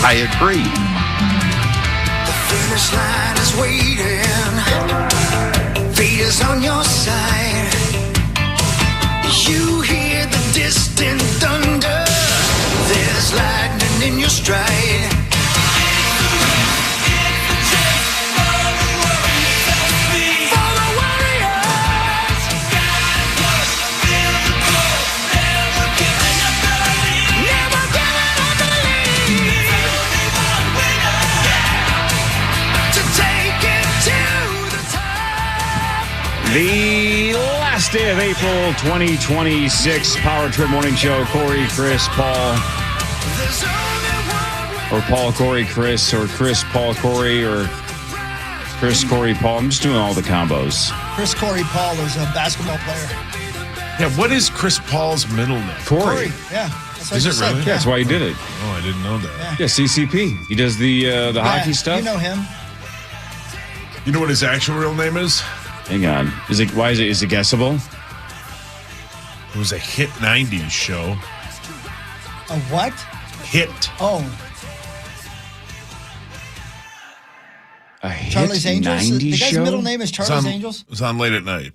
I agree. The finish line is waiting. Fate is on your side. You hear the distant thunder. There's lightning in your stride. The last day of April 2026 Power Trip Morning Show. Corey, Chris, Paul. Or Paul, Corey, Chris. Or Chris, Paul, Corey. Or Chris, Corey, Paul. I'm just doing all the combos. Chris Corey Paul is a basketball player. Yeah, what is Chris Paul's middle name? Corey. Yeah. Is it really? Yeah, that's why he did it. Oh, I didn't know that. Yeah, CCP. He does the hockey stuff. You know him. You know what his actual real name is? Hang on. Is it guessable? It was a hit 90s show. A what? Hit. Oh. A hit Charlie's Angels? 90s The guy's show? middle name is Charlie's Angels? It was on late at night.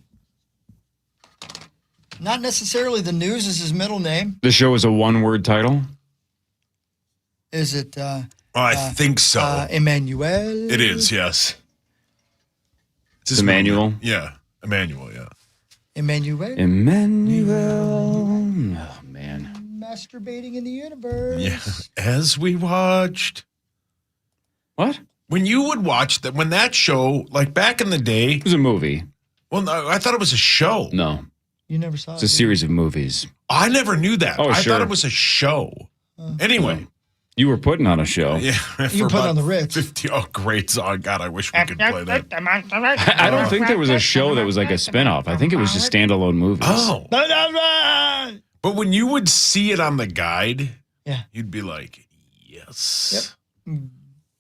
Not necessarily the news is his middle name. The show is a one-word title? Is it? I think so. Emmanuel? It is, yes. It's Emmanuel? Yeah, Emmanuel, yeah. Emmanuel? Emmanuel. Oh, man. Masturbating in the universe. Yeah. As we watched. What? When you would watch that, when that show, like back in the day. It was a movie. Well, no, I thought it was a show. No. You never saw it? It's a series of movies. I never knew that. Oh, I sure. thought it was a show. Anyway. You were putting on a show. Yeah. You put on the Ritz. 50, great song. God, I wish we could play that. I don't think there was a show that was like a spinoff. I think it was just standalone movies. Oh. But when you would see it on the guide, you'd be like, yes. Yep.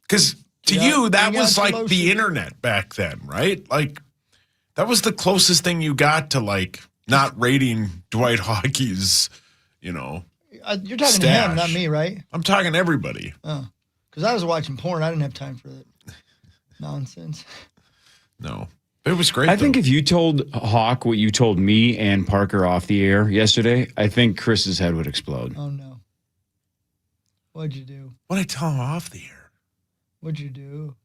Because to you, that was like lotion. the internet back then, right? Like, that was the closest thing you got to, like, not rating Dwight Hockey's, You're talking to him, not me, right? I'm talking everybody. Oh. Because I was watching porn. I didn't have time for that nonsense. No. It was great, I think if you told Hawk what you told me and Parker off the air yesterday, I think Chris's head would explode. Oh, no. What'd you do? What'd I tell him off the air? What'd you do?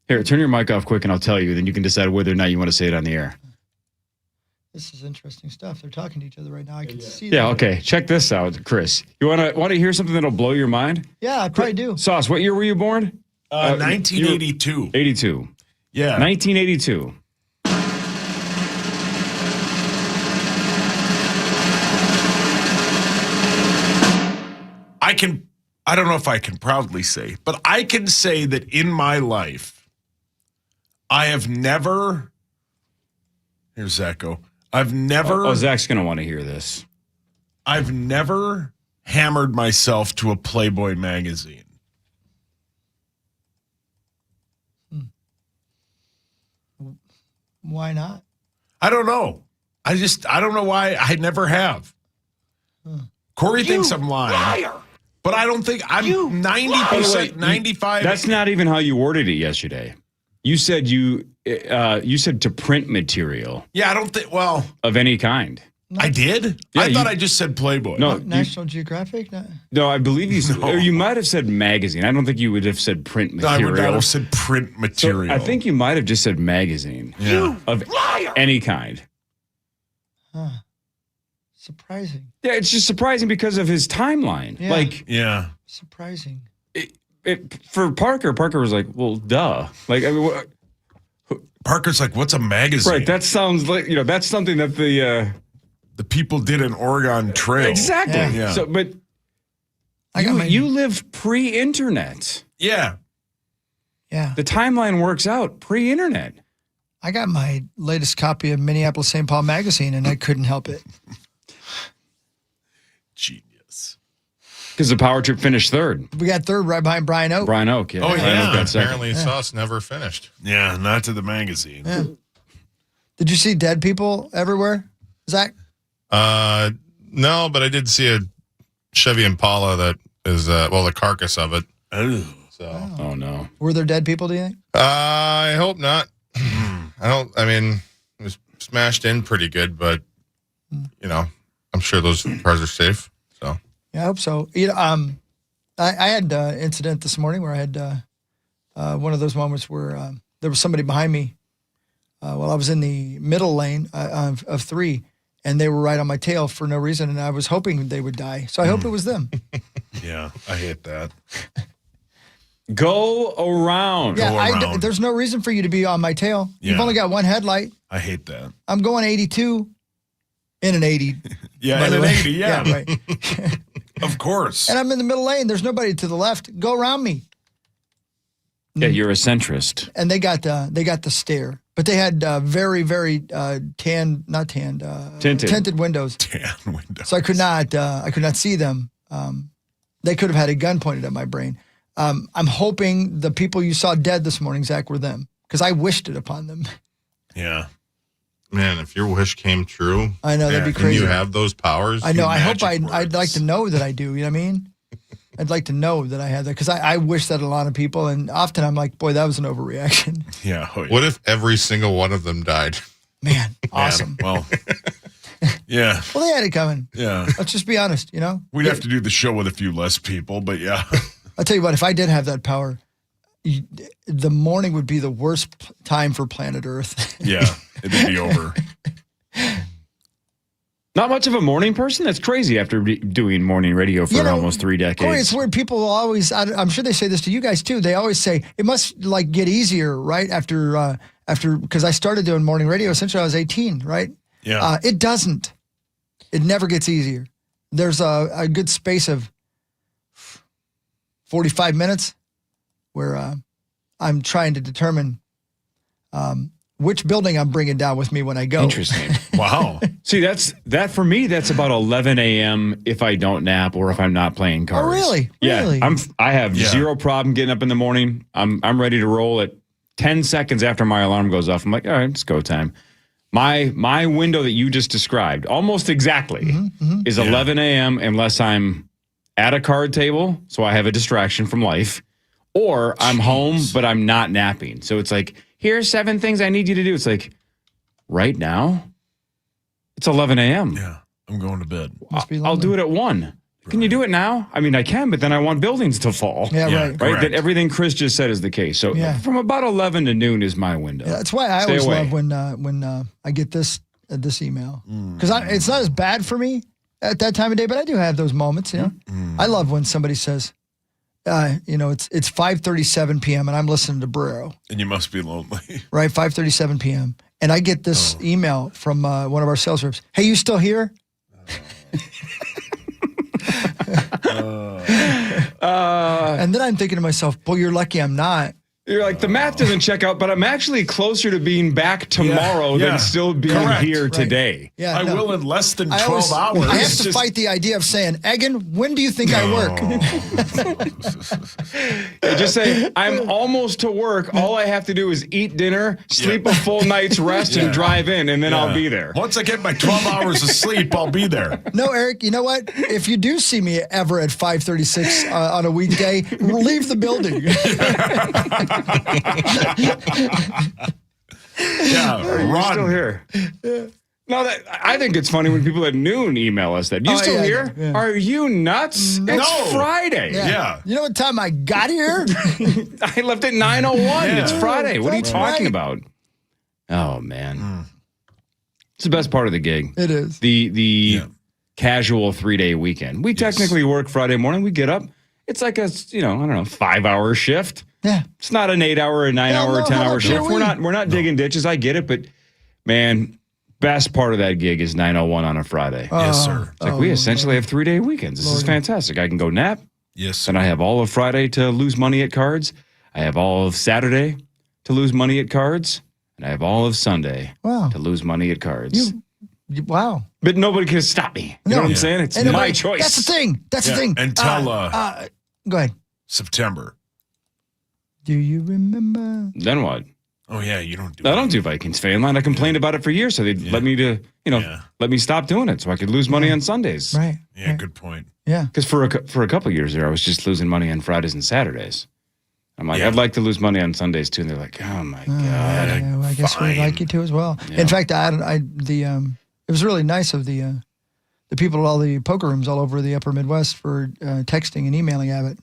Here, turn your mic off quick and I'll tell you. Then you can decide whether or not you want to say it on the air. This is interesting stuff. They're talking to each other right now. I can see Yeah, that. okay. Check this out, Chris. You want to hear something that'll blow your mind? Yeah, I probably do. Sauce, what year were you born? 1982. 82. Yeah. 1982. I don't know if I can proudly say, but I can say that in my life, I have never, here's Zacho, I've never. Oh, Zach's going to want to hear this. I've never hammered myself to a Playboy magazine. Why not? I don't know. I don't know why I never have. Corey thinks I'm lying. Liar. But I don't think I'm 90%, 95. That's not even how you worded it yesterday. You said you said to print material. Yeah, I don't think, well. Of any kind. I did? Yeah, I thought I just said Playboy. No, National Geographic? No, I believe you might have said magazine. I don't think you would have said print material. No, I would not have said print material. So I think you might have just said magazine. Yeah. Of any kind. Huh. Surprising. Yeah, it's just surprising because of his timeline. Yeah. Like, yeah. Surprising. For Parker was like, well, duh. Like, I mean, Parker's like, what's a magazine? Right, that sounds like, that's something that the people did in Oregon Trail. Exactly. Yeah. So, but you live pre-internet. Yeah. Yeah. The timeline works out pre-internet. I got my latest copy of Minneapolis St. Paul magazine, and I couldn't help it. Genius. Because the Power Trip finished third. We got third right behind Brian Oak. Brian Oak, yeah. Oh, yeah. Brian Oak got second. Apparently, Sauce never finished. Yeah, not to the magazine. Yeah. Did you see dead people everywhere, Zach? No, but I did see a Chevy Impala that is, the carcass of it. Oh. Oh, no. Were there dead people, do you think? I hope not. I mean, it was smashed in pretty good, but, I'm sure those cars are safe. So, Yeah, I hope so. I had an incident this morning where I had one of those moments where there was somebody behind me while I was in the middle lane of three, and they were right on my tail for no reason, and I was hoping they would die. So I hope it was them. Yeah, I hate that. Go around. Yeah, there's no reason for you to be on my tail. You've only got one headlight. I hate that. I'm going 82 in an 80. Yeah, in an 80, yeah. Yeah, right. Of course. And I'm in the middle lane. There's nobody to the left. Go around me. Yeah, you're a centrist. And they got the stare, but they had very, very tinted windows. Tan windows. So I could not see them. They could have had a gun pointed at my brain. I'm hoping the people you saw dead this morning, Zach, were them, because I wished it upon them. Yeah. man, if your wish came true, I know that'd be crazy. And you have those powers. I know. I hope I'd like to know that I do. You know what I mean? I'd like to know that I had that, because I wish that a lot of people, and often I'm like, boy, that was an overreaction. Yeah. Oh, yeah. What if every single one of them died? Man, awesome. Well, yeah. Well, they had it coming. Yeah. Let's just be honest, you know? We'd have to do the show with a few less people, but yeah. I'll tell you what, if I did have that power, the morning would be the worst time for planet Earth. Yeah, it'd be over. Not much of a morning person? That's crazy after doing morning radio for almost 3 decades. Corey, it's weird. People will always, I'm sure they say this to you guys too. They always say it must like get easier, right? After, because I started doing morning radio essentially I was 18, right? Yeah. It doesn't. It never gets easier. There's a good space of 45 minutes where I'm trying to determine which building I'm bringing down with me when I go. Interesting. Wow. See, that for me, that's about 11 a.m. if I don't nap or if I'm not playing cards. Oh, really? Yeah. Really? I have zero problem getting up in the morning. I'm ready to roll at 10 seconds after my alarm goes off. I'm like, all right, it's go time. My window that you just described, almost exactly, is 11 a.m. unless I'm at a card table, so I have a distraction from life, or I'm home, but I'm not napping. So it's like, here's 7 things I need you to do. It's like, right now, it's 11 a.m. Yeah, I'm going to bed. I'll do it at 1. Can you do it now? I mean, I can, but then I want buildings to fall. Yeah, right. Right? Correct. That everything Chris just said is the case. So from about 11 to noon is my window. Yeah, that's why I Stay always away. love when I get this email, because it's not as bad for me at that time of day, but I do have those moments. You know, I love when somebody says, it's 5:37 p.m. and I'm listening to Brero. And you must be lonely. Right, 5:37 p.m. And I get this email from one of our sales reps. Hey, you still here? And then I'm thinking to myself, boy, you're lucky I'm not. You're like, the math doesn't check out, but I'm actually closer to being back tomorrow than still being here today. Yeah, I will in less than 12 hours. I have to fight the idea of saying, Egan, when do you think I work? Just say, I'm almost to work. All I have to do is eat dinner, sleep a full night's rest, and drive in, and then I'll be there. Once I get my 12 hours of sleep, I'll be there. No, Eric, you know what? If you do see me ever at 5:36 on a weekday, leave the building. You're still here. No, I think it's funny when people at noon email us that. You still here? Yeah. Are you nuts? No. It's Friday. Yeah. You know what time I got here? I left at 9:01. It's Friday. What are you That's talking right. about? Oh, man. It's the best part of the gig. It is. The casual 3-day weekend. We technically work Friday morning. We get up. It's like a, 5-hour shift. Yeah. It's not an 8-hour, a 9-hour, no, 10-hour shift. how about We're not digging ditches. I get it, but man, best part of that gig is 9:01 on a Friday. Yes, sir. It's like we essentially have 3-day weekends. This is fantastic. I can go nap. Yes, sir. And I have all of Friday to lose money at cards. I have all of Saturday to lose money at cards. And I have all of Sunday to lose money at cards. Wow. But nobody can stop me. You know what I'm saying? It's my choice. That's the thing. That's the thing. Until go ahead. September. Do you remember? Then what? Oh, yeah, you don't do I don't do Vikings fan line. I complained about it for years, so they'd let me let me stop doing it so I could lose money on Sundays. Right. Yeah, right. good point. Yeah. Because for a couple of years there, I was just losing money on Fridays and Saturdays. I'm like, I'd like to lose money on Sundays too, and they're like, oh my god. Yeah, well, I guess we'd like you to as well. Yeah. In fact, it was really nice of the people at all the poker rooms all over the Upper Midwest for texting and emailing Abbott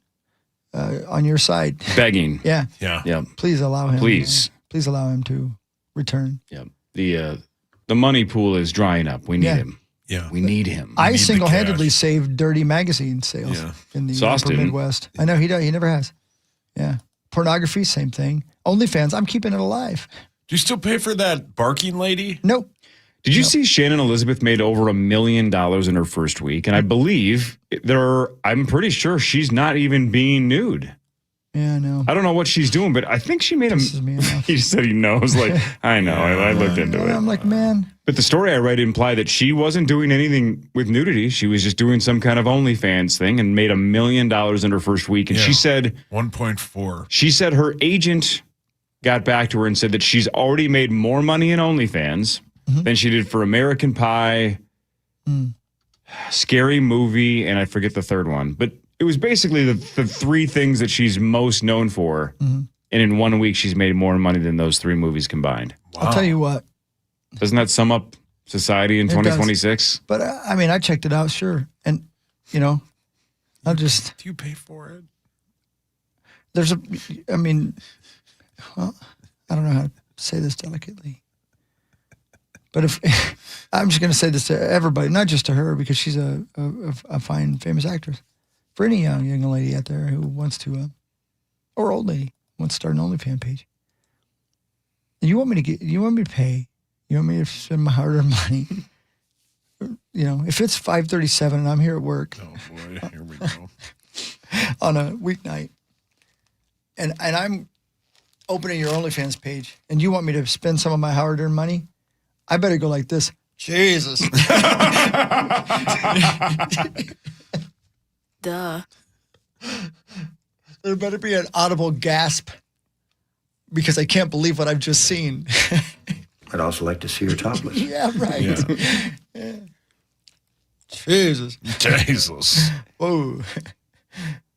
on your side. Begging. Yeah. Yeah. Yep. Please allow him. Please. Please allow him to return. Yep. The money pool is drying up. We need him. Yeah. We need him. I need the single-handedly cash. saved Dirty magazine sales in the Sauce Upper didn't. Midwest. I know he never has. Yeah. Pornography, same thing. OnlyFans, I'm keeping it alive. Do you still pay for that barking lady? Nope. Did you see Shannon Elizabeth made over $1 million in her first week? And I believe I'm pretty sure she's not even being nude. Yeah, I know. I don't know what she's doing, but I think she made him. Pisses me off. He said he knows. Like, I know. I looked into And I'm it. like, man. But the story I read implied that she wasn't doing anything with nudity. She was just doing some kind of OnlyFans thing and made $1 million in her first week. And she said 1.4. She said her agent got back to her and said that she's already made more money in OnlyFans than she did for American Pie, Scary Movie, and I forget the third one. But it was basically the three things that she's most known for. And in 1 week, she's made more money than those three movies combined. Wow. I'll tell you what. Doesn't that sum up society in It does. 2026? But I mean, I checked it out, sure. And, I'll just, Do you pay for it? I don't know how to say this delicately. But if I'm just going to say this to everybody, not just to her, because she's a fine, famous actress. For any young lady out there who wants to, or old lady wants to start an OnlyFans page, you want me to pay, you want me to spend my hard-earned money. If it's 5:37 and I'm here at work Oh, boy. Here we go. on a weeknight, and I'm opening your OnlyFans page, and you want me to spend some of my hard-earned money, I better go like this. Jesus. Duh. There better be an audible gasp because I can't believe what I've just seen. I'd also like to see her topless. Yeah, right. Yeah. Yeah. Jesus. Jesus. Whoa.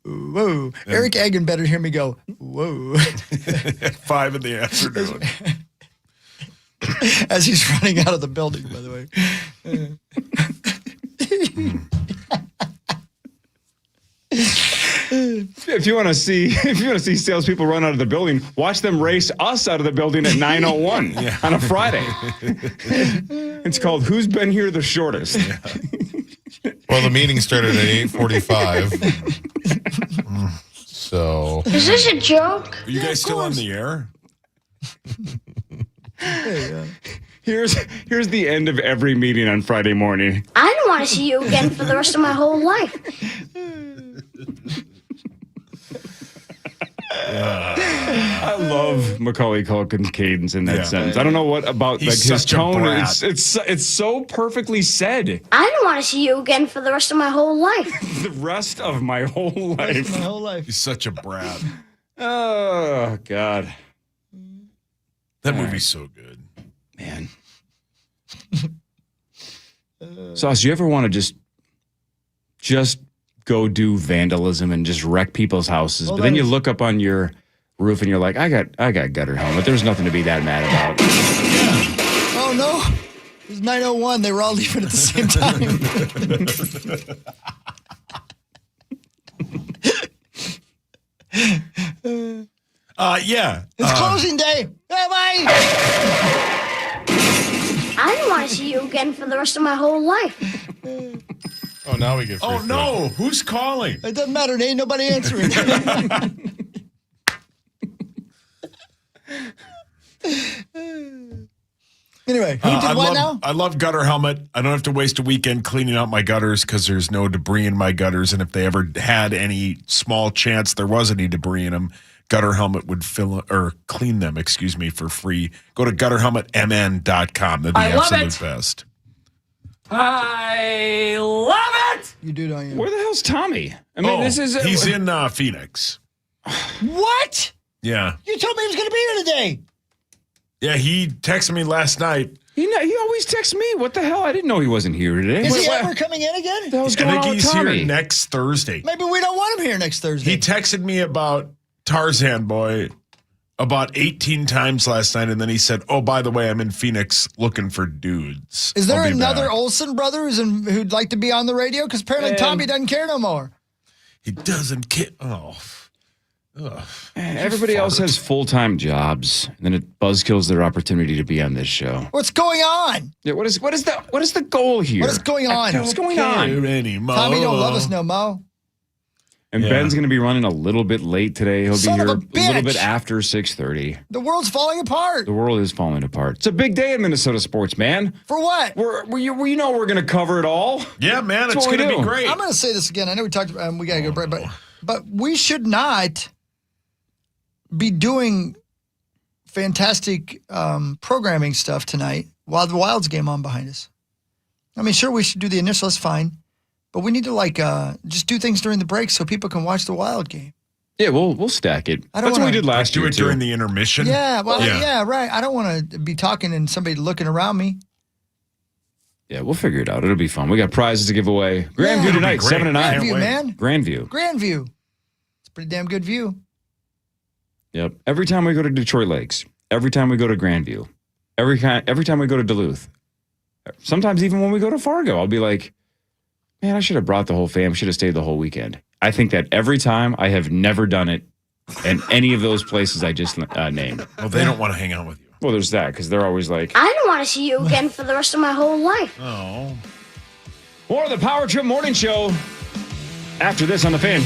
Whoa. Eric Egan better hear me go, whoa. At 5 in the afternoon. As he's running out of the building, by the way. If you want to see salespeople run out of the building, watch them race us out of the building at 9:01 on a Friday. It's called "Who's Been Here the Shortest." Well, the meeting started at 8:45. So Is this a joke? Are you guys still on the air? Here's the end of every meeting on Friday morning. I don't want to see you again for the rest of my whole life. I love Macaulay Culkin's cadence in that sentence. I don't know what about He's his such a tone. brat. It's so perfectly said. I don't want to see you again for the rest of my whole life. The rest of my whole life. My whole life. He's such a brat. Oh God, That movie's so good. man. Sauce, do you ever want to just go do vandalism and just wreck people's houses? Well, but then that you is- look up on your roof and you're like, I got gutter helmet. There's nothing to be that mad about. Oh, no. It was 9:01. They were all leaving at the same time. Yeah. It's closing day. Bye-bye. I don't want to see you again for the rest of my whole life. oh, now we get free Oh, food. no. Who's calling? It doesn't matter. There ain't nobody answering. Anyway, who did what now? I love gutter helmet. I don't have to waste a weekend cleaning out my gutters because there's no debris in my gutters. And if they ever had any small chance there was any debris in them, Gutter Helmet would clean them, for free. Go to gutterhelmetmn.com. They're the absolute best. I love it. You do, don't you? Where the hell's Tommy? I mean, this is he's in Phoenix. What? Yeah. You told me he was going to be here today. Yeah, he texted me last night. He always texts me. What the hell? I didn't know he wasn't here today. Is he ever coming in again? What the hell's I going think on with he's Tommy? here next Thursday. Maybe we don't want him here next Thursday. He texted me about Tarzan Boy about 18 times last night, and then he said, "Oh, by the way, I'm in Phoenix looking for dudes." Is there I'll be another back." Olsen brother who'd like to be on the radio? Because apparently Man. Tommy doesn't care no more. He doesn't care. Oh. Ugh. Man, everybody else has full-time jobs, and then it buzzkills their opportunity to be on this show. What's going on? Yeah, what is the goal here? What is going on? What's going on? Care anymore. Tommy don't love us no more. And Yeah. Ben's going to be running a little bit late today. He'll Son be of here a a little bitch. bit after 6:30. The world's falling apart. The world is falling apart. It's a big day in Minnesota sports, man. For what? We know we're going to cover it all. Yeah, man, That's it's what we going to be do. great. I'm going to say this again. I know we talked about we got to go break, but we should not be doing fantastic programming stuff tonight while the Wilds game on behind us. I mean, sure, we should do the initial. That's fine. But we need to just do things during the break so people can watch the Wild game. Yeah, we'll stack it. I don't That's what we wanna- did last Do year it too. during the intermission. Yeah, well, Yeah. yeah, right. I don't want to be talking and somebody looking around me. Yeah, we'll figure it out. It'll be fun. We got prizes to give away. Grandview Yeah. It'll be tonight, great. 7 to 9. Grandview, wait. man. Grandview. Grandview. It's a pretty damn good view. Yep. Every time we go to Detroit Lakes, every time we go to Grandview, every time we go to Duluth, sometimes even when we go to Fargo, I'll be like, man, I should have brought the whole fam, should have stayed the whole weekend. I think that every time. I have never done it in any of those places I just named. Well, they don't want to hang out with you. Well, there's that, because they're always like, I don't want to see you again for the rest of my whole life. Oh. more of the Power Trip Morning Show after this on The Fan.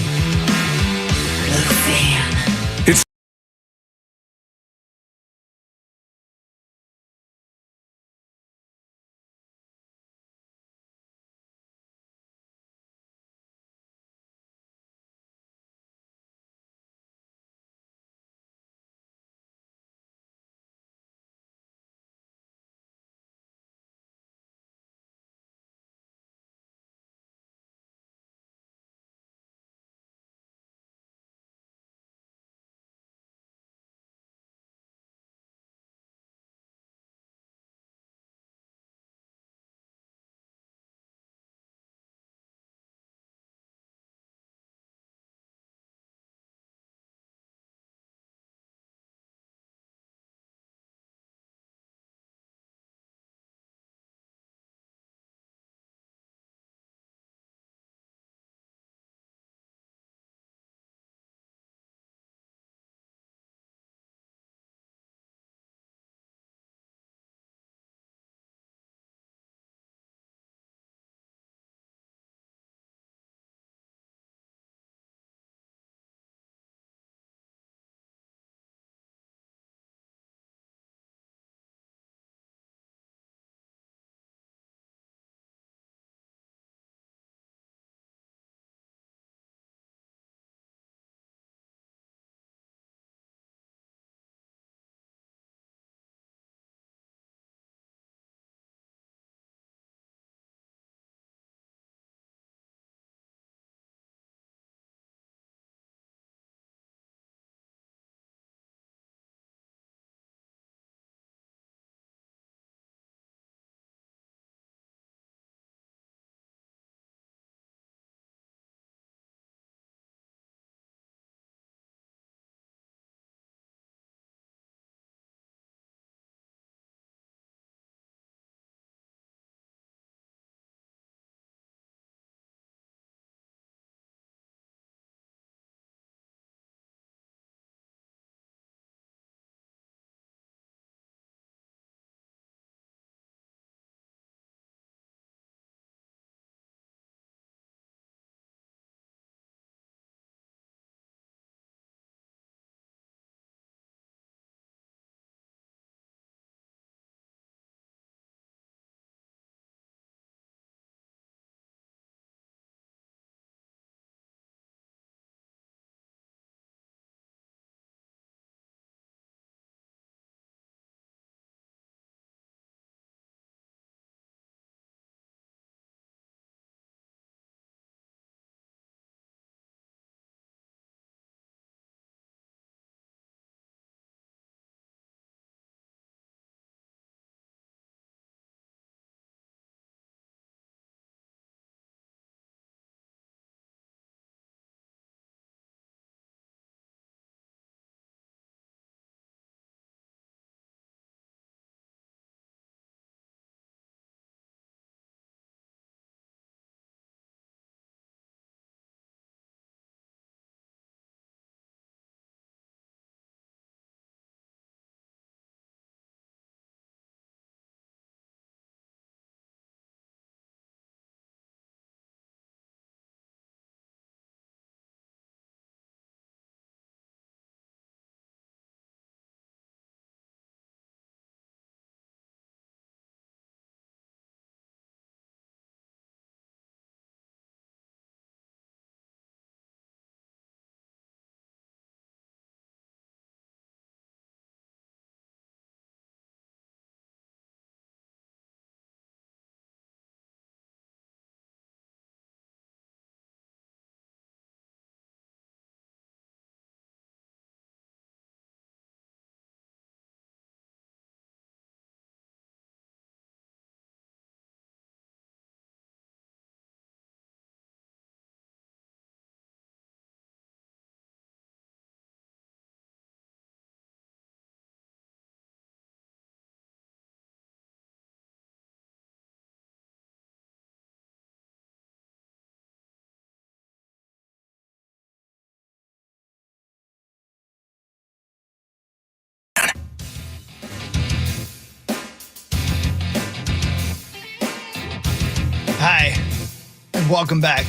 Welcome back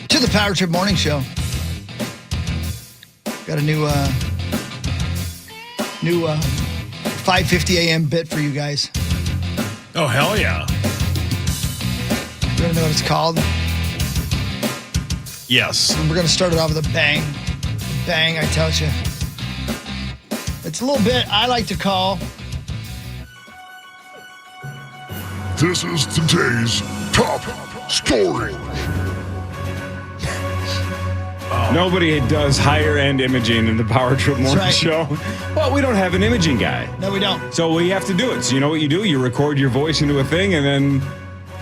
to the Power Trip Morning Show. Got a new 5:50 a.m. bit for you guys. Oh, hell yeah. You want to know what it's called? Yes. We're going to start it off with a bang. Bang, I tell you. It's a little bit I like to call... This is today's top story. Nobody does higher end imaging in the Power Trip Morning right. Show. Well, we don't have an imaging guy. No, we don't. So we have to do it. So you know what you do? You record your voice into a thing and then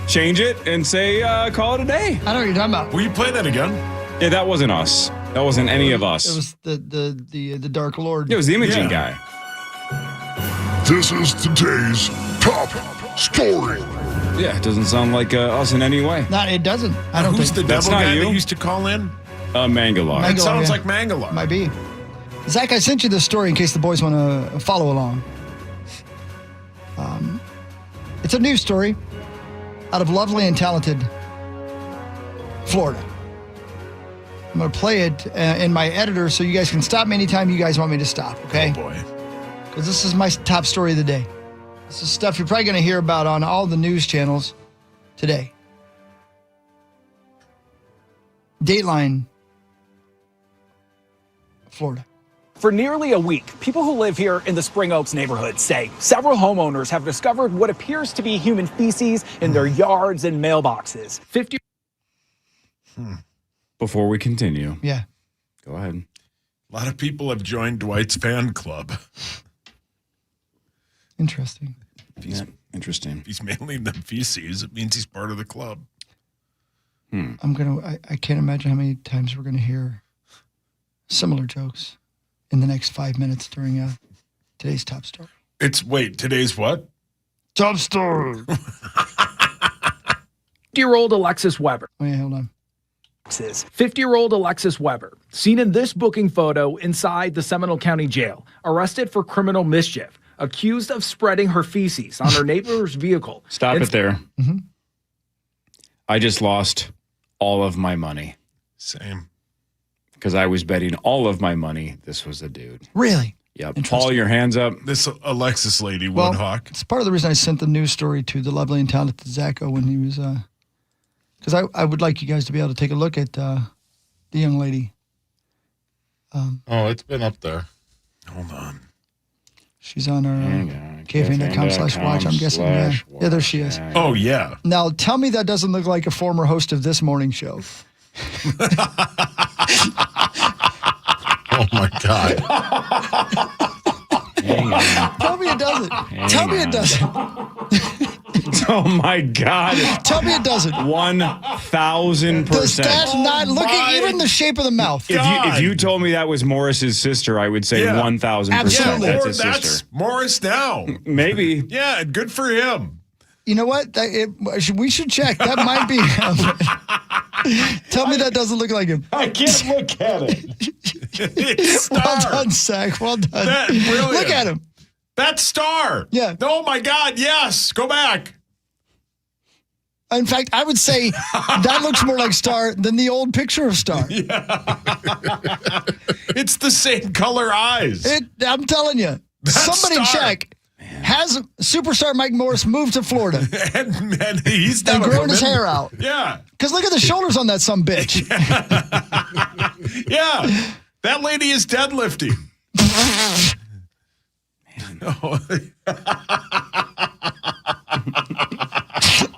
change it and say, call it a day. I know what you're talking about. Will you play that again? Yeah, that wasn't us. That wasn't any of us. It was the Dark Lord. It was the imaging guy. This is today's top story. Yeah, it doesn't sound like us in any way. No, it doesn't. I don't Who's think the That's devil not guy you. that used to call in? Mangalar. Mangalar. It sounds yeah. like Mangalar. Might be. Zach, I sent you this story in case the boys want to follow along. It's a news story out of lovely and talented Florida. I'm going to play it in my editor so you guys can stop me anytime you guys want me to stop, okay? Oh, boy. Because this is my top story of the day. This is stuff you're probably going to hear about on all the news channels today. Dateline, Florida. For nearly a week, people who live here in the Spring Oaks neighborhood say several homeowners have discovered what appears to be human feces in their yards and mailboxes. Before we continue, Yeah. go ahead. A lot of people have joined Dwight's fan club. Interesting. Yeah, interesting. If he's mailing them feces, it means he's part of the club. I can't imagine how many times we're gonna hear similar jokes in the next 5 minutes during today's top story. Today's what? Top story. 50-year-old Alexis Weber. Oh yeah, hold on. 50-year-old Alexis Weber, seen in this booking photo inside the Seminole County Jail, arrested for criminal mischief, accused of spreading her feces on her neighbor's vehicle. Stop it there. Mm-hmm. I just lost all of my money Same. because I was betting all of my money this was a dude. Really? Yep. Interesting. Paul, your hands up. This Alexis lady, Well, Woodhawk. it's part of the reason I sent the news story to the lovely and talented Zacho when he was, because I would like you guys to be able to take a look at the young lady. Oh, it's been up there. Hold on. She's on our Hang on. KFAN.com/watch. I'm guessing. Yeah. Yeah, there she is. Oh, yeah. Now, tell me that doesn't look like a former host of this morning show. Oh my God. Hang on. Tell me it doesn't. Tell me it doesn't. Oh my God. Tell me it doesn't. 1,000%. Does that not look at even the shape of the mouth? If you told me that was Morris's sister, I would say 1,000%. Absolutely. That's his That's sister. Morris now. Maybe. Yeah, good for him. You know what? We should check. That might be him. Tell me that doesn't look like him. I can't look at it. It's Star. Well done, Zach. Well done. Brilliant. Look at him. That's Star. Yeah. Oh, my God. Yes. Go back. In fact, I would say that looks more like Star than the old picture of Star. It's the same color eyes. I'm telling you. That's Somebody Star. check. Has superstar Mike Morris moved to Florida and he's and not grown his hair out? Yeah. Because look at the shoulders on that sumbitch. Yeah. That lady is deadlifting.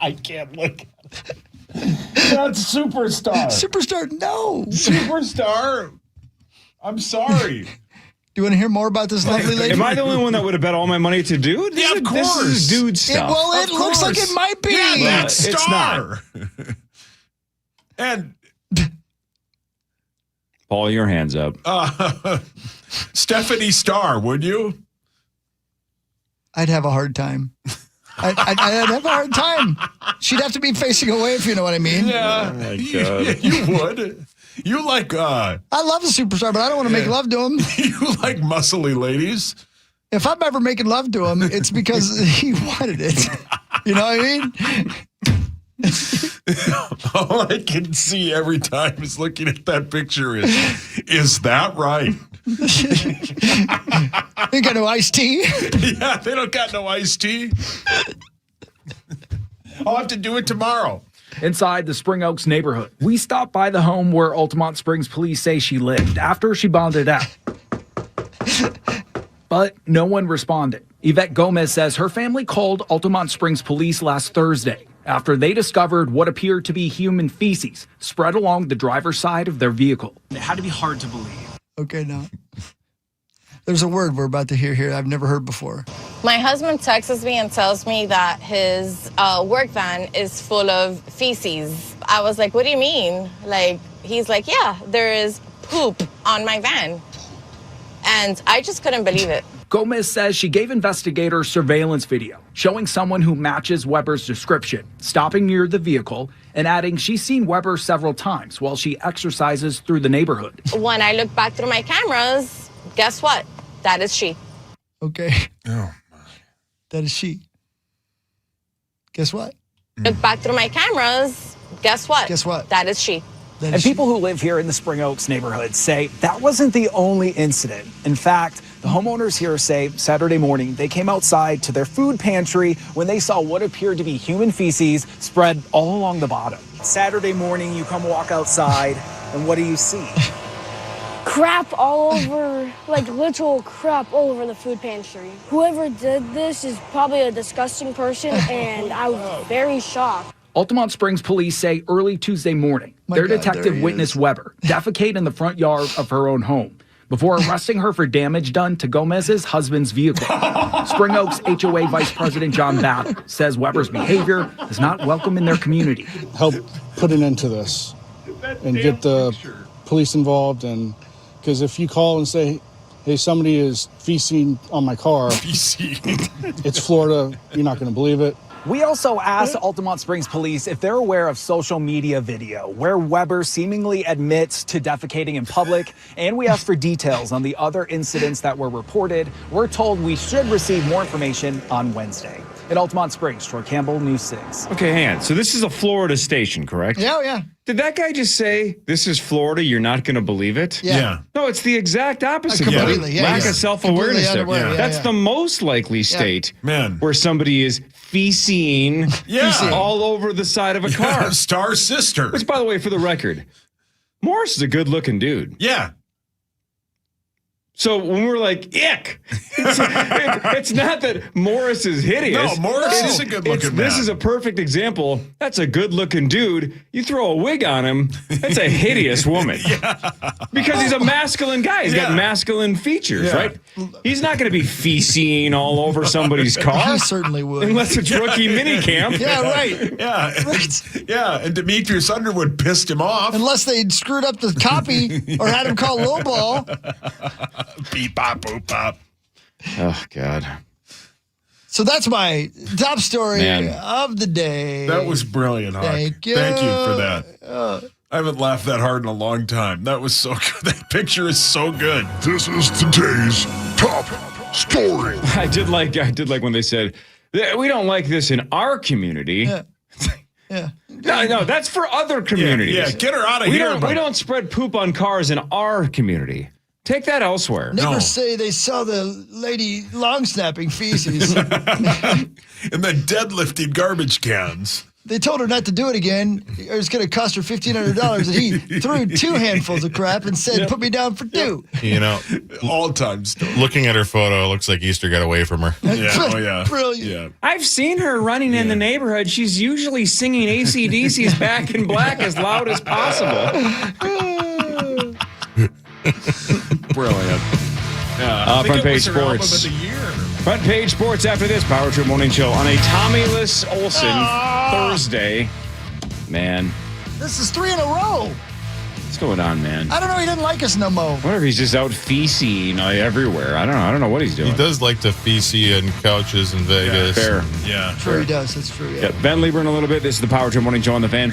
I can't look at it. That's Superstar. Superstar, no. Superstar. I'm sorry. Do you want to hear more about this lovely lady? Am I the only one that would have bet all my money to dude? Yeah, of This course. is dude stuff. It looks like it might be. Yeah, that's It's Star. And Paul, your hands up. Stephanie Starr, would you? I'd have a hard time. I'd have a hard time. She'd have to be facing away, if you know what I mean. Yeah. Oh my God. You would. You like I love a superstar, but I don't want to make love to him. you like muscly ladies. If I'm ever making love to him, it's because he wanted it. You know what I mean? All I can see every time is looking at that picture is that right? They got no iced tea. Yeah, they don't got no iced tea. I'll have to do it tomorrow. Inside the Spring Oaks neighborhood, we stopped by the home where Altamont Springs police say she lived after she bonded out. But no one responded. Yvette Gomez says her family called Altamont Springs police last Thursday after they discovered what appeared to be human feces spread along the driver's side of their vehicle. It had to be hard to believe. Okay, now. There's a word we're about to hear here I've never heard before. My husband texts me and tells me that his work van is full of feces. I was like, what do you mean? He's like, yeah, there is poop on my van. And I just couldn't believe it. Gomez says she gave investigators surveillance video showing someone who matches Weber's description, stopping near the vehicle and adding she's seen Weber several times while she exercises through the neighborhood. When I look back through my cameras, guess what? That is she. Okay. Oh, my. That is she. Guess what? Look back through my cameras, guess what? Guess what? That is she. And people who live here in the Spring Oaks neighborhood say that wasn't the only incident. In fact, the homeowners here say Saturday morning they came outside to their food pantry when they saw what appeared to be human feces spread all along the bottom. Saturday morning, you come walk outside, and what do you see? Crap all over, literal crap all over the food pantry. Whoever did this is probably a disgusting person, and I was very shocked. Altamont Springs police say early Tuesday morning, their detective witnessed Weber defecate in the front yard of her own home before arresting her for damage done to Gomez's husband's vehicle. Spring Oaks HOA Vice President John Battle says Weber's behavior is not welcome in their community. Help put an end to this and get the police involved, and because if you call and say, hey, somebody is feasting on my car, it's Florida, you're not going to believe it. We also asked Altamont Springs police if they're aware of social media video where Weber seemingly admits to defecating in public, and we asked for details on the other incidents that were reported. We're told we should receive more information on Wednesday. In Altamont Springs, Troy Campbell, News 6. Okay, hang on. So this is a Florida station, correct? Yeah. Did that guy just say, this is Florida, you're not going to believe it? Yeah. No, it's the exact opposite. Completely, yeah. Lack of self-awareness there. Yeah. That's the most likely state where somebody is feces all over the side of a car. Star sister. Which, by the way, for the record, Morris is a good-looking dude. Yeah. So when we're like, ick, it's not that Morris is hideous. No, Morris is a good-looking man. This is a perfect example. That's a good-looking dude. You throw a wig on him, that's a hideous woman. Because he's a masculine guy. He's got masculine features, right? He's not going to be feces all over somebody's car. I certainly would. Unless it's rookie minicamp. Yeah, right. Yeah. Right. Yeah, and Demetrius Underwood pissed him off. Unless they screwed up the copy or had him call lowball. Beep, bop, boop, bop. Oh, God. So that's my top story Man. of the day. That was brilliant, Hawk. Thank you. Thank you for that. I haven't laughed that hard in a long time. That was so good. That picture is so good. This is today's top story. I did like when they said, we don't like this in our community. Yeah. No, that's for other communities. Yeah, get her out of here. We don't spread poop on cars in our community. Take that elsewhere. Neighbors say they saw the lady long snapping feces. And then deadlifting garbage cans. They told her not to do it again. It was going to cost her $1,500. And he threw 2 handfuls of crap and said, put me down for 2. You know, all-time story. Looking at her photo, it looks like Easter got away from her. Yeah, oh yeah. Brilliant. Yeah. I've seen her running in the neighborhood. She's usually singing AC/DC's Back in Black as loud as possible. Brilliant. Front page sports. Front page sports after this Power Trip Morning Show on a Tommyless Olsen Thursday. Man, This is 3 in a row. what's going on, man? I don't know. He didn't like us no more. I wonder if he's just out feces everywhere. I don't know what he's doing. He does like to feces on couches in Vegas. Fair. Yeah. True, he does. That's true. Yeah, Ben Lieber in a little bit. This is the Power Trip Morning Show on the Fan.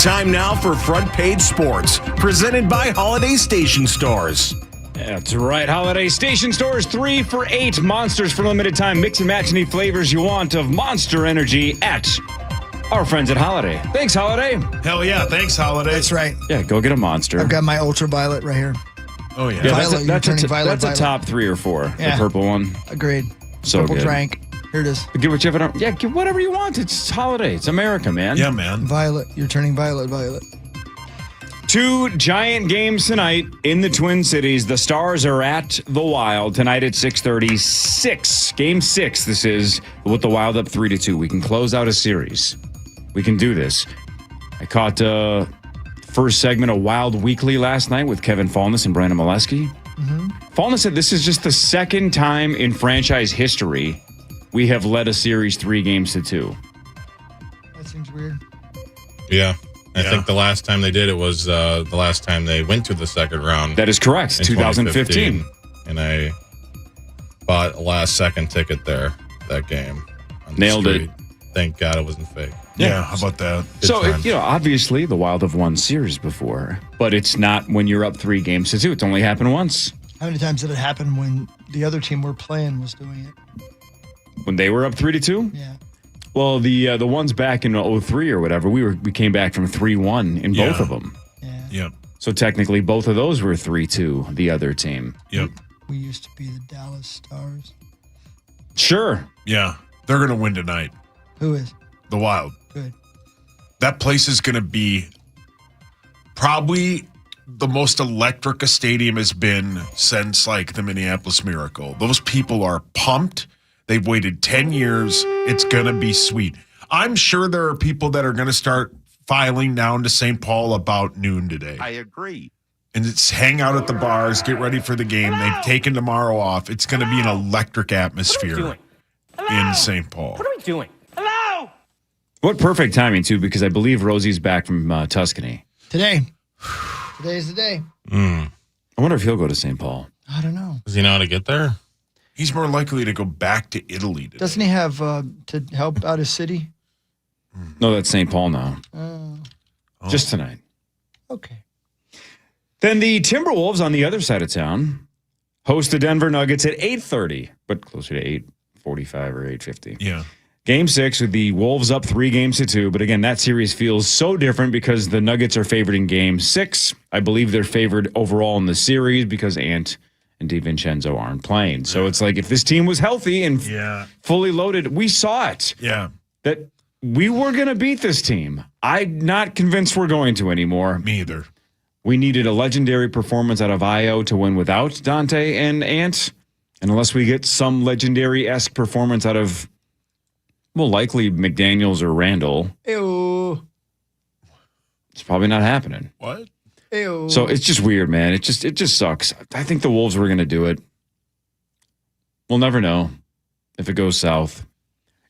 Time now for Front Page Sports, presented by Holiday Station Stores. That's right. Holiday Station Stores, 3 for $8 Monsters for limited time. Mix and match any flavors you want of Monster Energy at our friends at Holiday. Thanks, Holiday. Hell yeah. Thanks, Holiday. That's right. Yeah, go get a Monster. I've got my ultraviolet right here. Oh, yeah. Violet, that's violet. a top 3 or 4. Yeah. The purple one. Agreed. So Purple good. drank. Here it is. Get whichever. Yeah, get whatever you want. It's Holiday. It's America, man. Yeah, man. Violet. You're turning violet, Violet. 2 giant games tonight in the Twin Cities. The Stars are at the Wild tonight at 6:30. Game 6, this is, with the Wild up 3-2. We can close out a series. We can do this. I caught first segment of Wild Weekly last night with Kevin Fallness and Brandon Molesky. Fallness said this is just the second time in franchise history we have led a series 3-2. That seems weird. Yeah. I think the last time they did it was the last time they went to the second round. That is correct, in 2015. And I bought a last-second ticket there, that game. on the Nailed it. street. Thank God it wasn't fake. Yeah, how about that? Good So, times. obviously the Wild have won series before, but it's not when you're up 3-2. It's only happened once. How many times did it happen when the other team we're playing was doing it? When they were up 3-2? Yeah. Well, the ones back in 03 or whatever, we came back from 3-1 in both of them. Yep. So technically, both of those were 3-2. The other team. Yep. We used to be the Dallas Stars. Sure. Yeah. They're going to win tonight. Who is? The Wild. Good. That place is going to be probably the most electric a stadium has been since like the Minneapolis Miracle. Those people are pumped. They've waited 10 years. It's going to be sweet. I'm sure there are people that are going to start filing down to St. Paul about noon today. I agree. And it's hang out at the bars, get ready for the game. They've taken tomorrow off. It's going to be an electric atmosphere in St. Paul. What are we doing? Hello? What perfect timing, too, because I believe Rosie's back from Tuscany. Today. Today's the day. I wonder if he'll go to St. Paul. I don't know. Does he know how to get there? He's more likely to go back to Italy today. Doesn't he have to help out his city? No, that's St. Paul now. Just tonight. Okay. Then the Timberwolves on the other side of town host the Denver Nuggets at 8:30, but closer to 8:45 or 8:50. Yeah. Game 6 with the Wolves up 3-2. But again, that series feels so different because the Nuggets are favored in Game 6. I believe they're favored overall in the series because Ant and DiVincenzo aren't playing. So it's like if this team was healthy and fully loaded, we saw it. Yeah. That we were going to beat this team. I'm not convinced we're going to anymore. Me either. We needed a legendary performance out of Io to win without Dante and Ant. And unless we get some legendary-esque performance out of, well, likely McDaniels or Randall, Ew. it's probably not happening. What? Ew. So it's just weird, man. It just sucks. I think the Wolves were going to do it. We'll never know if it goes south.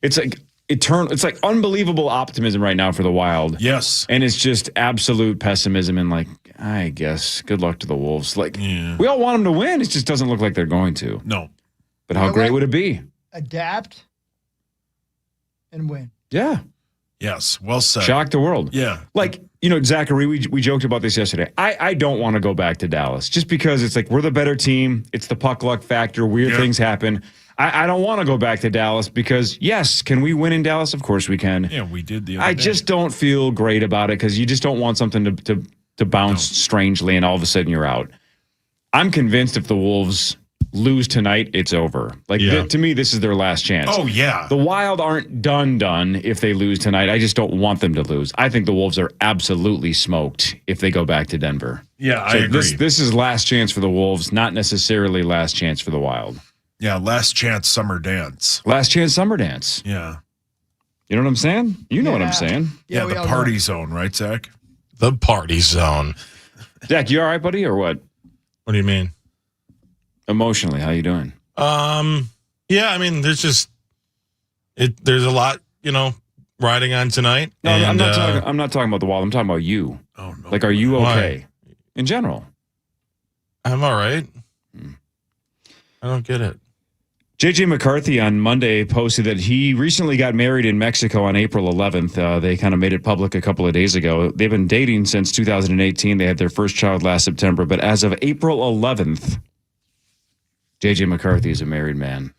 It's like it's like unbelievable optimism right now for the Wild. Yes. And it's just absolute pessimism and like, I guess, good luck to the Wolves. Like, we all want them to win. It just doesn't look like they're going to. No. But how great would it be? Adapt and win. Yeah. Yes. Well said. Shock the world. Yeah. Like, Zachary, we joked about this yesterday. I don't want to go back to Dallas just because it's like we're the better team. It's the puck luck factor. Weird things happen. I don't want to go back to Dallas because, yes, can we win in Dallas? Of course we can. Yeah, we did the other I day. just don't feel great about it because you just don't want something to bounce strangely and all of a sudden you're out. I'm convinced if the Wolves lose tonight, it's over. Like, to me, this is their last chance. Oh, yeah. The Wild aren't done if they lose tonight. I just don't want them to lose. I think the Wolves are absolutely smoked if they go back to Denver. Yeah, I agree. This is last chance for the Wolves, not necessarily last chance for the Wild. Yeah, last chance summer dance. Last chance summer dance. Yeah. You know what I'm saying? You know what I'm saying. Yeah, the party zone, right, Zach? The party zone. Zach, you all right, buddy, or what? What do you mean? Emotionally, how you doing? Yeah, I mean, there's a lot, riding on tonight. No, and, I'm not talking about the Wild. I'm talking about you. Oh no. Like, are you okay? Why? In general. I'm all right. I don't get it. J.J. McCarthy on Monday posted that he recently got married in Mexico on April 11th. They kind of made it public a couple of days ago. They've been dating since 2018. They had their first child last September. But as of April 11th, J.J. McCarthy is a married man.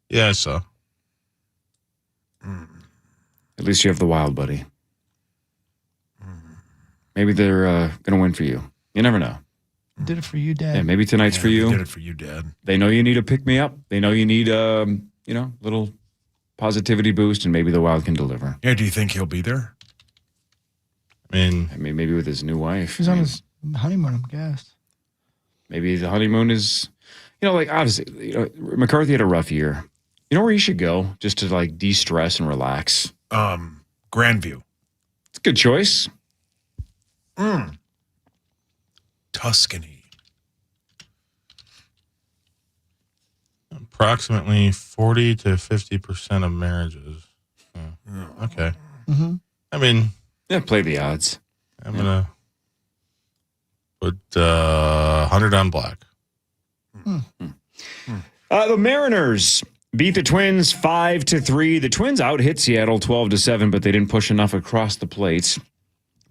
Yeah, I saw. At least you have the wild, buddy. Maybe they're going to win for you. You never know. Did it for you, Dad. Yeah, maybe tonight's for you. Did it for you, Dad. They know you need a pick-me-up. They know you need a little positivity boost, and maybe the Wild can deliver. Yeah, do you think he'll be there? I mean, maybe with his new wife. He's on his honeymoon, I'm guessed. Maybe the honeymoon is, obviously, McCarthy had a rough year. You know where you should go just to, de-stress and relax? Grandview. It's a good choice. Tuscany. Approximately 40 to 50% of marriages. Okay. Mm-hmm. I mean, yeah, play the odds. I'm gonna put 100 on black. The Mariners beat the Twins 5-3. The Twins out-hit Seattle 12-7, but they didn't push enough across the plates.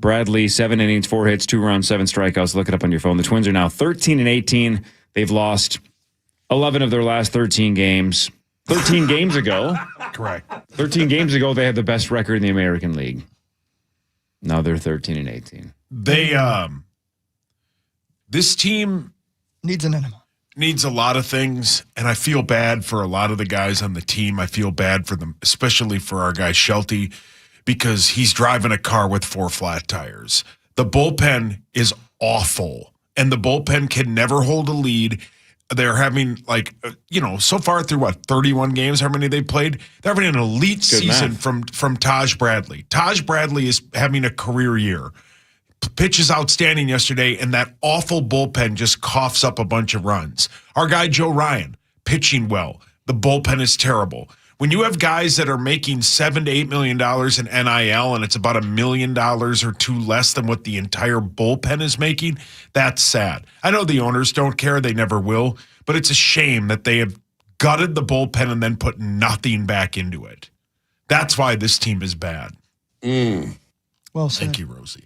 Bradley, 7 innings, 4 hits, 2 runs, 7 strikeouts. Look it up on your phone. The Twins are now 13-18. They've lost 11 of their last 13 games. 13 games ago. Correct. 13 games ago, they had the best record in the American League. Now they're 13-18. This team needs an enema. Needs a lot of things, and I feel bad for a lot of the guys on the team. I feel bad for them, especially for our guy Shelty, because he's driving a car with 4 flat tires. The bullpen is awful, and the bullpen can never hold a lead. They're having, so far through, 31 games, how many they played? They're having an elite season from Taj Bradley. Taj Bradley is having a career year. Pitch is outstanding yesterday, and that awful bullpen just coughs up a bunch of runs. Our guy Joe Ryan, pitching well. The bullpen is terrible. When you have guys that are making $7 to $8 million in NIL, and it's about $1 million or two less than what the entire bullpen is making, that's sad. I know the owners don't care; they never will. But it's a shame that they have gutted the bullpen and then put nothing back into it. That's why this team is bad. Well said. Thank you, Rosie.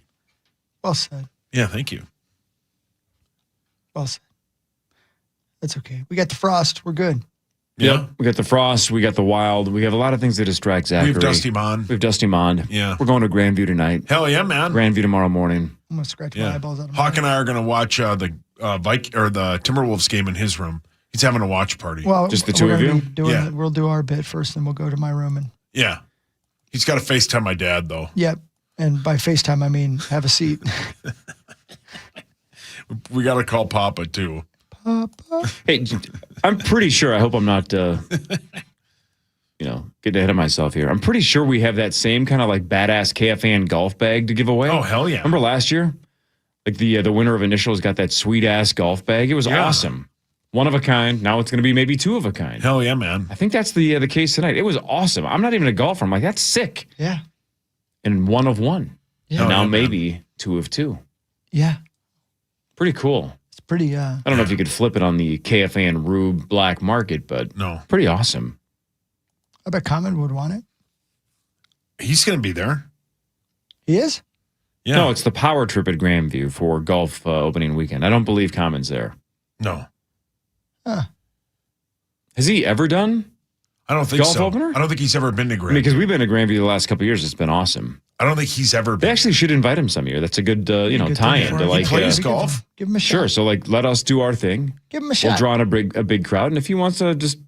Well said. Yeah, thank you. Well said. That's okay. We got the Frost. We're good. Yeah. Yep. We got the Frost. We got the Wild. We have a lot of things that distract Zachary. We have Dusty Mond. We have Dusty Mond. Yeah. We're going to Grandview tonight. Hell yeah, man. Grandview tomorrow morning. I'm going to scratch my eyeballs out of my Hawk and I are going to watch the Timberwolves game in his room. He's having a watch party. Well, just the two of you? Yeah. We'll do our bit first, and we'll go to my room. And yeah. He's got to FaceTime my dad, though. Yep. And by FaceTime, I mean have a seat. We got to call Papa, too. Papa. Hey, I'm pretty sure, I hope I'm not, getting ahead of myself here. I'm pretty sure we have that same kind of badass KFAN golf bag to give away. Oh, hell yeah. Remember last year? The winner of Initials got that sweet-ass golf bag. It was awesome. One of a kind. Now it's going to be maybe 2 of a kind. Hell yeah, man. I think that's the case tonight. It was awesome. I'm not even a golfer. I'm like, that's sick. Yeah. And 1 of 1. Yeah. And now yeah, maybe 2 of 2. Yeah. Pretty cool. It's pretty. I don't know if you could flip it on the KFAN Rube black market, but no, pretty awesome. I bet Common would want it. He's going to be there. He is? Yeah. No, it's the power trip at Grandview for golf opening weekend. I don't believe Common's there. No. Huh. Has he ever done? I don't think golf so. opener? I don't think he's ever been to Grandview. Because we've been to Grandview the last couple of years. It's been awesome. I don't think he's ever been. They actually should invite him some year. That's a good, Good tie-in to He plays golf. Give him a shot. Sure. So let us do our thing. Give him a We'll shot. draw in a big crowd, and if he wants to just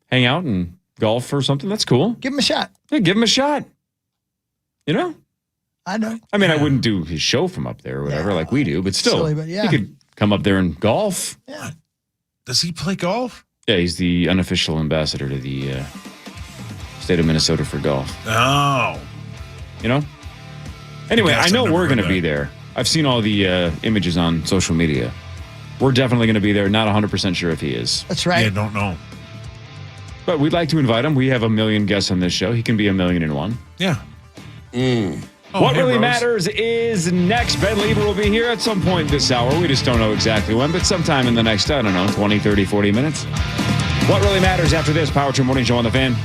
hang out and golf or something, that's cool. Give him a shot. Yeah, give him a shot. You know? I know. I mean, I wouldn't do his show from up there or whatever like we do, but still, Silly, but yeah. he could come up there and golf. Yeah. Does he play golf? Yeah, he's the unofficial ambassador to the state of Minnesota for golf. Oh. You know? Anyway, Yes, I I've know never we're heard going to that. be there. I've seen all the images on social media. We're definitely going to be there. Not 100% sure if he is. That's right. Yeah, don't know. But we'd like to invite him. We have 1 million guests on this show. He can be 1,000,001. Yeah. What hey, really Rose. matters is next. Ben Lieber will be here at some point this hour. We just don't know exactly when, but sometime in the next, 20, 30, 40 minutes. What really matters after this? Power Trip Morning Show on the Fan.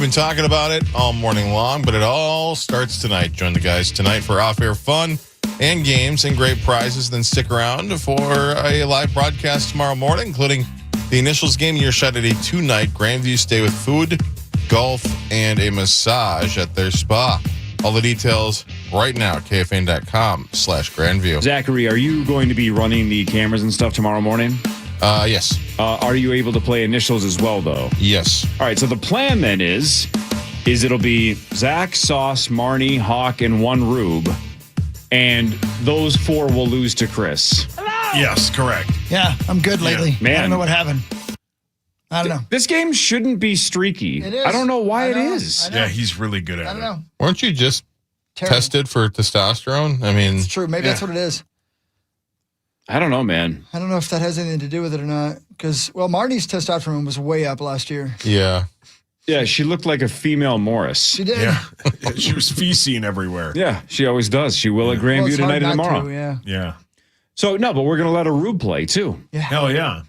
been talking about it all morning long, but it all starts tonight. Join the guys tonight for off-air fun and games and great prizes. Then stick around for a live broadcast tomorrow morning, including the Initials game, your shot at a 2-night Grandview stay with food, golf, and a massage at their spa. All the details right now, KFAN.com/Grandview. Zachary, are you going to be running the cameras and stuff tomorrow morning? Yes. Are you able to play Initials as well, though? Yes. All right, so the plan then is it'll be Zach, Sauce, Marnie, Hawk, and one Rube, and those 4 will lose to Chris. Yes, correct. Yeah, I'm good lately. Man. I don't know what happened. I don't know. This game shouldn't be streaky. It is. I don't know why I know. it is. Yeah, he's really good at I don't it. know. Weren't you just tested for testosterone? I mean, It's true. Maybe that's what it is. I don't know, man. I don't know if that has anything to do with it or not. Because, well, Marnie's testosterone was way up last year. yeah. Yeah, she looked like a female Morris. She did. Yeah. She was fecing everywhere. Yeah, she always does. She will at Grandview it's hard tonight and not tomorrow. to, yeah. Yeah. So, no, but we're going to let a Rube play, too. Hell yeah.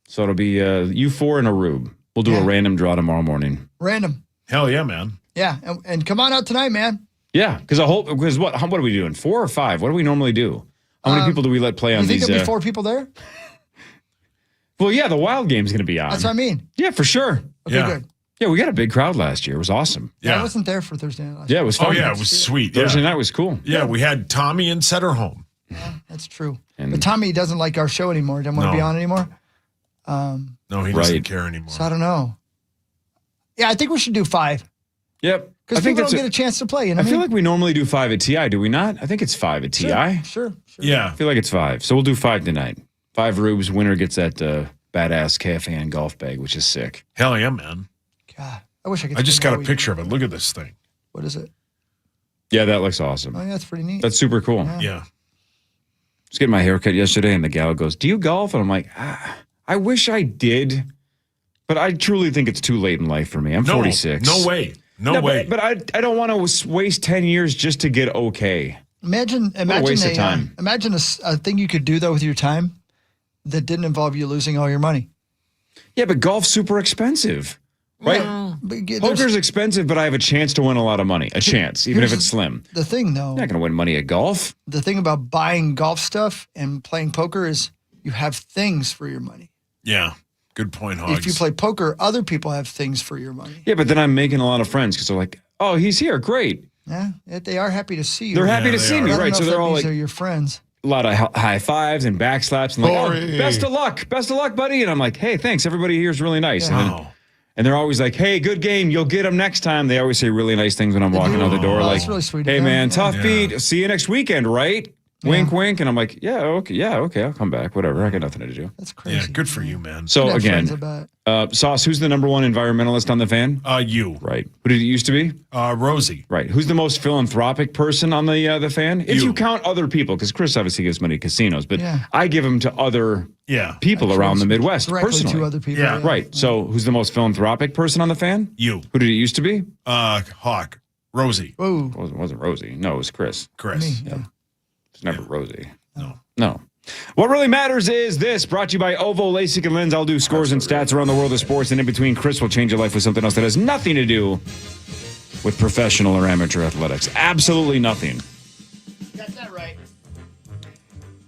So it'll be you 4 and a Rube. We'll do a random draw tomorrow morning. Random. Hell yeah, man. Yeah. And come on out tonight, man. Yeah, because what are we doing? 4 or 5? What do we normally do? How many people do we let play on You think these? there'll be 4 people there? Well, yeah, the wild game's going to be on. That's what I mean. Yeah, for sure. Okay, good. Yeah, we got a big crowd last year. It was awesome. Yeah. I wasn't there for Thursday night last Yeah, it was fun. Oh, yeah, it was sweet. Thursday yeah. night was cool. Yeah, we had Tommy and Setterholm. Yeah, that's true. And but Tommy doesn't like our show anymore. Doesn't want to be on anymore. No, he doesn't care anymore. So I don't know. Yeah, I think we should do 5. Yep. Because people don't get a chance to play. You know I what feel mean? like we normally do 5 at TI, do we not? I think it's 5 at TI. Sure. Yeah. I feel like it's 5. So we'll do 5 tonight. 5 Rubes. Winner gets that badass KFAN golf bag, which is sick. Hell yeah, man. God, I wish I could. I just got a spend all picture of it. Look at this thing. What is it? Yeah, that looks awesome. Oh, yeah, that's pretty neat. That's super cool. Yeah. Just getting my hair cut yesterday, and the gal goes, "Do you golf?" And I'm like, I wish I did, but I truly think it's too late in life for me. I'm 46. No way. No way. But I don't want to waste 10 years just to get okay. Imagine a waste of time. Imagine a thing you could do though with your time that didn't involve you losing all your money. Yeah, but golf's super expensive, right? Yeah, but Poker's expensive, but I have a chance to win a lot of money. A chance, even if it's slim. The thing though, I'm not going to win money at golf. The thing about buying golf stuff and playing poker is you have things for your money. Yeah. Good point, Hogs. If you play poker, other people have things for your money. Yeah, but then I'm making a lot of friends because they're like, "Oh, he's here, great." Yeah, they are happy to see you. They're happy to see me, right? So they're all like, "These are your friends." A lot of high fives and backslaps and like, "Oh, best of luck, buddy." And I'm like, "Hey, thanks. Everybody here is really nice." Yeah. And they're always like, "Hey, good game. You'll get them next time." They always say really nice things when I'm walking out the door. Like, that's really sweet of "Hey, them. man, tough Yeah. beat. See you next weekend, right?" Wink, wink. And I'm like, yeah, okay, I'll come back. Whatever. I got nothing to do. That's crazy. Yeah, good for you, man. So Good friends, I again, bet. Sauce, who's the number one environmentalist on the fan? You. Right. Who did it used to be? Rosie. Right. Who's the most philanthropic person on the fan? If you count other people, because Chris obviously gives money to casinos, but Yeah. I give them to other people around the Midwest Directly personally. to other people. Yeah. Right. So who's the most philanthropic person on the fan? You. Who did it used to be? Hawk. Rosie. Whoa. It wasn't Rosie. No, it was Chris. Chris. Yeah. It's never Rosie. No. What really matters is this, brought to you by Ovo, LASIK, and Lens. I'll do scores and stats around the world of sports, and in between, Chris will change your life with something else that has nothing to do with professional or amateur athletics. Absolutely nothing. Got that right.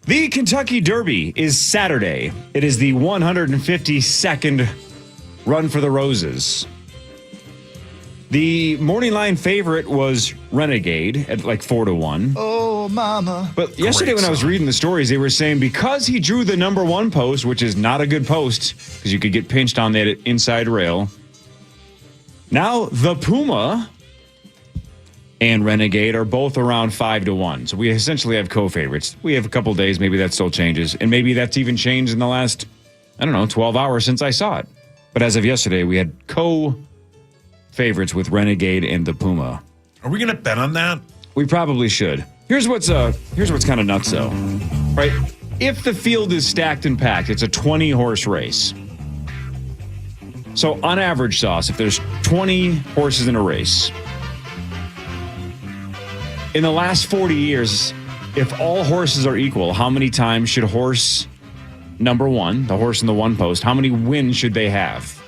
The Kentucky Derby is Saturday. It is the 152nd Run for the Roses. The morning line favorite was Renegade at like 4-1. Oh, mama. But yesterday when I was reading the stories, they were saying because he drew the number 1 post, which is not a good post because you could get pinched on that inside rail. Now the Puma and Renegade are both around 5-1. So we essentially have co-favorites. We have a couple days. Maybe that still changes. And maybe that's even changed in the last, 12 hours since I saw it. But as of yesterday, we had co-favorites with Renegade and the Puma. Are we going to bet on that? We probably should. Here's what's kind of nuts though, right? If the field is stacked and packed, it's a 20-horse race. So on average, Sauce, if there's 20 horses in a race, in the last 40 years, if all horses are equal, how many times should horse number 1, the horse in the 1 post, how many wins should they have?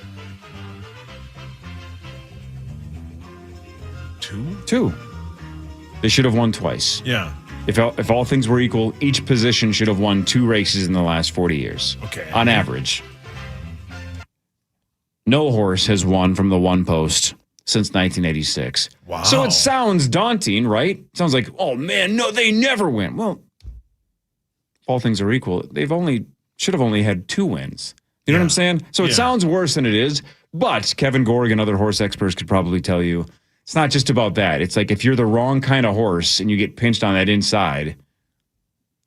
2. They should have won twice. Yeah. If all things were equal, each position should have won 2 races in the last 40 years. Okay. On average. No horse has won from the one post since 1986. Wow. So it sounds daunting, right? It sounds like, oh man, no, they never win. Well, if all things are equal, should have only had 2 wins. You know what I'm saying? So it sounds worse than it is, but Kevin Gorg and other horse experts could probably tell you it's not just about that. It's like if you're the wrong kind of horse and you get pinched on that inside,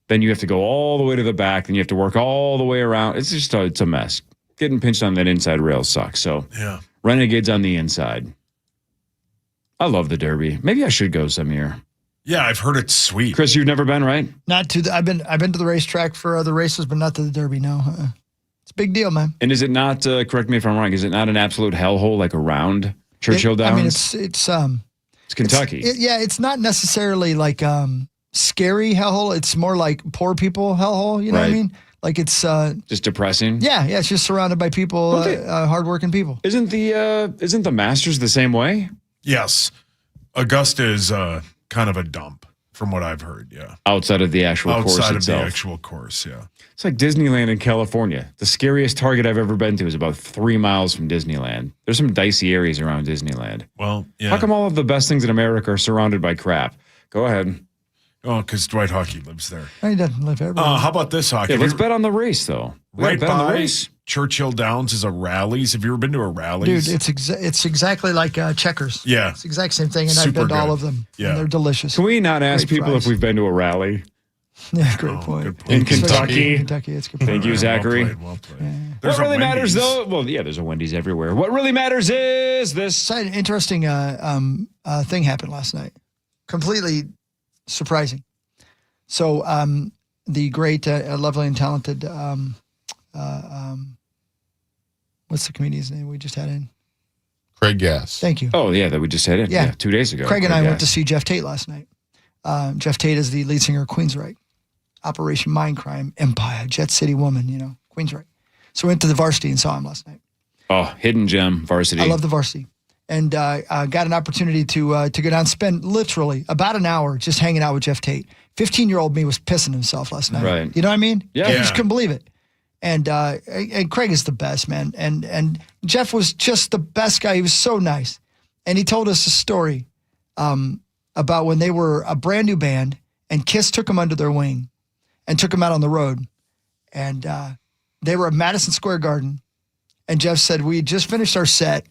then you have to go all the way to the back, then you have to work all the way around. It's a mess. Getting pinched on that inside rail sucks. So Renegades on the inside. I love the Derby. Maybe I should go some year. Yeah, I've heard it's sweet. Chris, you've never been, right? Not to. I've been to the racetrack for other races, but not to the Derby. No, it's a big deal, man. And is it not? Correct me if I'm wrong. Is it not an absolute hellhole like around Churchill Downs? I mean, it's Kentucky. It's not necessarily like scary hellhole. It's more like poor people hellhole. You know what I mean? Like it's just depressing. Yeah, it's just surrounded by people, hardworking people. Isn't the Masters the same way? Yes, Augusta is kind of a dump, from what I've heard. Yeah, outside of the actual course itself. Outside of the actual course, yeah. It's like Disneyland in California. The scariest target I've ever been to is about 3 miles from Disneyland. There's some dicey areas around Disneyland. Well, yeah. How come all of the best things in America are surrounded by crap? Go ahead. Oh, because Dwight Hockey lives there. He doesn't live everywhere. How about this, Hockey? Yeah, let's bet on the race, though. Right bet on the by race. Churchill Downs is a Rallies. Have you ever been to a Rallies? Dude, it's exactly like Checkers. Yeah. It's the exact same thing, and Super I've been to all good. of them. Yeah. And they're delicious. Can we not ask Great people fries. if we've been to a rally? Yeah, great point. In Kentucky. Kentucky, it's good. Thank you, Zachary. Well played. What really matters, though? Well, yeah, there's a Wendy's everywhere. What really matters is this. So an interesting thing happened last night. Completely surprising. So the great, lovely, and talented, what's the comedian's name we just had in? Craig Gass. Thank you. Oh, yeah, that we just had in. Yeah, 2 days ago. Craig and I went to Gass. see Jeff Tate last night. Jeff Tate is the lead singer of Queensryche, Operation Mindcrime, Empire, Jet City Woman, Queensryche. So we went to the Varsity and saw him last night. Oh, hidden gem, Varsity. I love the Varsity. And got an opportunity to go down and spend literally about an hour just hanging out with Jeff Tate. 15-year-old me was pissing himself last night. Right. You know what I mean? Yeah. I just couldn't believe it. And Craig is the best, man. And Jeff was just the best guy. He was so nice. And he told us a story about when they were a brand new band and Kiss took them under their wing and took them out on the road. And they were at Madison Square Garden. And Jeff said, we just finished our set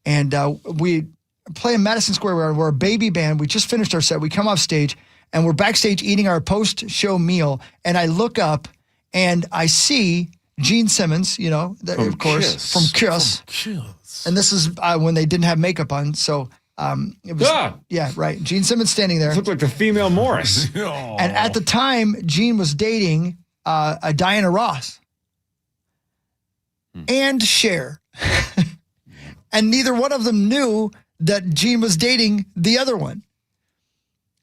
and we play in Madison Square Garden. We're a baby band. We just finished our set. We come off stage and we're backstage eating our post-show meal. And I look up and I see Gene Simmons, from Kiss. And this is when they didn't have makeup on. So it was, yeah, right. Gene Simmons standing there. Looked like the female Morris. And at the time, Gene was dating Diana Ross and Cher. And neither one of them knew that Gene was dating the other one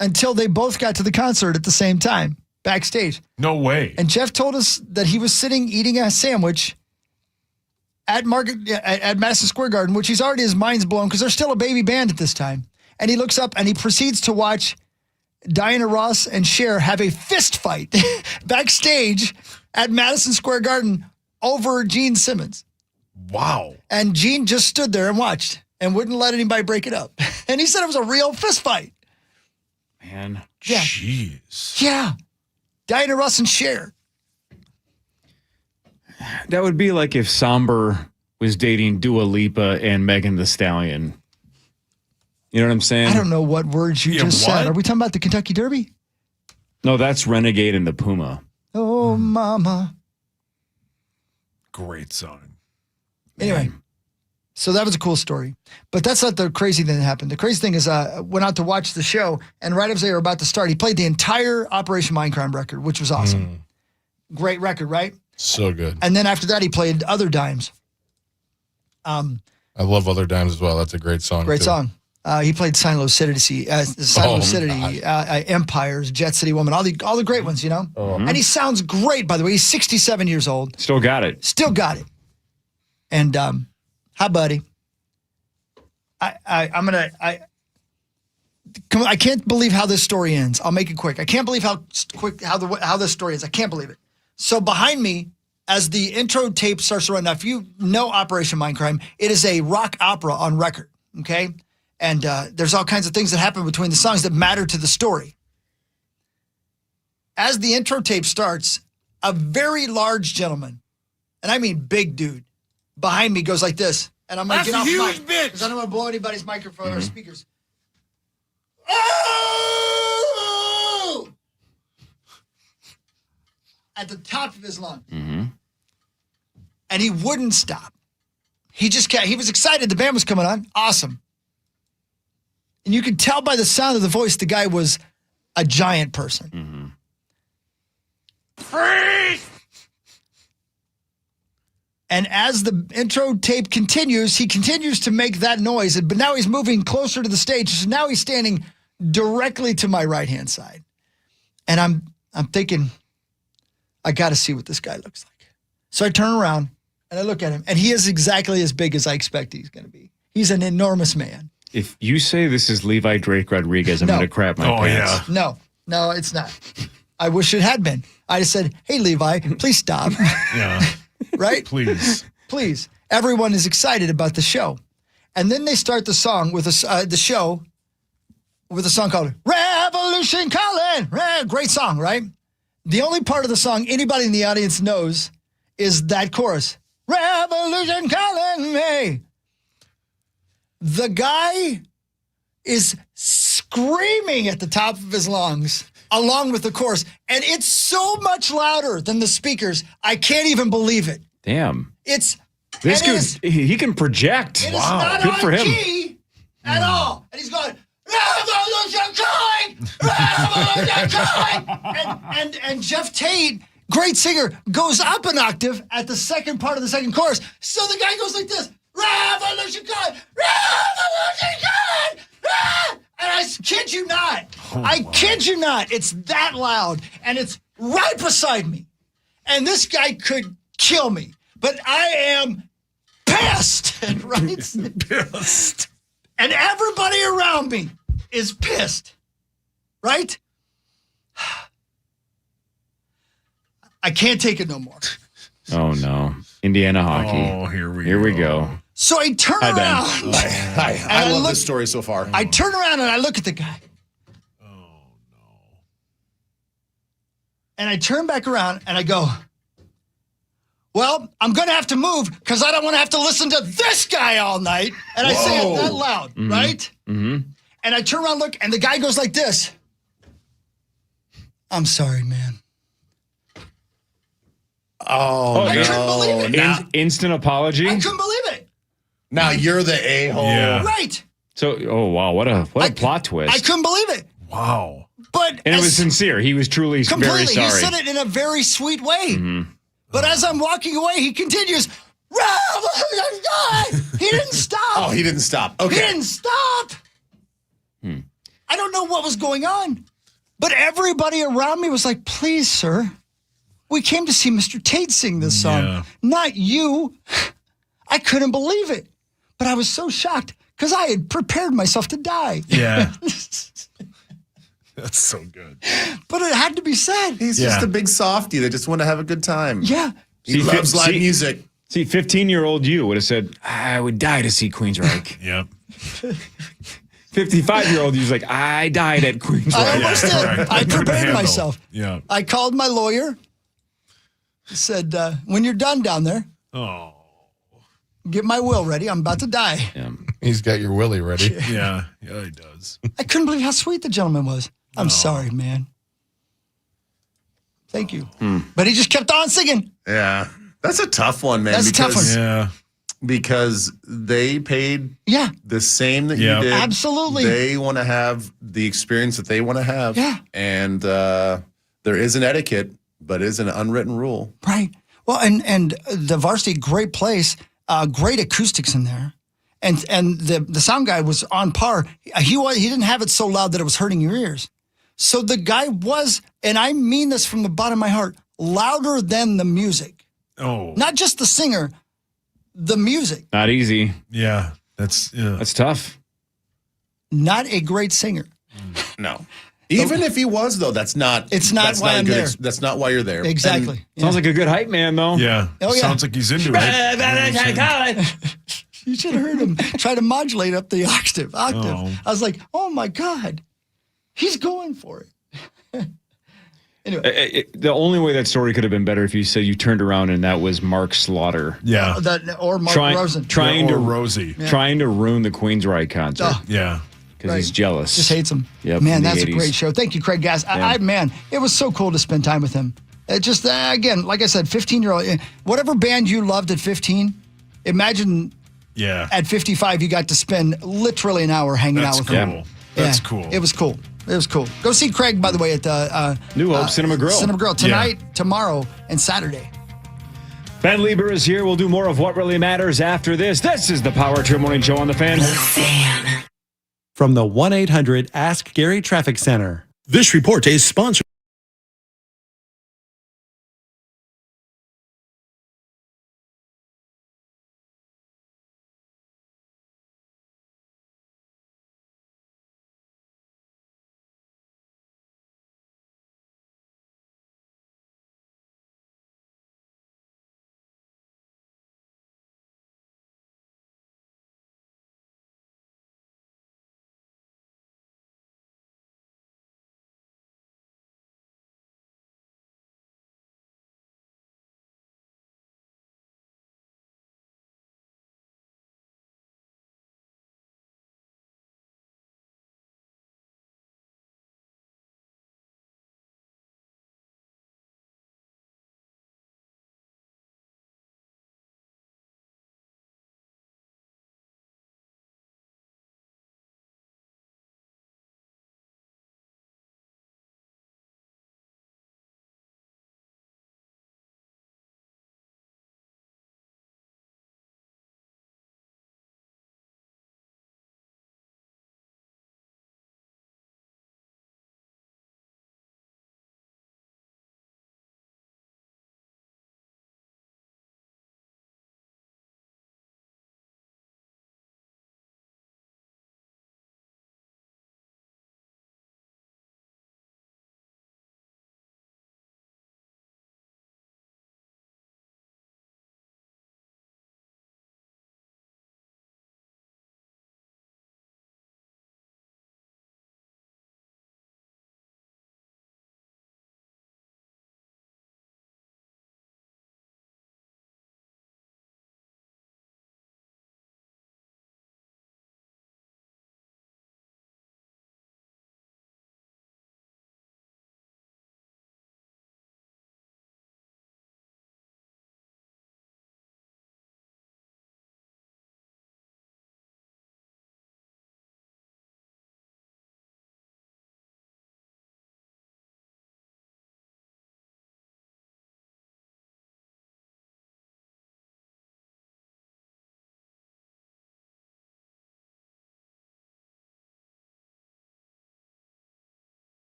until they both got to the concert at the same time, backstage. No way. And Jeff told us that he was sitting eating a sandwich at Madison Square Garden, which his mind's blown because they're still a baby band at this time. And he looks up and he proceeds to watch Diana Ross and Cher have a fist fight backstage at Madison Square Garden over Gene Simmons. Wow. And Gene just stood there and watched and wouldn't let anybody break it up. And he said it was a real fist fight. Man. Yeah. Jeez. Yeah. Diana Ross and Cher. That would be like if Somber was dating Dua Lipa and Megan Thee Stallion. You know what I'm saying? I don't know what words you just said. Are we talking about the Kentucky Derby? No, that's Renegade and the Puma. Oh, mama. Great song. Anyway, so that was a cool story. But that's not the crazy thing that happened. The crazy thing is I went out to watch the show, and right as they were about to start, he played the entire Operation Mindcrime record, which was awesome. Great record, right? So good. And then after that, he played Other Dimes. I love Other Dimes as well. That's a great song. Great too. song. He played Sign Lucidity, Empires, Jet City Woman, all the great ones, And he sounds great, by the way. He's 67 years old. Still got it. Still got it. And hi, buddy. I can't believe how this story ends. I'll make it quick. I can't believe how this story ends. I can't believe it. So behind me, as the intro tape starts to run, now if you know Operation Mindcrime, it is a rock opera on record, okay? And there's all kinds of things that happen between the songs that matter to the story. As the intro tape starts, a very large gentleman, and I mean big dude, behind me goes like this. And I'm like, get off mic, because I don't want to blow anybody's microphone or speakers. Oh! At the top of his lungs. Mm-hmm. And he wouldn't stop. He just kept, he was excited. The band was coming on. Awesome. And you could tell by the sound of the voice, the guy was a giant person. Mm-hmm. Freeze! And as the intro tape continues, he continues to make that noise. But now he's moving closer to the stage. So now he's standing directly to my right-hand side. And I'm thinking, I got to see what this guy looks like. So I turn around and I look at him. And he is exactly as big as I expect he's going to be. He's an enormous man. If you say this is Levi Drake Rodriguez, I'm going to crap my pants. Yeah. No, it's not. I wish it had been. I just said, hey, Levi, please stop. Yeah. Right? Please. Please. Everyone is excited about the show. And then they start the song with the show with a song called Revolution Calling. Great song, right? The only part of the song anybody in the audience knows is that chorus. Revolution calling me. The guy is screaming at the top of his lungs along with the chorus. And it's so much louder than the speakers. I can't even believe it. Damn. This dude, he can project. It Wow. is not Good on for him. key at all. And he's going, Revolution calling! Revolution calling! And Jeff Tate, great singer, goes up an octave at the second part of the second chorus. So the guy goes like this, Revolution calling! Revolution calling! And I kid you not. I kid you not. It's that loud. And it's right beside me. And this guy could kill me. But I am pissed. Right? Pissed. And everybody around me is pissed. Right? I can't take it no more. Oh, no. Indiana hockey. Oh, here we go. So I turn around. I love this story so far. I turn around and I look at the guy. Oh, no. And I turn back around and I go, well, I'm going to have to move because I don't want to have to listen to this guy all night. And I say it that loud, right? Mm-hmm. And I turn around and look, and the guy goes like this. I'm sorry, man. Oh, I couldn't believe it. Instant apology? I couldn't believe it. Now you're the a-hole. Yeah. Right. So, oh, wow. What a plot twist. I couldn't believe it. Wow. But and it was sincere. He was truly very sorry. He said it in a very sweet way. Mm-hmm. But as I'm walking away, he continues, he didn't stop. Oh, he didn't stop. Okay. He didn't stop. I don't know what was going on. But everybody around me was like, please, sir, we came to see Mr. Tate sing this song, not you. I couldn't believe it. But I was so shocked because I had prepared myself to die. Yeah. That's so good. But it had to be said. He's just a big softie that just want to have a good time. Yeah. He loves live music. See, 15-year-old you would have said, I would die to see Queensryche. Yep. 55-year-old you's like, I died at Queensryche. I almost did. Right. I prepared handle. myself. Yeah. I called my lawyer. Said, when you're done down there, get my will ready. I'm about to die. Yeah. He's got your willy ready. Yeah, he does. I couldn't believe how sweet the gentleman was. I'm sorry, man. Thank you. But he just kept on singing. Yeah. That's a tough one, man. That's a tough one. Yeah. Because they paid the same that you did. Absolutely. They want to have the experience that they want to have. Yeah. And there is an etiquette, but it is an unwritten rule. Right. Well, and the Varsity, great place, great acoustics in there. And the sound guy was on par. He didn't have it so loud that it was hurting your ears. So the guy was, and I mean this from the bottom of my heart, louder than the music. Oh. Not just the singer, the music. Not easy. Yeah. That's tough. Not a great singer. No. Even if he was, though, that's not. It's not that's why not I'm there. That's not why you're there. Exactly. And Sounds like a good hype man, though. Yeah. Oh, yeah. Sounds like he's into it. You should have heard him try to modulate up the octave. Oh. I was like, oh my God, he's going for it. Anyway. The only way that story could have been better if you said you turned around and that was Mark Slaughter. Yeah. Or Mark Rosen. Or Rosie. Trying to ruin the Queen's Ride concert. Oh. Yeah. Because he's jealous. Just hates him. Yep, Man, from the that's a 80s. great show. Thank you, Craig Gass. Man, it was so cool to spend time with him. It just, again, like I said, 15-year-old, whatever band you loved at 15, imagine at 55 you got to spend literally an hour hanging out with him. That's cool. It was cool. It was cool. Go see Craig, by the way, at New Hope Cinema Grill. Cinema Grill tonight, tomorrow, and Saturday. Ben Lieber is here. We'll do more of What Really Matters after this. This is the Power Trip Morning Show on the Fan. From the 1-800-ASK-GARY Traffic Center. This report is sponsored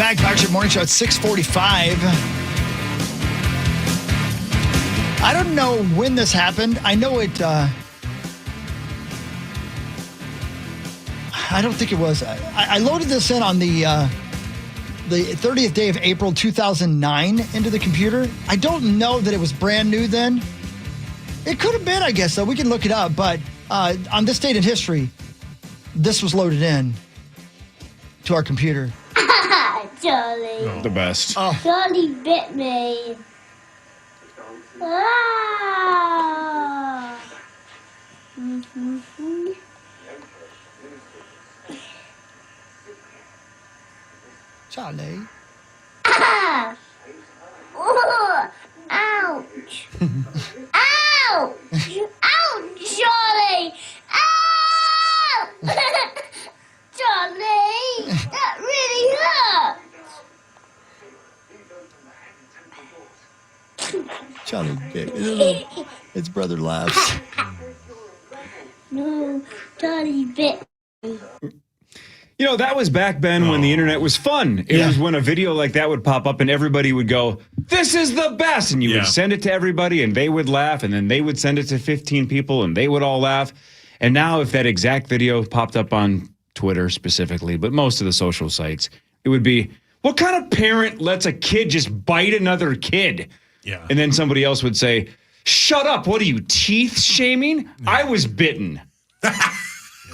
back. Power Trip Morning Show at 6:45. I don't know when this happened. I know it. I don't think it was. I loaded this in on the 30th day of April 2009 into the computer. I don't know that it was brand new then. It could have been, I guess, though. We can look it up. But on this date in history, this was loaded in to our computer. Charlie. The best. Charlie bit me. Ah. Charlie. Ah. Oh, ouch. Ouch. Ouch, Charlie. Ow. Charlie, that really hurt. Charlie, its brother laughs. No, Charlie bit me. You know, that was back then when the internet was fun. It was when a video like that would pop up and everybody would go, "This is the best." And you would send it to everybody and they would laugh. And then they would send it to 15 people and they would all laugh. And now if that exact video popped up on Twitter specifically, but most of the social sites, it would be, what kind of parent lets a kid just bite another kid? Yeah. And then somebody else would say, "Shut up. What are you, teeth shaming? I was bitten.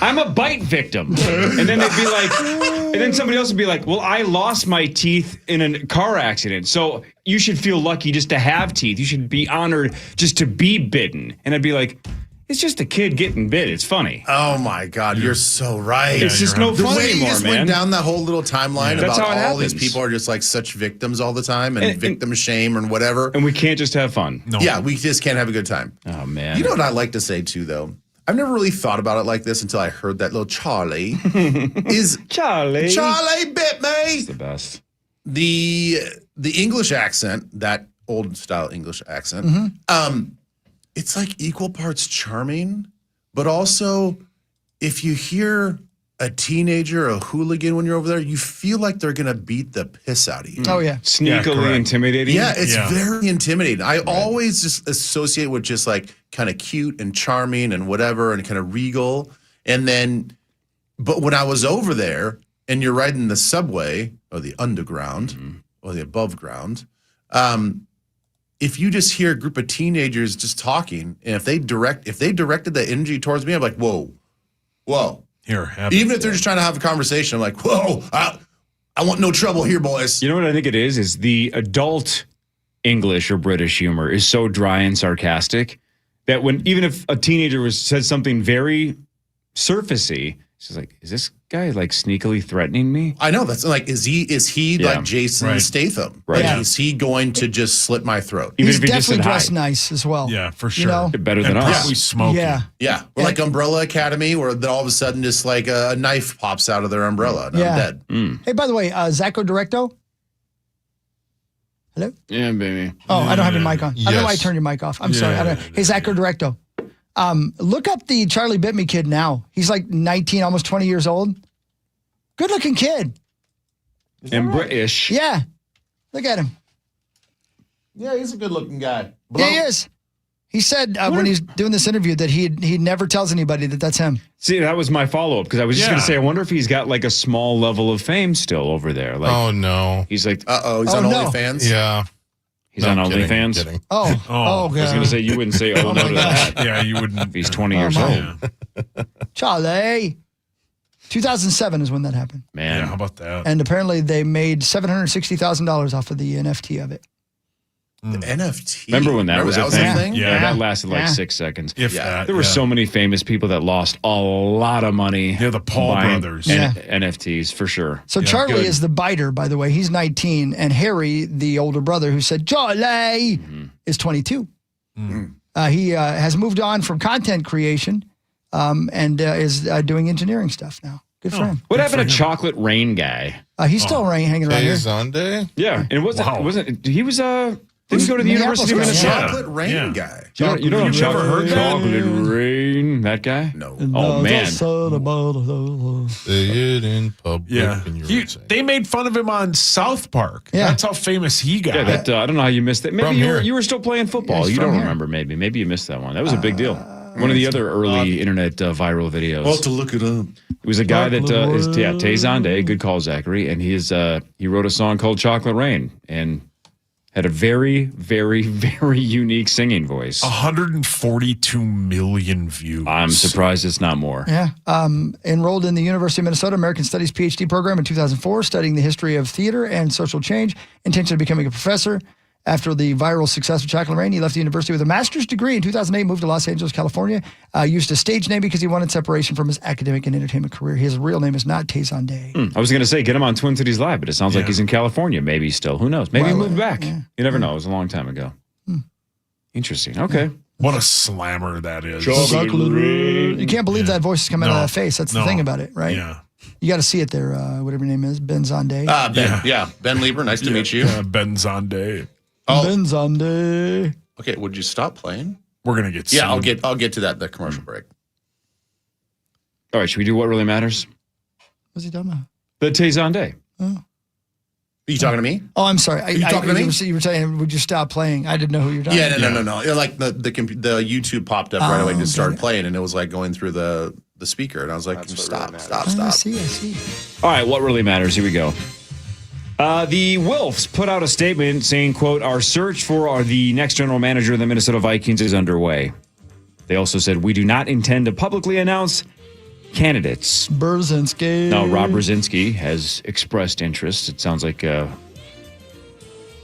I'm a bite victim." And then they'd be like, and then somebody else would be like, "Well, I lost my teeth in a car accident. So you should feel lucky just to have teeth. You should be honored just to be bitten." And I'd be like, it's just a kid getting bit. It's funny. Oh my God, you're so right. It's just no fun The way you anymore, just man. went down that whole little timeline That's about how it all these happens. people are just like such victims all the time and victim shame and whatever. And we can't just have fun. No. Yeah, we just can't have a good time. Oh, man. You know what I like to say too, though? I've never really thought about it like this until I heard that little Charlie is Charlie bit me. It's the best. The English accent, that old style English accent, it's like equal parts charming, but also if you hear a teenager, a hooligan when you're over there, you feel like they're going to beat the piss out of you. Oh, yeah. Sneakily intimidating. Yeah, it's very intimidating. I always just associate with just like kind of cute and charming and whatever and kind of regal. And then, but when I was over there and you're riding the subway or the underground or the above ground, if you just hear a group of teenagers just talking, and if they directed the energy towards me, I'm like, whoa. Here, even if they're just trying to have a conversation, I'm like, whoa, I want no trouble here, boys. You know what I think it is the adult English or British humor is so dry and sarcastic that even if a teenager said something very surfacey, she's like, is this guy like sneakily threatening me? I know, that's like, is he like Jason Statham? Right. Like, is he going to just slit my throat? He's definitely dressed nice as well. Yeah, for sure. You know? Better than and us. probably smoking. Yeah. Or like Umbrella Academy, where then all of a sudden just like a knife pops out of their umbrella and I'm dead. Hey, by the way, Zacco Directo? Hello? Yeah, baby. Oh, I don't have your mic on. I don't know why I turned your mic off. I'm sorry. Hey, Zacco Directo. Look up the Charlie Bit Me kid now. He's like 19, almost 20 years old. Good looking kid. And British. Yeah. Look at him. Yeah, he's a good looking guy. Yeah, he is. He said when he's doing this interview that he never tells anybody that that's him. See, that was my follow-up because I was just going to say, I wonder if he's got like a small level of fame still over there. Like, oh, no. He's like, he's on OnlyFans? Yeah. He's on OnlyFans? Kidding. Oh, I was going to say, you wouldn't say, no to that. Yeah, you wouldn't. If he's 20 years old. Charlie. 2007 is when that happened. Man. Yeah, how about that? And apparently they made $760,000 off of the NFT of it. The NFT. Remember when that was a thing? Yeah. That lasted like 6 seconds. If that, there were so many famous people that lost a lot of money. Yeah, the Paul buying brothers. NFTs for sure. So Charlie is the biter, by the way. He's 19. And Harry, the older brother who said, Charlie, is 22. He has moved on from content creation and is doing engineering stuff now. Good for him. What happened to Chocolate Rain Guy? He's still hanging around here. Sunday? Yeah. And it wasn't, he was Didn't go to the University of Minneapolis Minnesota. guy, Chocolate Rain guy. You don't You've never heard that? Chocolate Rain, that guy? No. Oh, man. Say it in public. Yeah. And you're insane. They made fun of him on South Park. Yeah. That's how famous he got. Yeah, that, I don't know how you missed it. Maybe From you were, here. you were still playing football. Yeah, he's You from don't here. remember, maybe. Maybe you missed that one. That was a big deal. One of the other early internet viral videos. Well, to look it up. It was a guy that is Tay Zonday, good call, Zachary, and he wrote a song called Chocolate Rain and had a very, very, very unique singing voice. 142 million views. I'm surprised it's not more. Yeah. Enrolled in the University of Minnesota American Studies PhD program in 2004, studying the history of theater and social change, intention of becoming a professor. After the viral success of Chocolate Rain, he left the university with a master's degree in 2008, moved to Los Angeles, California, used a stage name because he wanted separation from his academic and entertainment career. His real name is not Tay Zonday. I was going to say, get him on Twin Cities Live, but it sounds like he's in California, maybe still. Who knows? Maybe he moved back. Yeah. You never know. It was a long time ago. Interesting. Okay. What a slammer that is. You can't believe that voice is coming out of that face. That's the thing about it, right? Yeah. You got to see it there, whatever your name is, Ben Zonday. Ben. Yeah. Ben Lieber, nice to meet you. Ben Zonday. Ben Zonday. Okay, would you stop playing? We're going to get Yeah, sued. I'll get to that commercial break. All right. Should we do what really matters? What's he talking about? The Tay Zonday. Are you talking to me? Oh, I'm sorry. you talking to me? You were saying, would you stop playing? I didn't know who you're talking Yeah, about. no. Yeah, like the YouTube popped up right away and just started playing, and it was like going through the speaker, and I was like, stop. I see. All right, what really matters? Here we go. The Wilfs put out a statement saying, quote, our search for the next general manager of the Minnesota Vikings is underway. They also said, we do not intend to publicly announce candidates. Brzezinski. Now, Rob Brzezinski has expressed interest. It sounds like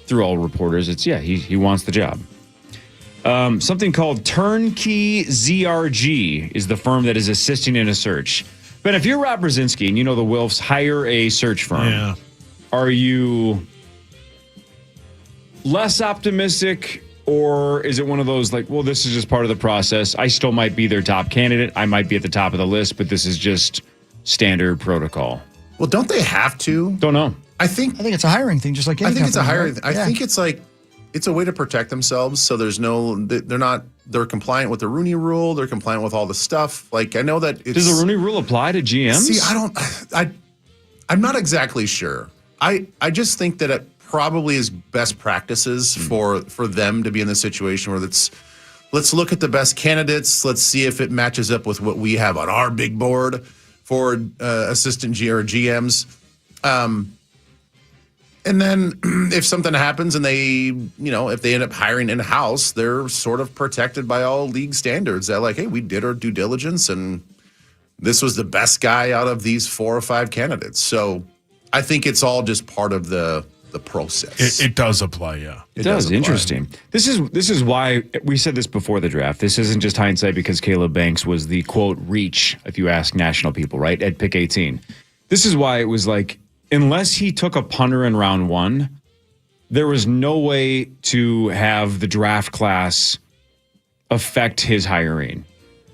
through all reporters, he wants the job. Something called Turnkey ZRG is the firm that is assisting in a search. But if you're Rob Brzezinski and you know the Wilfs hire a search firm, are you less optimistic, or is it one of those like, well, this is just part of the process. I still might be their top candidate. I might be at the top of the list, but this is just standard protocol. Well, don't they have to? Don't know. I think it's a hiring thing, just like any I think it's a company, hiring. right? I think it's like it's a way to protect themselves. So they're compliant with the Rooney Rule. They're compliant with all the stuff. Like I know that Does the Rooney Rule apply to GMs? See, I'm not exactly sure. I just think that it probably is best practices for them to be in this situation where let's look at the best candidates. Let's see if it matches up with what we have on our big board for assistant GMs. And then if something happens and if they end up hiring in-house, they're sort of protected by all league standards. They're like, hey, we did our due diligence and this was the best guy out of these 4 or 5 candidates. So I think it's all just part of the process. It does apply, yeah. It does. apply. Interesting. This is why we said this before the draft. This isn't just hindsight because Caleb Banks was the, quote, reach, if you ask national people, right, at pick 18. This is why it was like, unless he took a punter in round 1, there was no way to have the draft class affect his hiring,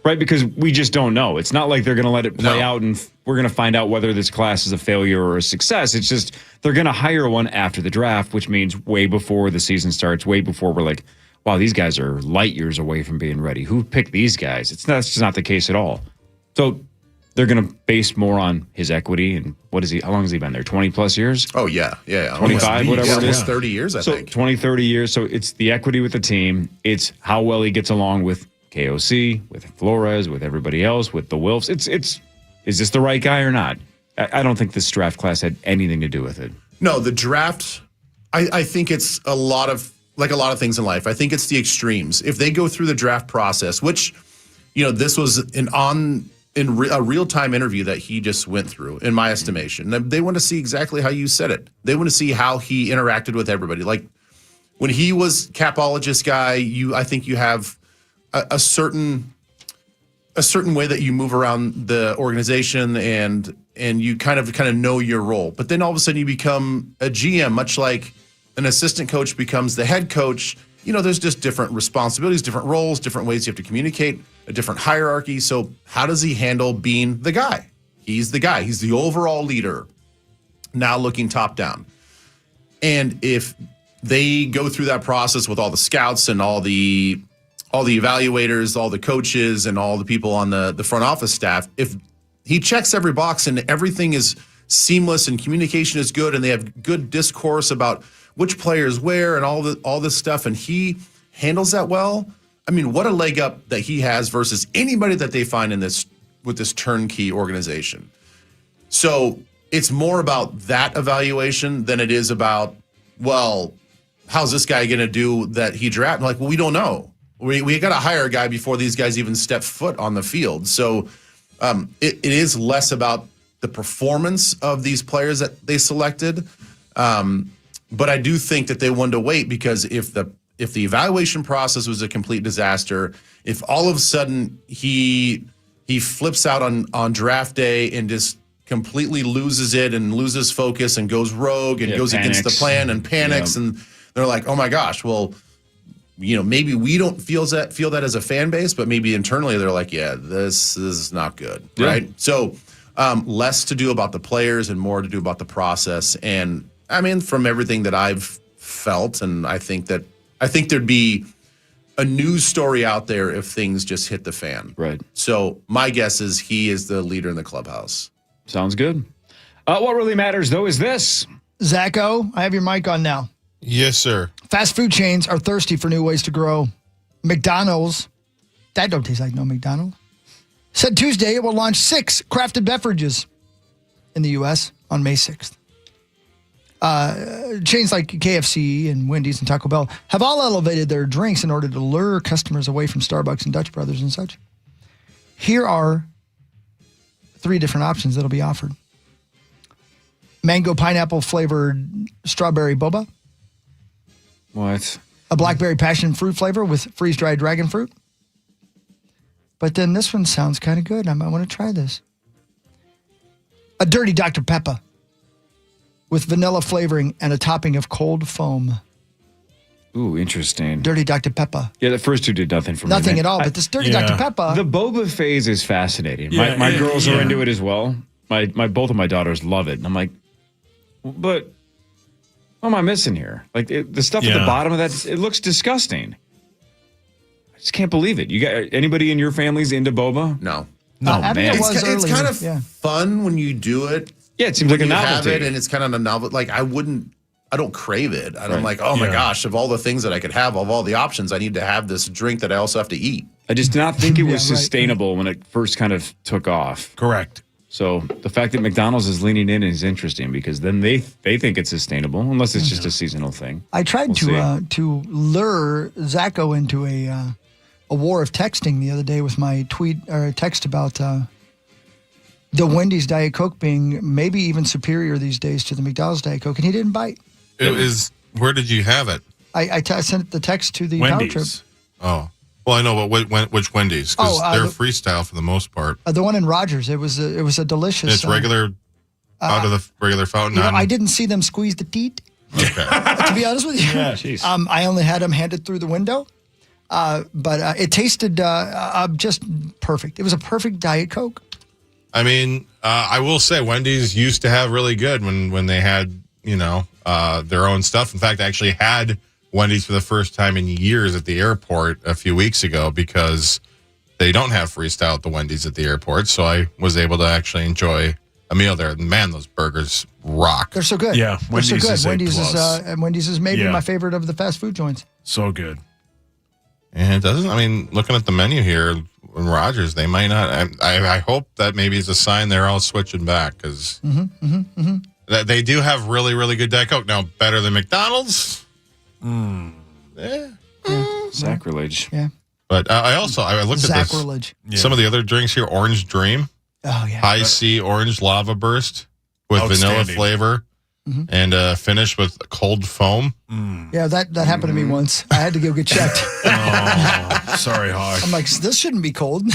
right? Because we just don't know. It's not like they're going to let it play out and we're going to find out whether this class is a failure or a success. It's just they're going to hire one after the draft, which means way before the season starts, way before we're like, wow, these guys are light years away from being ready. Who picked these guys? That's just not the case at all. So they're going to base more on his equity and how long has he been there? 20 plus years? Oh, yeah. 25, whatever it is. Almost 30 years, I think. 20, 30 years. So it's the equity with the team. It's how well he gets along with KOC, with Flores, with everybody else, with the Wilfs. Is this the right guy or not? I don't think this draft class had anything to do with it. No, the draft, I think it's a lot of things in life. I think it's the extremes. If they go through the draft process, which, this was a real-time interview that he just went through, in my estimation. They want to see exactly how you said it. They want to see how he interacted with everybody. Like, when he was capologist guy, I think you have a certain way that you move around the organization and you kind of know your role. But then all of a sudden you become a GM, much like an assistant coach becomes the head coach. There's just different responsibilities, different roles, different ways you have to communicate, a different hierarchy. So how does he handle being the guy? He's the guy. He's the overall leader, now looking top down. And if they go through that process with all the scouts and all the evaluators, all the coaches, and all the people on the front office staff. If he checks every box and everything is seamless and communication is good and they have good discourse about which players where and all this stuff, and he handles that well, I mean, what a leg up that he has versus anybody that they find with this turnkey organization. So it's more about that evaluation than it is about, well, how's this guy going to do that he drafted? Like, well, we don't know. We got to hire a guy before these guys even step foot on the field. So it is less about the performance of these players that they selected. But I do think that they wanted to wait because if the evaluation process was a complete disaster, if all of a sudden he flips out on draft day and just completely loses it and loses focus and goes rogue and goes against the plan and panics, and they're like, oh my gosh, well, maybe we don't feel that as a fan base, but maybe internally they're like, yeah, this is not good, right? So less to do about the players and more to do about the process. And I mean, from everything that I've felt, and I think there'd be a news story out there if things just hit the fan. Right. So my guess is he is the leader in the clubhouse. Sounds good. What really matters, though, is this. Zach O, I have your mic on now. Yes, sir. Fast food chains are thirsty for new ways to grow. McDonald's, that don't taste like no McDonald's, said Tuesday it will launch 6 crafted beverages in the U.S. on May 6th. Chains like KFC and Wendy's and Taco Bell have all elevated their drinks in order to lure customers away from Starbucks and Dutch Brothers and such. Here are 3 different options that'll be offered. Mango pineapple flavored strawberry boba. What? A blackberry passion fruit flavor with freeze-dried dragon fruit. But then this one sounds kind of good. I might want to try this. A dirty Dr. Pepper with vanilla flavoring and a topping of cold foam. Ooh, interesting. Dirty Dr. Pepper. Yeah, the first 2 did nothing for me. Nothing at all, but this dirty Dr. Pepper. The boba phase is fascinating. Yeah, my girls are into it as well. Both of my daughters love it. And I'm like, but what am I missing here? Like the stuff at the bottom of that, it looks disgusting. I just can't believe it. You got anybody in your family's into boba? No. Man. It's kind of fun when you do it. Yeah, it seems like a novelty. Have it and it's kind of a novelty. Like I don't crave it. I'm like, oh my gosh, of all the things that I could have, of all the options, I need to have this drink that I also have to eat. I just did not think it was sustainable when it first kind of took off. Correct. So the fact that McDonald's is leaning in is interesting because then they think it's sustainable, unless it's just a seasonal thing. I tried to lure Zacho into a war of texting the other day with my tweet or text about the Wendy's Diet Coke being maybe even superior these days to the McDonald's Diet Coke, and he didn't bite. Where did you have it? I sent the text to the Wendy's. power trip. Oh. Well, I know, but which Wendy's? Because they're freestyle for the most part. The one in Rogers. It was a delicious. It's regular, out of the regular fountain. I didn't see them squeeze the teat. Okay. To be honest with you, jeez. I only had them handed through the window, but it tasted just perfect. It was a perfect Diet Coke. I mean, I will say Wendy's used to have really good when they had their own stuff. In fact, I actually had Wendy's for the first time in years at the airport a few weeks ago because they don't have freestyle at the Wendy's at the airport. So I was able to actually enjoy a meal there. Man, those burgers rock. They're so good. Yeah, Wendy's Wendy's is Wendy's is maybe my favorite of the fast food joints. So good. And it doesn't. I mean, looking at the menu here in Rogers, they might not. I hope that maybe is a sign they're all switching back because they do have really, really good Diet Coke. Now, better than McDonald's. Sacrilege. Yeah. But I looked at this. Some of the other drinks here: Orange Dream, High C Orange Lava Burst with vanilla flavor, and finish with cold foam. Yeah, that happened to me once. I had to go get checked. Oh, sorry, Hawk. I'm like, this shouldn't be cold.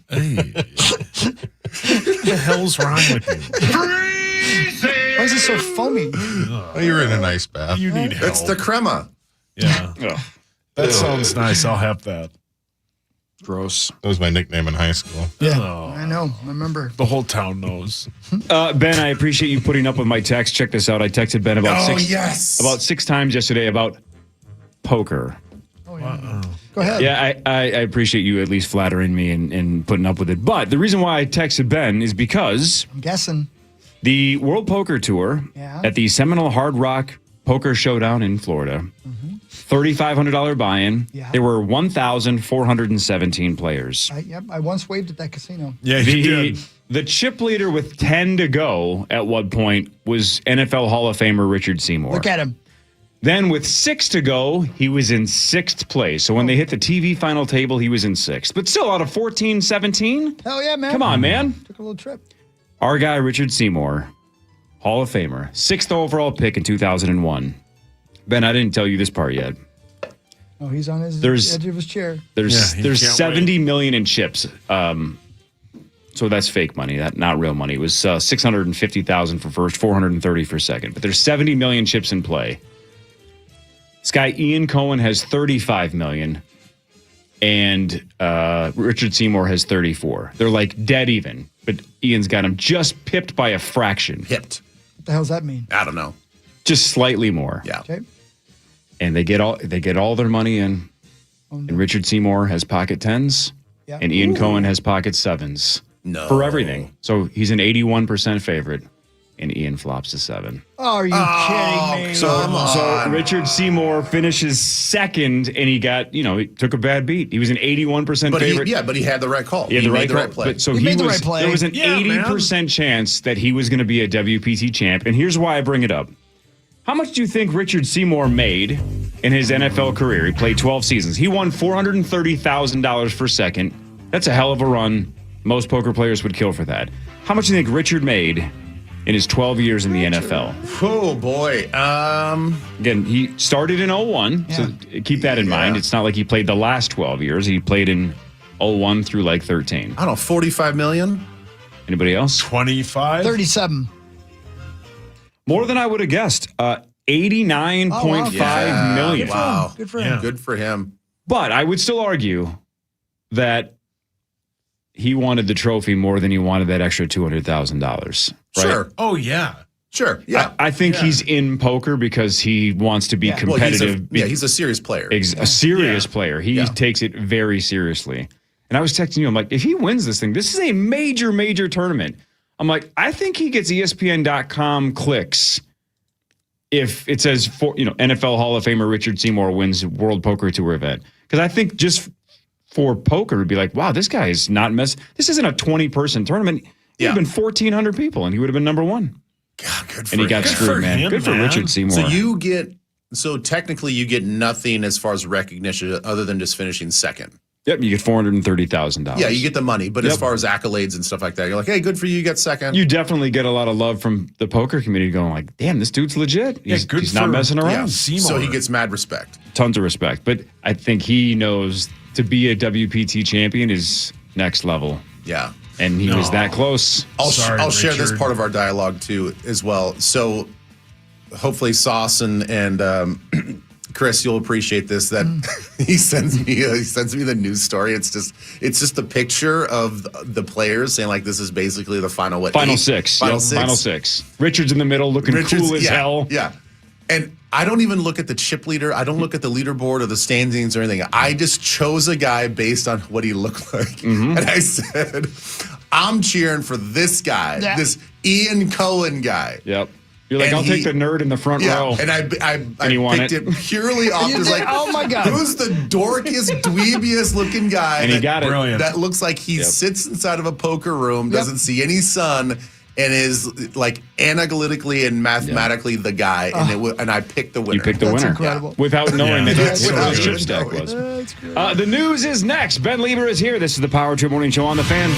Hey. What the hell's wrong with you? Why is it so foamy? Oh, you're in an ice bath. You need help. It's the crema. Yeah. That sounds nice. I'll have that. Gross. That was my nickname in high school. Yeah, Oh. I know. I remember. The whole town knows. Ben, I appreciate you putting up with my text. Check this out. I texted Ben about six times yesterday about poker. Oh, yeah. Go ahead. Yeah, I appreciate you at least flattering me and putting up with it. But the reason why I texted Ben is because I'm guessing. the World Poker Tour at the Seminole Hard Rock Poker Showdown in Florida, $3,500 buy-in. Yeah. There were 1,417 players. I once waved at that casino. Yeah, you did. The chip leader with 10 to go at one point was NFL Hall of Famer Richard Seymour. Look at him. Then with 6 to go, he was in 6th place. So when they hit the TV final table, he was in 6th. But still out of 14, 17? Hell yeah, man. Come on, man. Took a little trip. Our guy, Richard Seymour, Hall of Famer, 6th overall pick in 2001. Ben, I didn't tell you this part yet. Oh, he's on his edge of his chair. There's 70 million in chips. So that's fake money, not real money. It was 650,000 for first, 430 for second. But there's 70 million chips in play. This guy, Ian Cohen, has 35 million. And Richard Seymour has 34. They're like dead even. But Ian's got him just pipped by a fraction. Pipped. What the hell does that mean? I don't know. Just slightly more. Yeah. Okay. And they get all their money in. And Richard Seymour has pocket 10s. Yeah. And Ian Cohen has pocket 7s. No. For everything. So he's an 81% favorite. And Ian flops to 7. Oh, are you kidding me? So Richard Seymour finishes second, and he got, he took a bad beat. He was an 81% favorite. But he had the right call. He had the right call. play. But so He made the right play. There was an 80% chance that he was going to be a WPT champ. And here's why I bring it up. How much do you think Richard Seymour made in his NFL career? He played 12 seasons. He won $430,000 for second. That's a hell of a run. Most poker players would kill for that. How much do you think Richard made in his 12 years in the NFL? Oh, boy. Again, he started in 01, so keep that in mind. It's not like he played the last 12 years. He played in 01 through like 13. I don't know, 45 million? Anybody else? 25? 37. More than I would have guessed. 89.5 million. Wow. Good for him. Good for him. But I would still argue that he wanted the trophy more than he wanted that extra $200,000. Right? Sure. Oh, yeah. Sure. Yeah. I think he's in poker because he wants to be competitive. He's a serious player. A serious player. He takes it very seriously. And I was texting you, I'm like, if he wins this thing, this is a major, major tournament. I'm like, I think he gets ESPN.com clicks if it says, NFL Hall of Famer Richard Seymour wins World Poker Tour event. Because I think just for poker, it'd be like, wow, this guy is not This isn't a 20-person tournament. It would have been 1,400 people, and he would have been number one. God, good for And he him. got screwed, man. Good for Richard Seymour. So technically you get nothing as far as recognition other than just finishing second. Yep, you get $430,000. Yeah, you get the money, but as far as accolades and stuff like that, you're like, hey, good for you, you got second. You definitely get a lot of love from the poker community going like, damn, this dude's legit. He's not messing around. Yeah, so he gets mad respect. Tons of respect. But I think he knows to be a WPT champion is next level. Yeah. And he was that close. I'll share this part of our dialogue too as well. So hopefully Sauce and Chris, you'll appreciate this. That he sends me the news story. It's just a picture of the players saying like this is basically the final six. Final six. Richard's in the middle, looking cool as hell. Yeah, and I don't even look at the chip leader. I don't look at the leaderboard or the standings or anything. I just chose a guy based on what he looked like, and I said, I'm cheering for this guy, this Ian Cohen guy. Yep. You're like, I'll take the nerd in the front row. And I picked it purely off. Just like, oh my God, who's the dorkiest, dweebiest looking guy? And he got it. Brilliant. That looks like he sits inside of a poker room, doesn't see any sun, and is like analytically and mathematically the guy. And I picked the winner. You picked the winner. Incredible. Without knowing that Yes. what Without his chip even stack knowing. was. The news is next. Ben Lieber is here. This is the Power Trip Morning Show on the Fan.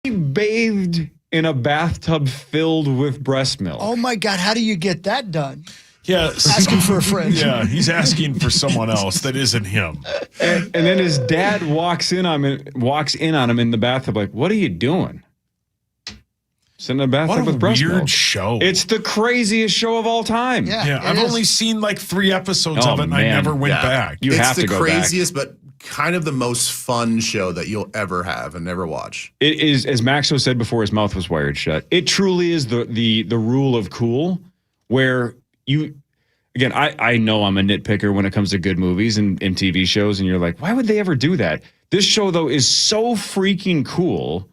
He bathed in a bathtub filled with breast milk. Oh my God, how do you get that done? Yeah, Asking for a friend. Yeah, he's asking for someone else that isn't him. And then his dad walks in on him in the bathtub like, "What are you doing?" Sitting in a bathtub What a with breast weird milk. show. It's the craziest show of all time. Yeah, I've only seen like 3 episodes of it, and I never went back. You have to It's the go craziest, but kind of the most fun show that you'll ever have and never watch. It is, as Maxo said before, his mouth was wired shut. It truly is the rule of cool, where you, again, I know I'm a nitpicker when it comes to good movies and TV shows, and you're like, why would they ever do that? This show, though, is so freaking cool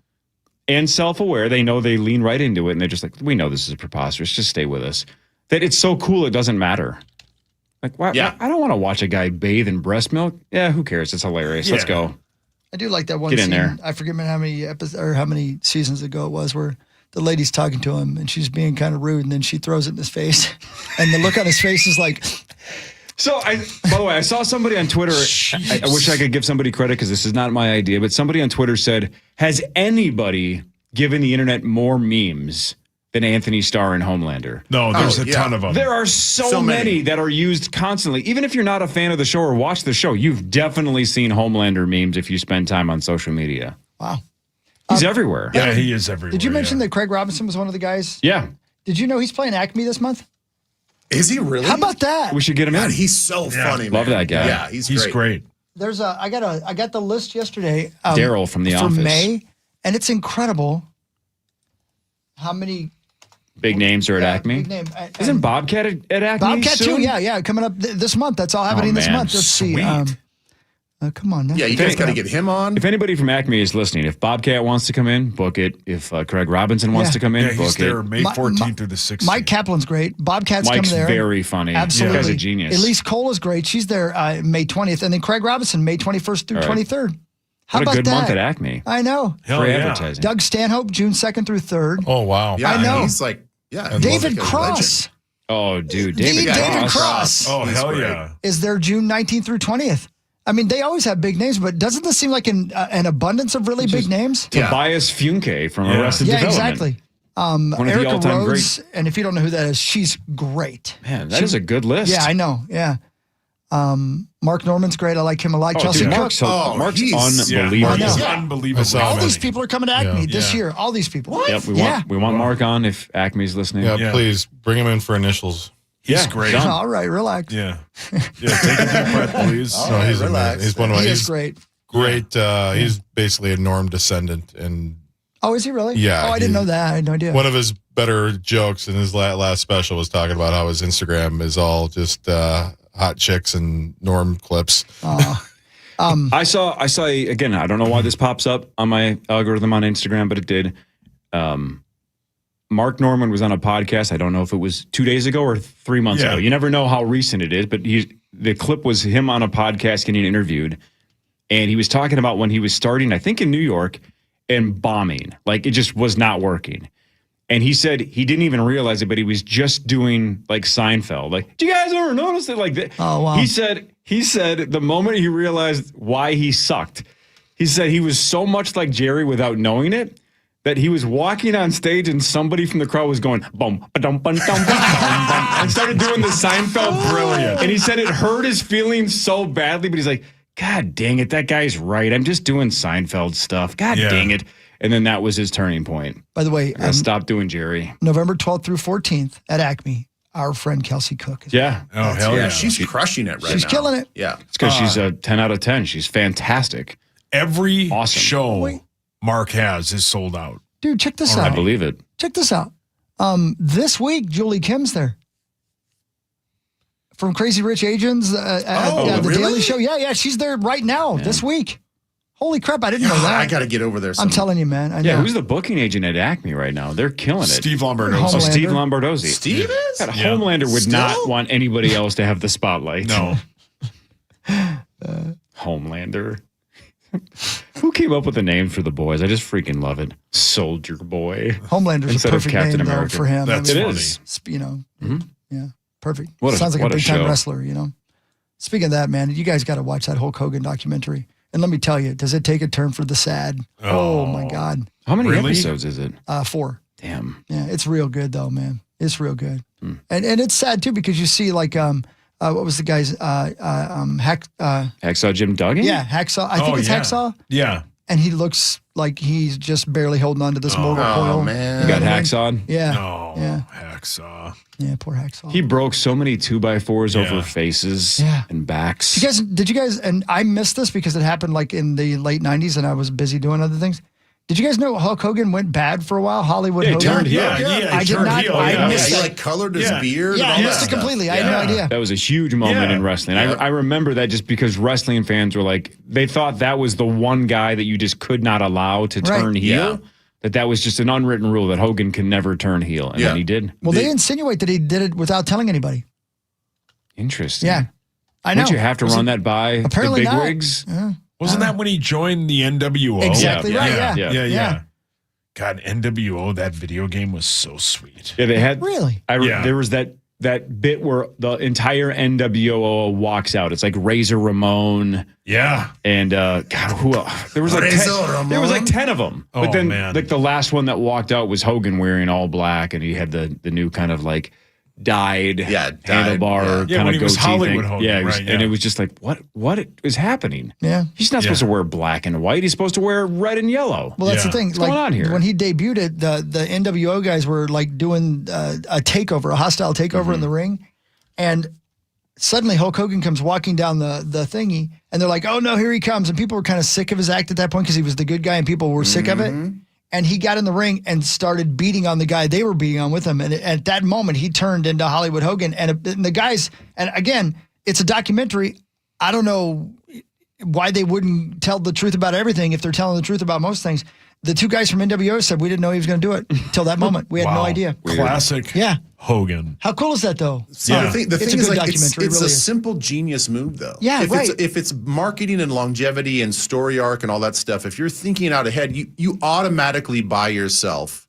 and self-aware. They know they lean right into it, and they're just like, we know this is preposterous. Just stay with us. That it's so cool, it doesn't matter. Like, why? Yeah. I don't want to watch a guy bathe in breast milk. Yeah, who cares? It's hilarious. Let's go. I do like that one Get in scene. there. I forget how many episodes or how many seasons ago it was where the lady's talking to him and she's being kind of rude, and then she throws it in his face, and the look on his face is like. So, by the way, I saw somebody on Twitter. I wish I could give somebody credit because this is not my idea, but somebody on Twitter said, "Has anybody given the internet more memes than Anthony Starr in Homelander?" No, there's a ton of them. There are so many that are used constantly. Even if you're not a fan of the show or watch the show, you've definitely seen Homelander memes if you spend time on social media. Wow. He's everywhere. Yeah, he is everywhere. Did you mention that Craig Robinson was one of the guys? Yeah. Did you know he's playing Acme this month? Is he really? How about that? We should get him God, in. he's so funny, man. Love that guy. Yeah, he's great. There's I got the list yesterday. Daryl from The Office. For May, and it's incredible how many Big names are at Acme. big name. Isn't Bobcat at Acme? Bobcat soon? too. Yeah, coming up this month. That's all happening this man. month. Let's see. Sweet. Come on now. Yeah, you guys got to get him on. If anybody from Acme is listening, if Bobcat wants to come in, book it. If Craig Robinson wants to come in, Yeah, he's book there it. May 14th through the 16th. Mike Kaplan's great. Bobcat's Mike's coming there. very funny. Absolutely. That guy's a genius. Elise Cole is great. She's there May 20th. And then Craig Robinson, May 21st through All right. 23rd. How What a about good that? month at Acme. I know. Hell Free yeah. advertising. Doug Stanhope, June 2nd through 3rd. Oh, wow. Yeah, I know. He's like, David Cross Oh, dude. David David Cross. Oh, He's hell great. yeah. is there June 19th through 20th. I mean, they always have big names, but doesn't this seem like an abundance of really big names? Tobias Funke from Arrested Yeah, Development. exactly. One of the Erica all-time Rose, and if you don't know who that is, she's great. Man, that is a good list. Yeah, I know. Yeah. Mark Norman's great. I like him a lot. Oh, Kelsey dude, Cook. Mark's he's- unbelievable. Mark is unbelievable. All these people are coming to Acme this Yeah. year. All these people. Yep, we want Mark on if Acme's listening. Yeah, please bring him in for initials. He's great. done. All right, relax. Yeah. Yeah, take a deep breath, please. No, he's amazing. He's one of my. He He's is great. great. He's basically a Norm descendant, and Oh, is he really? Yeah, Oh, I didn't know that. I had no idea. one of his better jokes in his last special was talking about how his Instagram is all just hot chicks and Norm clips. I saw again, I don't know why this pops up on my algorithm on Instagram, but it did. Mark Norman was on a podcast. I don't know if it was 2 days ago or 3 months ago. You never know how recent it is, but the clip was him on a podcast getting interviewed. And he was talking about when he was starting, I think in New York, and bombing. Like it just was not working. And he said he didn't even realize it, but he was just doing like Seinfeld. Like, do you guys ever notice it? Like that? Oh, wow. He said the moment he realized why he sucked, he said he was so much like Jerry without knowing it that he was walking on stage and somebody from the crowd was going boom, ba-dum, ba-dum, ba-dum, ba-dum, and started doing the Seinfeld. Brilliant. And he said it hurt his feelings so badly, but he's like, God dang it, that guy's right. I'm just doing Seinfeld stuff. God dang it. And then that was his turning point. By the way, stop doing Jerry. November 12th through 14th at Acme, our friend Kelsey Cook. Yeah. Oh, hell yeah. She's crushing it right now. She's killing it. Yeah. It's because she's a 10 out of 10. She's fantastic. Every Awesome. show Mark has is sold out. Dude, check this I out. believe it. Check this out. This week, Julie Kim's there. From Crazy Rich Asians, the really? Daily Show. Yeah, she's there right now this week. Holy crap, I didn't know that. I got to get over there. I'm telling you, man. I know. Yeah, who's the booking agent at Acme right now? They're killing it. Steve Lombardozzi. Oh, Steve Lombardozzi. Steve is? God, Homelander would not want anybody else to have the spotlight. No. Homelander. Who came up with the name for the boys? I just freaking love it. Soldier Boy. Homelander's Instead a of perfect Captain name though, America. for him. That's It funny. is. You know, yeah, perfect. What a- Sounds like what a a big time show. wrestler, you know. Speaking of that, man, you guys got to watch that Hulk Hogan documentary. And let me tell you, does it take a turn for the sad? Oh my God. How many Really? episodes is it? 4. Damn. Yeah, it's real good though, man. It's real good. And it's sad too because you see like what was the guy's Hacksaw Jim Duggan? Yeah, Hacksaw. I think it's Hacksaw. Yeah. And he looks like he's just barely holding on to this motor coil. Oh man. You got hacksawed? Yeah. Oh, Yeah. Hacksaw. Yeah, poor Hacksaw. He broke so many 2x4s over faces and backs. Did you guys, and I missed this because it happened like in the late 90s and I was busy doing other things. Did you guys know Hulk Hogan went bad for a while? Hollywood Yeah, he Hogan? turned heel. I did not. I missed He it. like colored his beard. Yeah, and all I that missed it stuff. completely. I had no idea. That was a huge moment in wrestling. Yeah. I remember that just because wrestling fans were like, they thought that was the one guy that you just could not allow to turn heel. That was just an unwritten rule that Hogan can never turn heel. And then he did. Well, they insinuate that he did it without telling anybody. Interesting. Yeah. I know. Don't you have to run that by Apparently the not. bigwigs? Wasn't that when he joined the NWO? Exactly right, Yeah. God, NWO, that video game was so sweet. Yeah, they had. Really? There was that bit where the entire NWO walks out. It's like Razor Ramon. Yeah. And God, who else? There was like 10 of them. Oh, But then man. like the last one that walked out was Hogan wearing all black, and he had the new kind of like dyed handlebar Yeah, kind when of he was goatee Hollywood thing. Hogan, right, and it was just like, what is happening? Yeah. He's not supposed to wear black and white. He's supposed to wear red and yellow. Well, that's the thing. What's like, going on here? When he debuted it, the NWO guys were like doing a takeover, a hostile takeover in the ring. And suddenly Hulk Hogan comes walking down the thingy and they're like, oh no, here he comes. And people were kind of sick of his act at that point because he was the good guy and people were sick of it. And he got in the ring and started beating on the guy they were beating on with him. And at that moment, he turned into Hollywood Hogan. And the guys, and again, it's a documentary. I don't know why they wouldn't tell the truth about everything if they're telling the truth about most things. The two guys from NWO said we didn't know he was going to do it till that moment. We had no idea. Classic Hogan. How cool is that, though? See, the thing It's a is, good like, documentary, it's it really a is. simple genius move, though. Yeah, right. If it's marketing and longevity and story arc and all that stuff, if you're thinking out ahead, you automatically buy yourself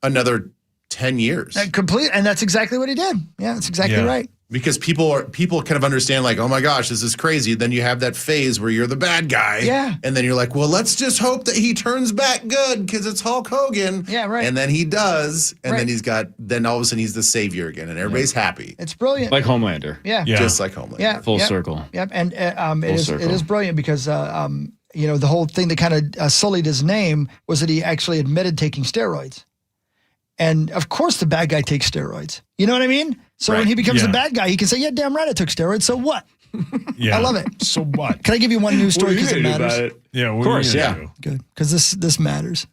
another 10 years. And that's exactly what he did. Yeah, that's exactly right. Because people kind of understand, like, oh my gosh, this is crazy. Then you have that phase where you're the bad guy. Yeah. And then you're like, well, let's just hope that he turns back good because it's Hulk Hogan. Yeah, right. And then he does. And Right. then all of a sudden he's the savior again. And everybody's happy. It's brilliant. Like Homelander. Yeah. Just like Homelander. Yeah. Full Yep. circle. Yep. And it circle. is brilliant because, the whole thing that kind of sullied his name was that he actually admitted taking steroids. And of course the bad guy takes steroids. You know what I mean? So when he becomes the bad guy, he can say, yeah, damn right I took steroids. So what? Yeah. I love it. So what? Can I give you one news story because it matters? Yeah, Of course, yeah. Good. Because this matters.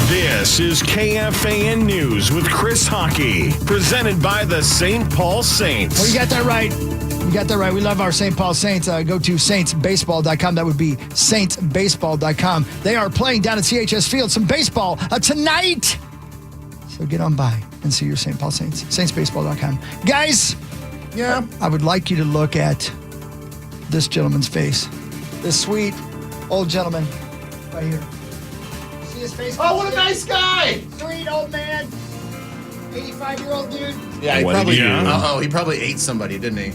This is KFAN News with Chris Hockey, presented by the St. Paul Saints. Well, you got that right. You got that right. We love our St. Paul Saints. Go to saintsbaseball.com. That would be saintsbaseball.com. They are playing down at CHS Field some baseball tonight. So get on by and see your St. Paul Saints. Saintsbaseball.com. Guys, I would like you to look at this gentleman's face. This sweet old gentleman right here. See his face? Oh, what a nice guy! Sweet old man. 85-year-old dude. Yeah, he probably ate somebody, didn't he?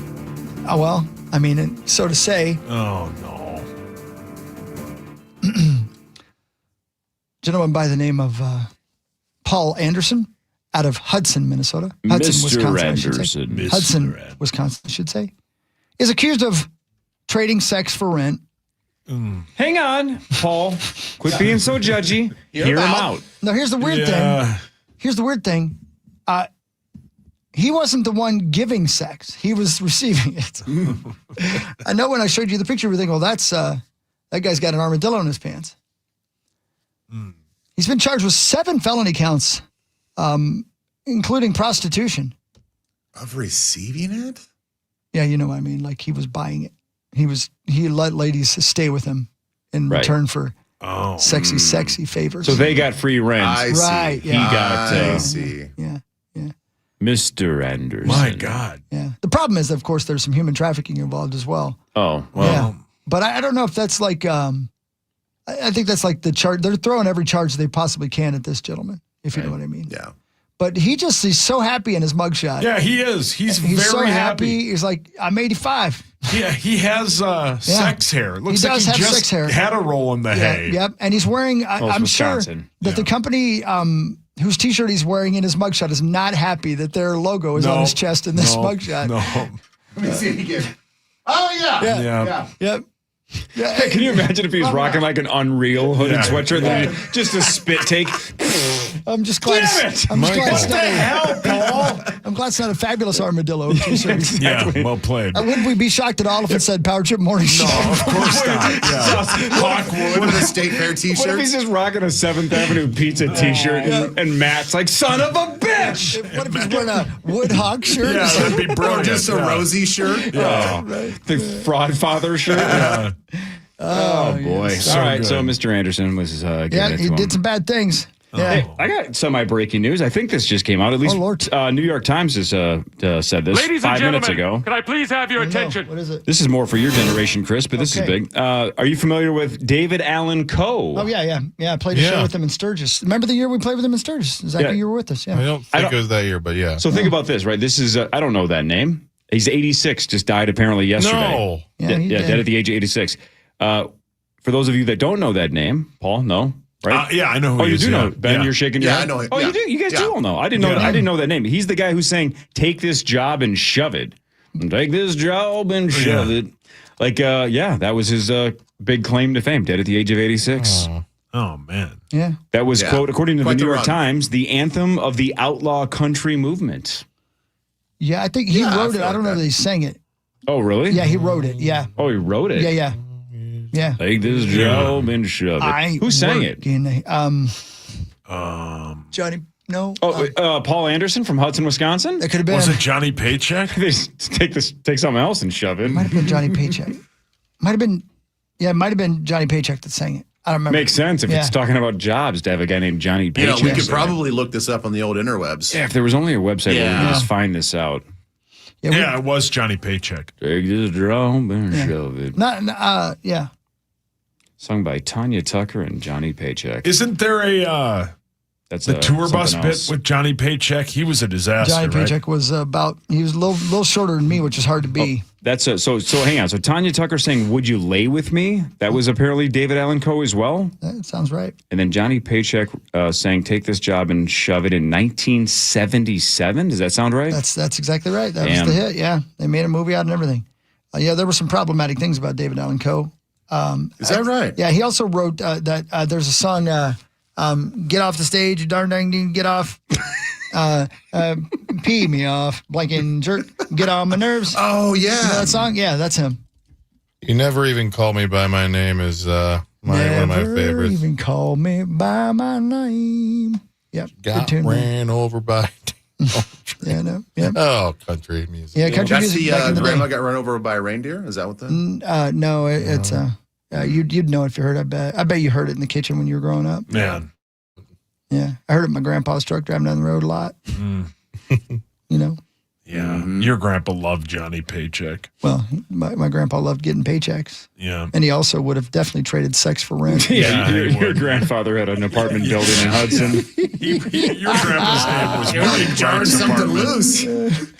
Oh, well, I mean, so to say. Oh, no. Gentleman by the name of Paul Anderson out of Hudson, Minnesota. Mr. Wisconsin, Anderson. Hudson, Wisconsin, I should say. Is accused of trading sex for rent. Hang on, Paul. Quit being so judgy. Hear him out. Now, here's the weird thing. Here's the weird thing. He wasn't the one giving sex. He was receiving it. I know when I showed you the picture, you were thinking, well, that's that guy's got an armadillo in his pants. He's been charged with 7 felony counts, including prostitution. Of receiving it? Yeah, you know what I mean. Like he was buying it. He let ladies stay with him in return for sexy favors. So they got free rent. I see. Right, yeah. He got I see. Yeah. Mr. Anderson. My God. Yeah. The problem is, of course, there's some human trafficking involved as well. Oh, well. Yeah. But I don't know if that's like, I think that's like the charge. They're throwing every charge they possibly can at this gentleman, if you know what I mean. Yeah. But he's so happy in his mugshot. Yeah, he is. He's He's very so happy. He's like, I'm 85. Yeah, he has sex hair. It looks He like does he have just sex hair. had a roll in the hay. Yep, and he's wearing. it's I'm sure Wisconsin. that the company whose T-shirt he's wearing in his mugshot is not happy that their logo is on his chest in this mugshot. No. Let me see it again. Oh, yeah. Yep. Yeah. Hey, can you imagine if he was rocking like an Unreal hooded sweatshirt? Then just a spit take. I'm just glad. Damn it! I'm just glad What the hell, Paul? I'm glad it's not a fabulous armadillo T-shirt. Yeah, well played. Wouldn't we be shocked at all if it said Power Trip Morning Show? No, of course not. Yeah. Hawkwood. One of the State Fair T-shirts. What if he's just rocking a 7th Avenue pizza T-shirt and Matt's like, son of a bitch? What if he's wearing a Woodhawk shirt? Yeah, that'd be Or brilliant. just a rosy shirt. The Fraud Father shirt? Yeah. Oh, boy. So All right, good. so Mr. Anderson was giving Yeah, it he to did him. some bad things. Yeah. Hey, I got semi-breaking news. I think this just came out. At least New York Times has said this Ladies 5 and minutes gentlemen, ago. can I please have your attention? What is it? This is more for your generation, Chris, but this is Okay. big. Are you familiar with David Allen Coe? Oh, yeah. I played a show with him in Sturgis. Remember the year we played with him in Sturgis? Exactly, you were with us. Yeah. I don't think it was that year, but yeah. So think about this, right? This is, I don't know that name. He's 86, just died apparently yesterday. No. Yeah, he did. Dead at the age of 86. For those of you that don't know that name, Paul, no? Right? Yeah, I know who Oh, he you is. do know. Yeah. Ben, Yeah. you're shaking your Yeah, head? I know him. Oh, Yeah. you do? You guys do all know. I didn't know. Yeah. I didn't know that name. He's the guy who's saying, take this job and shove it. Take this job and shove it. Like, that was his big claim to fame, dead at the age of 86. Oh, man. Yeah. That was, quote, according to Quite the New the York run. Times, the anthem of the outlaw country movement. Yeah, I think he Yeah, I wrote it. feel I don't like know that. that he sang it. Oh, really? Yeah, he wrote it. Yeah. Oh, he wrote it? Yeah. Take this job and shove it. Who sang it? Johnny, no. Paul Anderson from Hudson, Wisconsin? That could have been. Was it Johnny Paycheck? Take something else and shove it. Might have been Johnny Paycheck. Might have been. Yeah, it might have been Johnny Paycheck that sang it. I don't remember. Makes sense if it's talking about jobs to have a guy named Johnny You Paycheck. know, we could probably look this up on the old interwebs. Yeah, if there was only a website where we could just find this out. Yeah, it was Johnny Paycheck. Take this job and shove it. Yeah. Sung by Tanya Tucker and Johnny Paycheck. Isn't there That's the tour bus something else. bit with Johnny Paycheck? He was a disaster, Johnny right? Paycheck was he was a little shorter than me, which is hard to be. That's so hang on. So Tanya Tucker saying, "Would you lay with me?" That was apparently David Allen Coe as well. That sounds right. And then Johnny Paycheck saying, "Take this job and shove it" in 1977. Does that sound right? That's exactly right. That Damn. was the hit. Yeah, they made a movie out and everything. There were some problematic things about David Allen Coe. Is that right? Yeah, he also wrote that there's a song, "Get Off the Stage, you darn dang, get off." Pee me off, blanking jerk, get on my nerves. Oh, yeah. You know that song? Yeah, that's him. You Never Even Call Me By My Name is one of my favorites. Even call me by my name. Yep. Got good tune, man. ran over by. Yeah, no. Yep. Oh, country music. Yeah, country That's music the back in the grandma day. got run over by a reindeer? Is that what the... No, it's you'd know if you heard it. I bet you heard it in the kitchen when you were growing up. Man. Yeah, I heard it in my grandpa's truck driving down the road a lot. You know. Yeah. Your grandpa loved Johnny Paycheck. Well, my grandpa loved getting paychecks. Yeah. And he also would have definitely traded sex for rent. Yeah, your grandfather had an apartment building in Hudson. Your grandpa's name was Willie Turn something loose.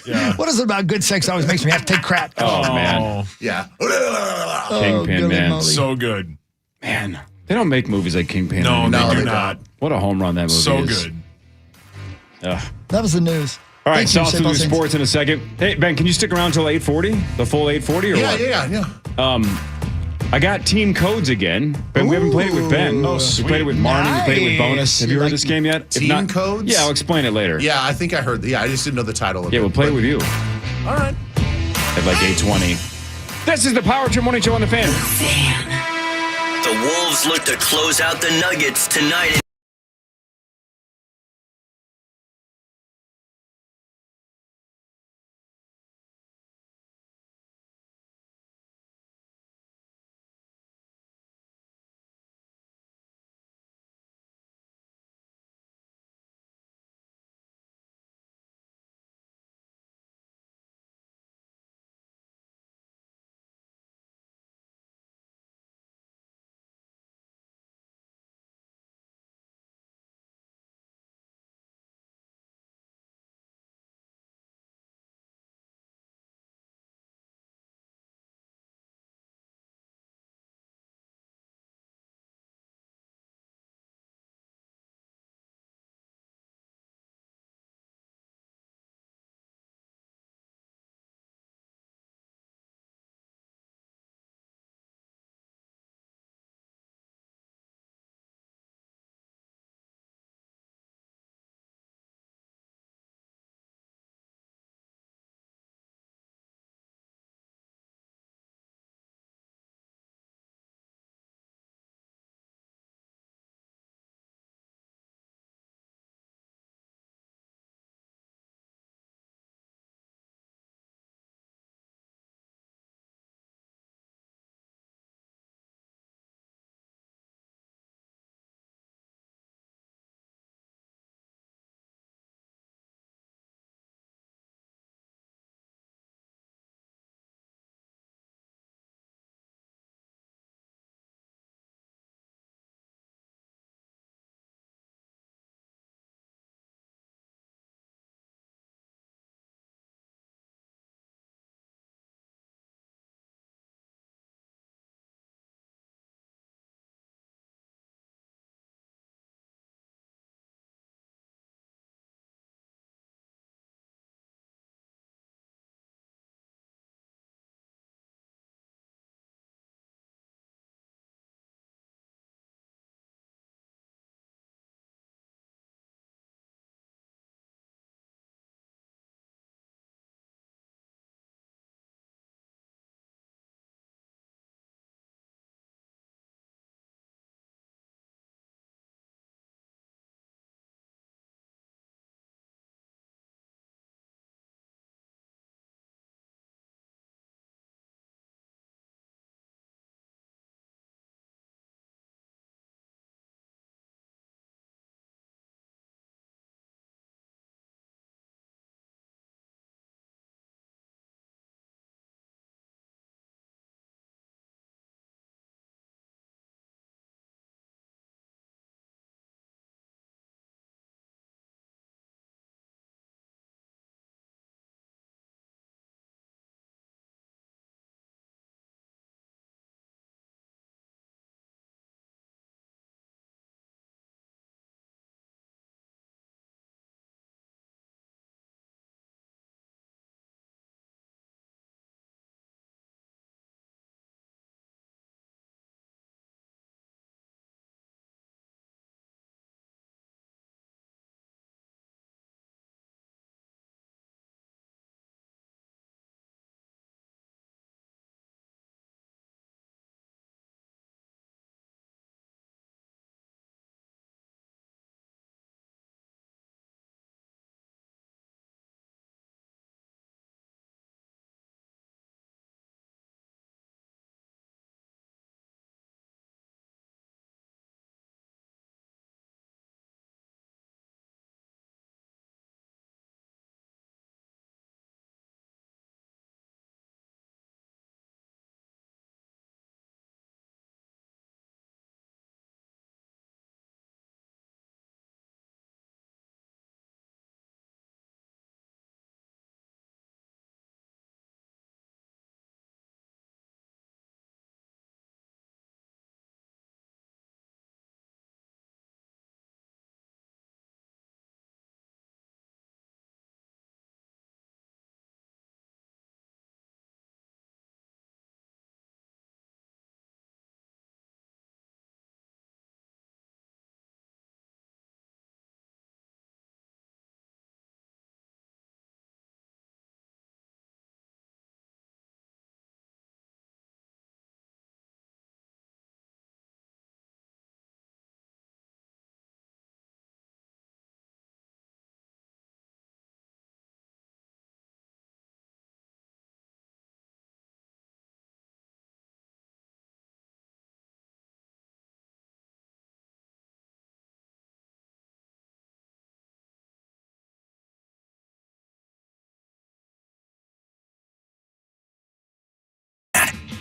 Yeah. What is it about good sex that always makes me have to take crap? Oh, man. Yeah. Kingpin, Billy man. Moly. So good. Man, they don't make movies like Kingpin. No, anymore. they do not. What a home run that movie So is. good. Ugh. That was the news. All right, Thank so you, I'll St. do Paul Saints. sports in a second. Hey, Ben, can you stick around till 8:40? The full 8:40 or what? Yeah. I got team codes again. Ben, we haven't played it with Ben. Oh, we sweet. played it with Marnie. We played it with Nice. Bonus. Have you heard this game yet? If Team not- codes? Yeah, I'll explain it later. Yeah, I think I heard. Yeah, I just didn't know the title of it. Yeah, we'll play it with you All right. at like 8:20. This is the Power Trip Morning Show on the Fan. The Wolves look to close out the Nuggets tonight.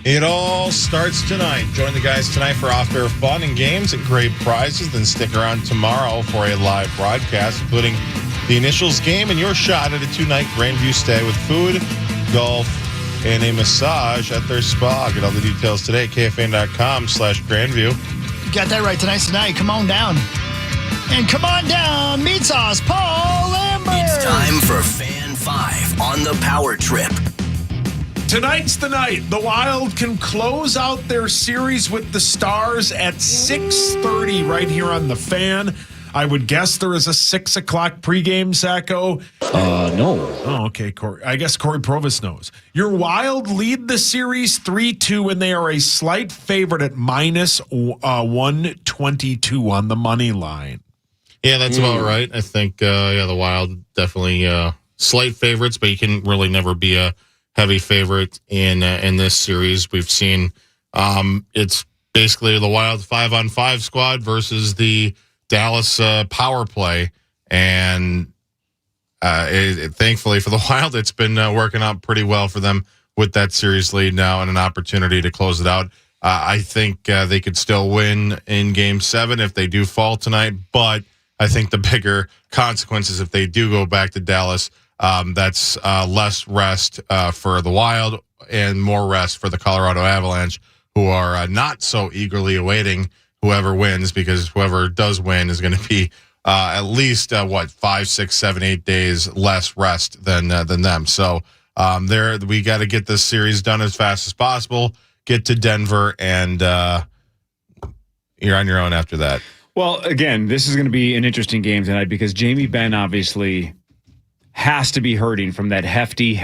It all starts tonight. Join the guys tonight for off-air fun and games and great prizes. Then stick around tomorrow for a live broadcast, including the initials game and your shot at a 2-night Grandview stay with food, golf, and a massage at their spa. Get all the details today at KFAN.com/Grandview. You got that right. Tonight's the night. Come on down. And come on down. Meat Sauce, Paul Lambert. It's time for Fan 5 on the Power Trip. Tonight's the night. The Wild can close out their series with the Stars at 6:30 right here on the Fan. I would guess there is a 6 o'clock pregame, Sacco. No. Oh, okay, Corey. I guess Corey Provis knows. Your Wild lead the series 3-2, and they are a slight favorite at minus 122 on the money line. Yeah, that's about right. I think, the Wild definitely slight favorites, but you can really never be a heavy favorite in this series. We've seen it's basically the Wild 5-on-5 squad versus the Dallas power play, and thankfully for the Wild, it's been working out pretty well for them with that series lead now and an opportunity to close it out. I think they could still win in Game 7 if they do fall tonight, but I think the bigger consequences if they do go back to Dallas, that's less rest for the Wild and more rest for the Colorado Avalanche, who are not so eagerly awaiting whoever wins, because whoever does win is going to be at least 5, 6, 7, 8 days less rest than them. So we got to get this series done as fast as possible. Get to Denver, and you're on your own after that. Well, again, this is going to be an interesting game tonight because Jamie Benn obviously has to be hurting from that hefty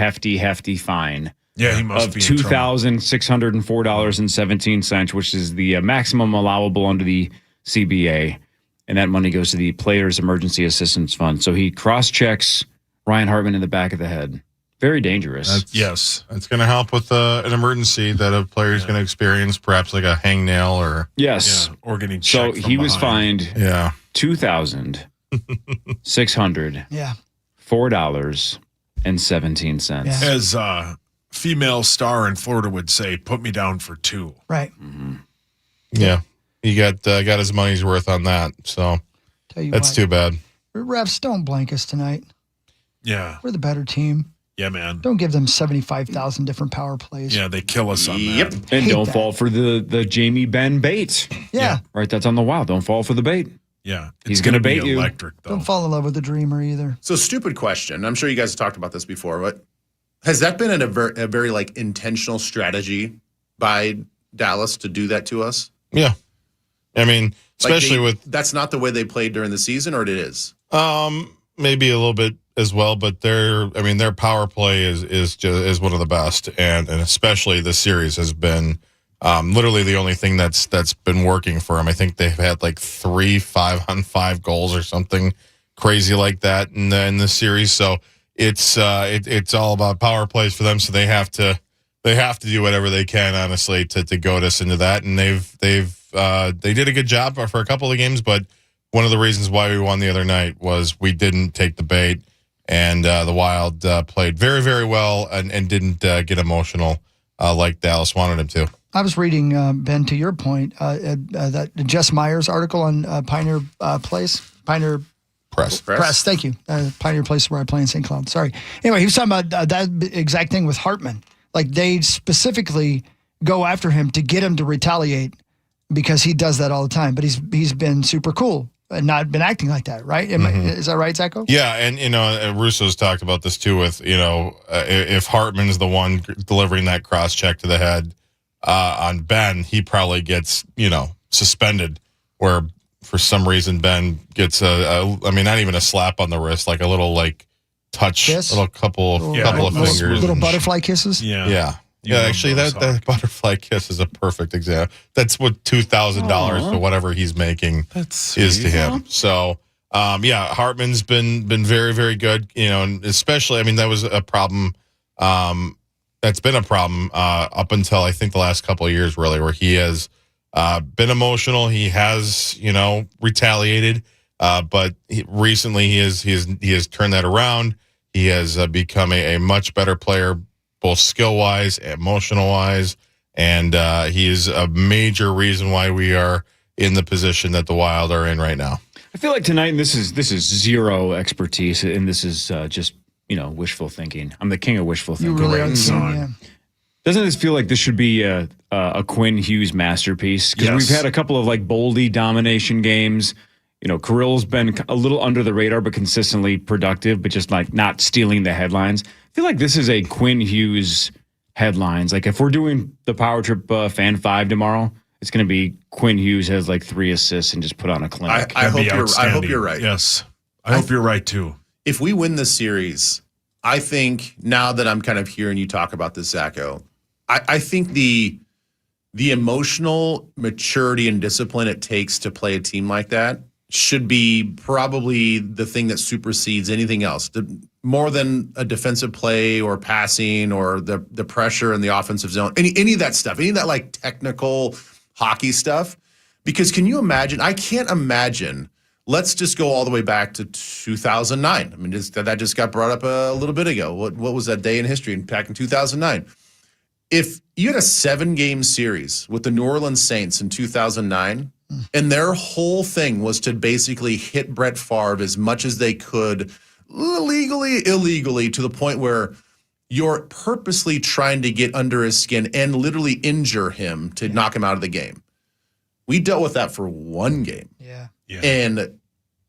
fine. Yeah, he must of be in trouble. $2,604.17, which is the maximum allowable under the CBA, and that money goes to the Players Emergency Assistance Fund. So he cross-checks Ryan Hartman in the back of the head. Very dangerous. Yes. It's going to help with an emergency that a player is going to experience, perhaps like a hangnail or... Yes. Yeah, or getting so checked from he was behind. fined $2,600. Yeah. $4.17. Yeah. As female star in Florida would say, put me down for 2. Right. Mm-hmm. Yeah. He got his money's worth on that, so Tell you that's what, too bad. refs, don't blank us tonight. Yeah. We're the better team. Yeah, man. Don't give them 75,000 different power plays. Yeah, they kill us on that. And Hate don't that. fall for the Jamie Benn bait. Yeah. Right, that's on the Wild. Don't fall for the bait. Yeah. He's going to be bait you. electric, though. Don't fall in love with the dreamer either. So, stupid question. I'm sure you guys have talked about this before, but has that been a very like intentional strategy by Dallas to do that to us? Yeah. I mean, especially that's not the way they played during the season, or it is? Maybe a little bit as well, but their power play is one of the best, and especially this series has been literally the only thing that's been working for them. I think they've had like 3 5-on-5 goals or something crazy like that in the series. So it's all about power plays for them. So they have to do whatever they can, honestly, to goad us into that. And they did a good job for a couple of games, but one of the reasons why we won the other night was we didn't take the bait, and the Wild played very, very well and didn't get emotional like Dallas wanted him to. I was reading, Ben, to your point, that Jess Meyer's article on Pioneer Pioneer Press. Thank you. Pioneer Place where I play in St. Cloud. Sorry. Anyway, he was talking about that exact thing with Hartman. Like, they specifically go after him to get him to retaliate because he does that all the time. But he's been super cool and not been acting like that, right? Is that right, Zacho? Yeah, and Russo's talked about this too with if Hartman's the one delivering that cross check to the head on Ben, he probably gets suspended. Where for some reason Ben gets not even a slap on the wrist, like a little touch, kiss? couple of fingers, little butterfly kisses. Yeah. Actually, that butterfly kiss is a perfect example. That's what $2,000 for whatever he's making is to him. So, Hartman's been very, very good. And especially, that was a problem. That's been a problem up until I think the last couple of years, really, where he has been emotional. He has, retaliated, but recently he has turned that around. He has become a much better player, both skill-wise, emotional-wise, And he is a major reason why we are in the position that the Wild are in right now. I feel like tonight, and this is zero expertise, and this is just wishful thinking. I'm the king of wishful thinking. You really are the king, yeah. Doesn't this feel like this should be a Quinn Hughes masterpiece? Because we've had a couple of like Boldy domination games. Kirill's been a little under the radar, but consistently productive, but just like not stealing the headlines. I feel like this is a Quinn Hughes headlines. Like if we're doing the Power Trip Fan 5 tomorrow, it's going to be Quinn Hughes has like 3 assists and just put on a clinic. I hope you're right. Yes. I hope you're right too. If we win this series, I think now that I'm kind of hearing you talk about this, Zacho, I think the emotional maturity and discipline it takes to play a team like that should be probably the thing that supersedes anything else. More than a defensive play or passing or the pressure in the offensive zone, any of that stuff, any of that like technical hockey stuff. Because can you imagine? I can't imagine. Let's just go all the way back to 2009. I mean, that just got brought up a little bit ago. What was that day in history back in 2009? If you had a 7-game series with the New Orleans Saints in 2009, and their whole thing was to basically hit Brett Favre as much as they could, legally, illegally, to the point where you're purposely trying to get under his skin and literally injure him to knock him out of the game. We dealt with that for 1 game. Yeah. And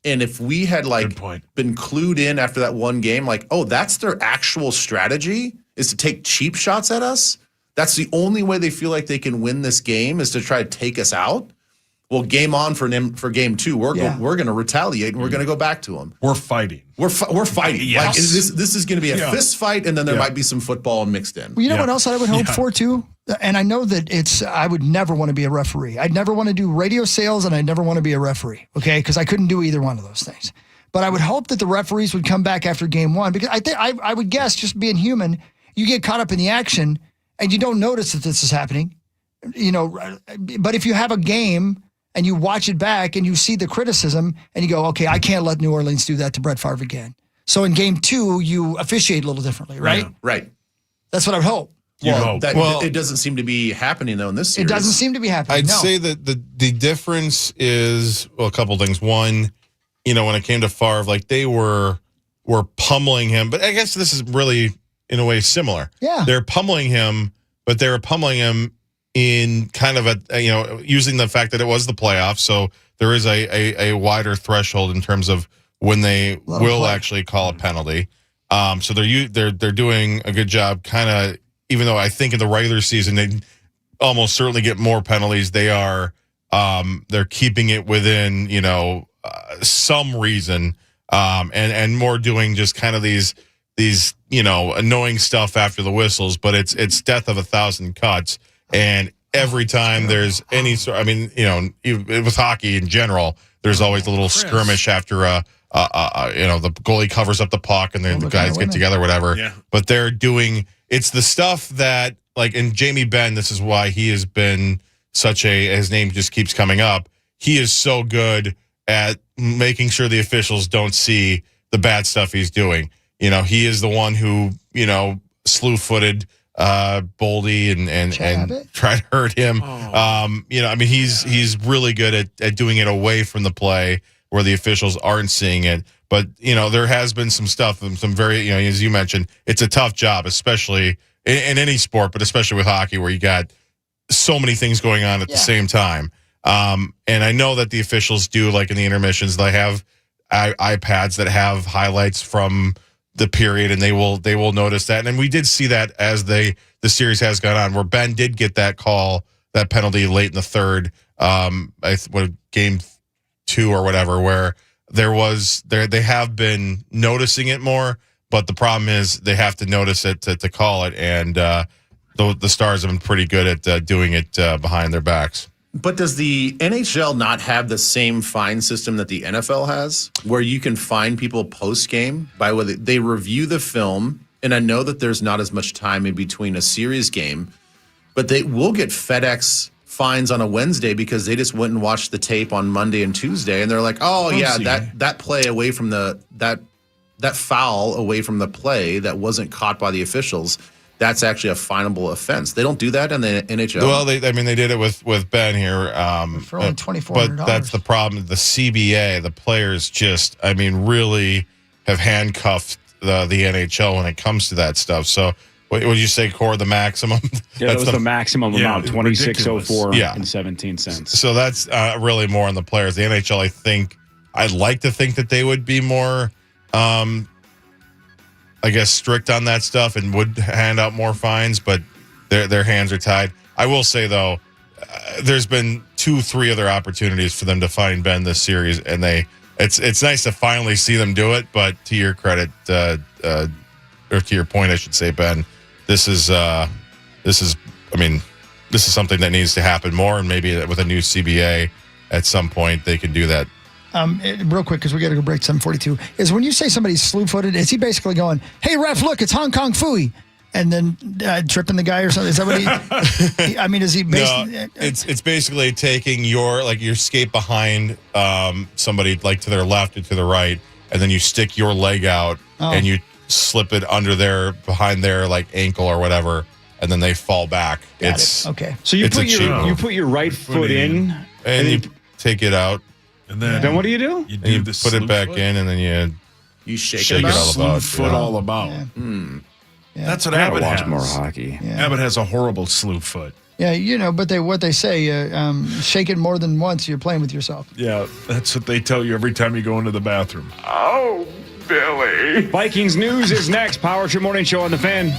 if we had been clued in after that 1 game, like, oh, that's their actual strategy is to take cheap shots at us. That's the only way they feel like they can win this game is to try to take us out. Well, game on for game 2. We're going to retaliate and we're going to go back to them. We're fighting. We're fighting. Yes. Like, this is going to be a fist fight, and then there might be some football mixed in. Well, you know what else I would hope for too? And I know that I would never want to be a referee. I'd never want to do radio sales, and I'd never want to be a referee, okay? Because I couldn't do either one of those things. But I would hope that the referees would come back after game 1, because I would guess, just being human, you get caught up in the action, and you don't notice that this is happening. But if you have a game and you watch it back and you see the criticism and you go, okay, I can't let New Orleans do that to Brett Favre again. So in game 2, you officiate a little differently, right? Yeah, right. That's what I would hope. It doesn't seem to be happening, though, in this series. It doesn't seem to be happening, I'd say that the difference is, a couple things. One, when it came to Favre, like they were pummeling him. But I guess this is really, in a way, similar. Yeah. They're pummeling him, but they were pummeling him in kind of using the fact that it was the playoffs, so there is a wider threshold in terms of when they will actually call a penalty. So they're doing a good job, kind of. Even though I think in the regular season they almost certainly get more penalties, they're keeping it within some reason, and more doing just kind of these annoying stuff after the whistles. But it's death of 1,000 cuts. And every time there's any sort, with hockey in general, there's always a little skirmish after the goalie covers up the puck and then the guys get together, whatever. Yeah. But they're doing, it's the stuff that, like, and Jamie Benn, this is why he has been his name just keeps coming up. He is so good at making sure the officials don't see the bad stuff he's doing. He is the one who, slew-footed Boldy and try to hurt him. He's really good at doing it away from the play where the officials aren't seeing it. But there has been some stuff, some very, as you mentioned, it's a tough job, especially in any sport, but especially with hockey, where you got so many things going on at the same time. And I know that the officials do, like in the intermissions, they have iPads that have highlights from the period, and they will notice that. And we did see that as the series has gone on, where Ben did get that penalty late in the third, game 2 or whatever, where they have been noticing it more, but the problem is they have to notice it to call it, and the Stars have been pretty good at doing it behind their backs. But does the NHL not have the same fine system that the NFL has, where you can fine people post-game by whether they review the film? And I know that there's not as much time in between a series game, but they will get FedEx fines on a Wednesday because they just went and watched the tape on Monday and Tuesday, and they're like, that play away from that foul away from the play that wasn't caught by the officials, that's actually a finable offense. They don't do that in the NHL. Well, they did it with Ben here. For only $2,400. But that's the problem. The CBA, the players just, really have handcuffed the NHL when it comes to that stuff. So, what would you say, Core, the maximum? Yeah, that was the maximum amount, $26.04 Yeah. and 17 cents. So that's really more on the players. The NHL, I think, I'd like to think that they would be more, strict on that stuff and would hand out more fines, but their hands are tied. I will say, though, there's been 2-3 other opportunities for them to fine Ben this series, and it's nice to finally see them do it. But to your credit, or to your point, I should say, Ben, this is something that needs to happen more, and maybe with a new CBA at some point they can do that. Real quick, because we got to go break 7:42. Is when you say somebody's slew-footed, is he basically going, "Hey ref, look, it's Hong Kong Phooey," and then tripping the guy or something? Is that what he? Is he basically? No, it's basically taking your skate behind somebody like to their left or to the right, and then you stick your leg out and you slip it behind their like ankle or whatever, and then they fall back. Okay. So you put your right foot in, and you take it out, and then what do you do? You put it back in, and then you shake it all about. Foot all about. Yeah. That's what I Abbott watch has. more hockey. Yeah. Abbott has a horrible slew foot. Yeah, but what they say, shake it more than once, you're playing with yourself. Yeah, that's what they tell you every time you go into the bathroom. Oh, Billy. Vikings news is next. Power Trip Morning Show on the Fan.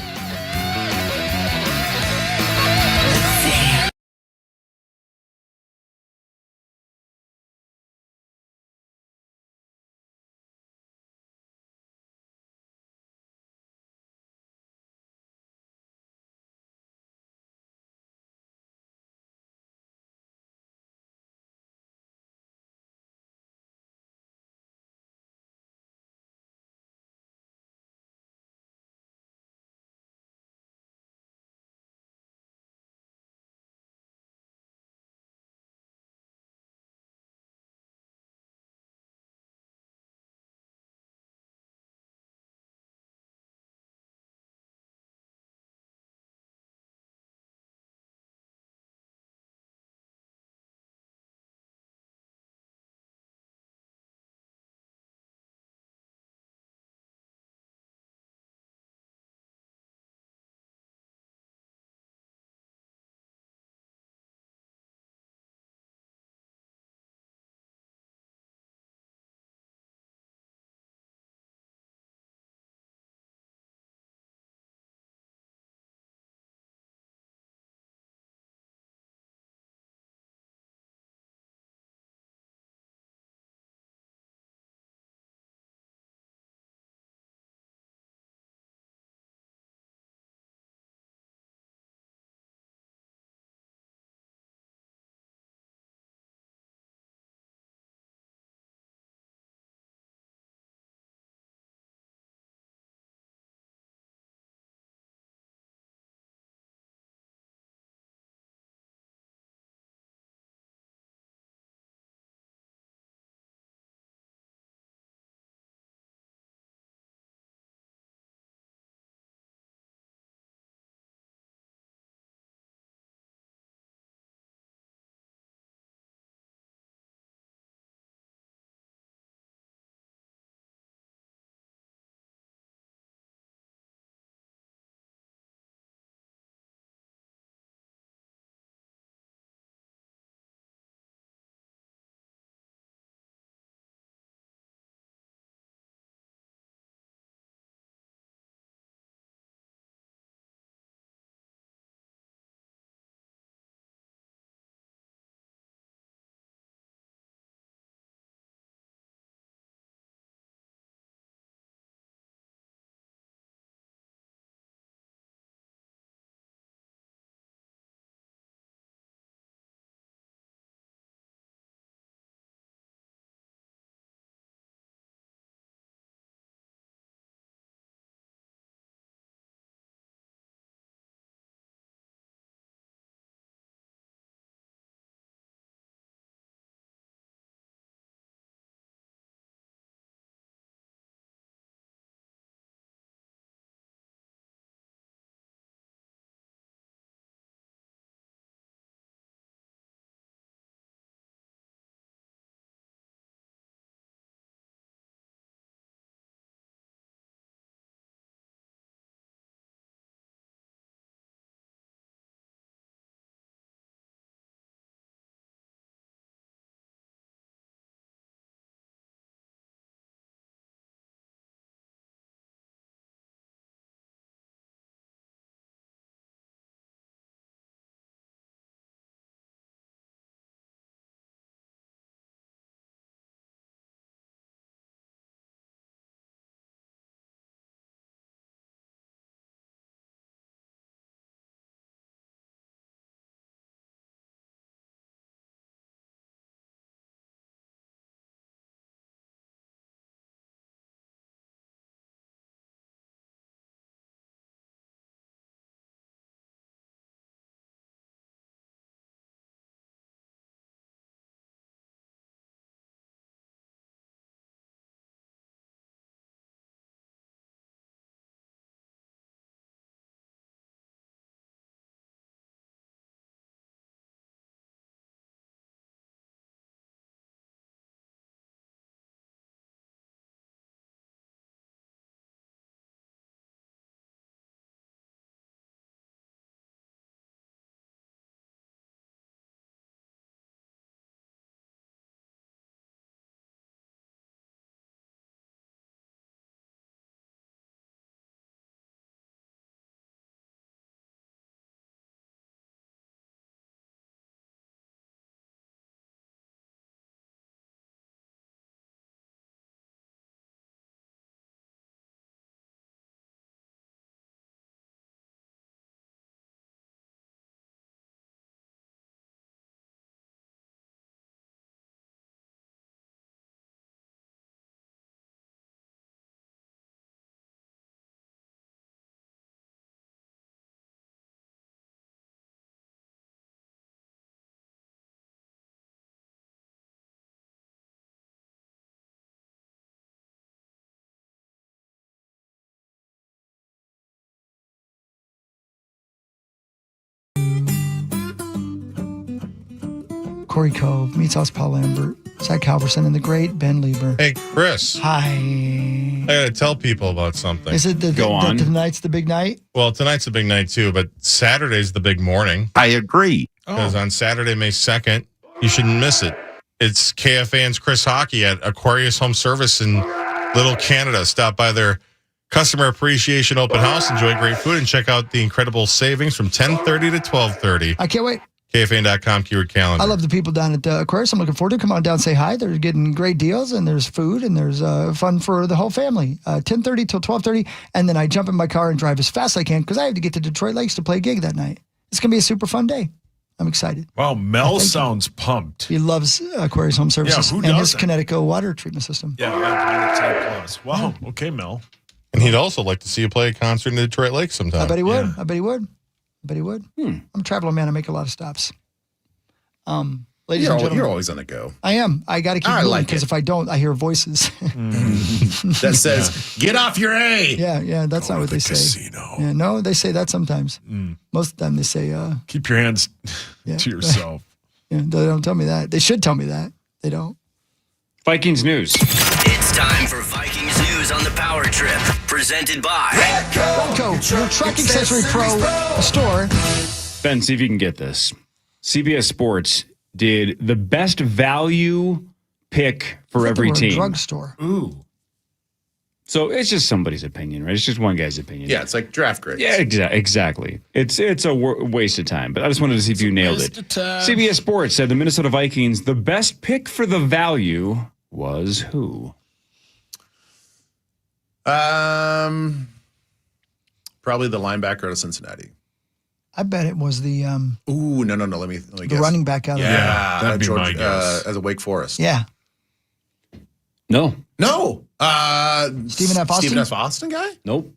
Corey Cove, Meats House Paul Lambert, Zach Halverson, and the great Ben Lieber. Hey, Chris. Hi. I got to tell people about something. Is it tonight's the big night? Well, tonight's the big night too, but Saturday's the big morning. I agree. Because on Saturday, May 2nd, you shouldn't miss it. It's KFAN's Chris Hockey at Aquarius Home Service in Little Canada. Stop by their Customer Appreciation Open House, enjoy great food, and check out the incredible savings from 10:30 to 12:30. I can't wait. KFAN.com, keyword calendar. I love the people down at Aquarius. I'm looking forward to it. Come on down, say hi. They're getting great deals, and there's food, and there's fun for the whole family. 10:30 till 12:30, and then I jump in my car and drive as fast as I can because I have to get to Detroit Lakes to play a gig that night. It's going to be a super fun day. I'm excited. Wow, Mel sounds pumped. He loves Aquarius Home Services and his Connecticut water treatment system. Yeah, Planet 10 Plus. Wow, okay, Mel. And he'd also like to see you play a concert in the Detroit Lakes sometime. I bet he would. I bet he would. I'm a traveling man. I make a lot of stops. Ladies and gentlemen. You're always on the go. I am. I got to keep moving because if I don't, I hear voices. That says, get off your A. Yeah, that's not what they say. Casino. Yeah, no, they say that sometimes. Most of the time they say, keep your hands to yourself. Yeah, they don't tell me that. They should tell me that. They don't. Vikings news. It's time for Vikings news on the Power Trip, presented by Redco, your truck accessory pro store. Ben, see if you can get this. CBS Sports did the best value pick for every team. Drugstore. Ooh. So it's just somebody's opinion, right? It's just one guy's opinion. Yeah, it's like draft grades. Yeah, exactly. It's a waste of time, but I just wanted to see if you nailed it. CBS Sports said the Minnesota Vikings, the best pick for the value was who? Probably the linebacker out of Cincinnati. I bet it was the Ooh, no. Let me the guess. running back out of that'd be my guess. As a Wake Forest. Yeah. No. Stephen F. Austin? Stephen F. Austin guy? Nope.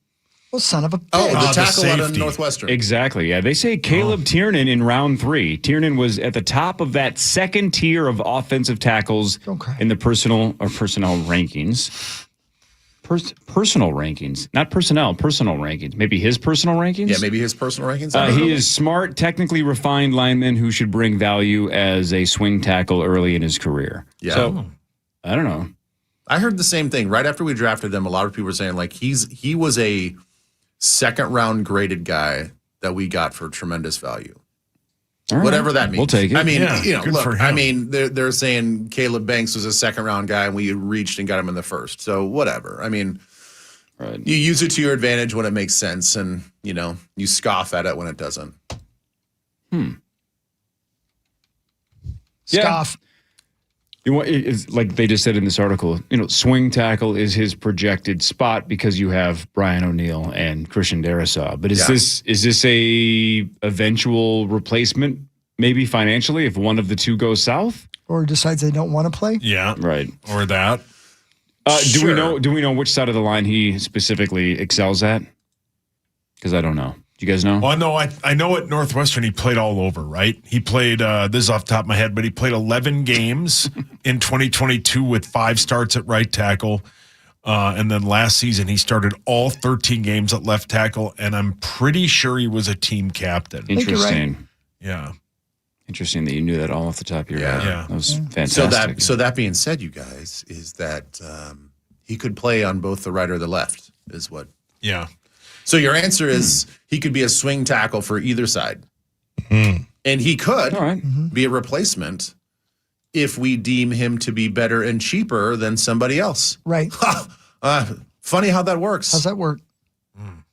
Well, son of a bitch. Oh, the the tackle out of safety. Northwestern. Exactly. Yeah, they say Caleb Tiernan in round 3. Tiernan was at the top of that second tier of offensive tackles in the personnel rankings. Personal rankings, not personnel, personal rankings. Maybe his personal rankings? Yeah, maybe his personal rankings. He is smart, technically refined lineman who should bring value as a swing tackle early in his career. Yeah. So, I don't know. I heard the same thing. Right after we drafted him, a lot of people were saying, like, he was a second-round graded guy that we got for tremendous value. Right. Whatever that means. We'll take it. I mean, good for look, him. I mean, they're saying Caleb Banks was a second-round guy, and we reached and got him in the first. So whatever. I mean, you use it to your advantage when it makes sense, and, you scoff at it when it doesn't. Scoff. It's like they just said in this article, swing tackle is his projected spot because you have Brian O'Neill and Christian Darrisaw. But is this a eventual replacement, maybe financially, if one of the two goes south? Or decides they don't want to play? Yeah. Right. Or that. Do we know which side of the line he specifically excels at? Because I don't know. Do you guys know? Well, no, I know at Northwestern he played all over, right? He played, this is off the top of my head, but he played 11 games in 2022 with 5 starts at right tackle. And then last season he started all 13 games at left tackle, and I'm pretty sure he was a team captain. Interesting. Right. Yeah. Interesting that you knew that all off the top of your head. Yeah. That was fantastic. So that being said, you guys, is that he could play on both the right or the left, is what. Yeah. So your answer is he could be a swing tackle for either side. And he could be a replacement if we deem him to be better and cheaper than somebody else. Right. Funny how that works. How's that work?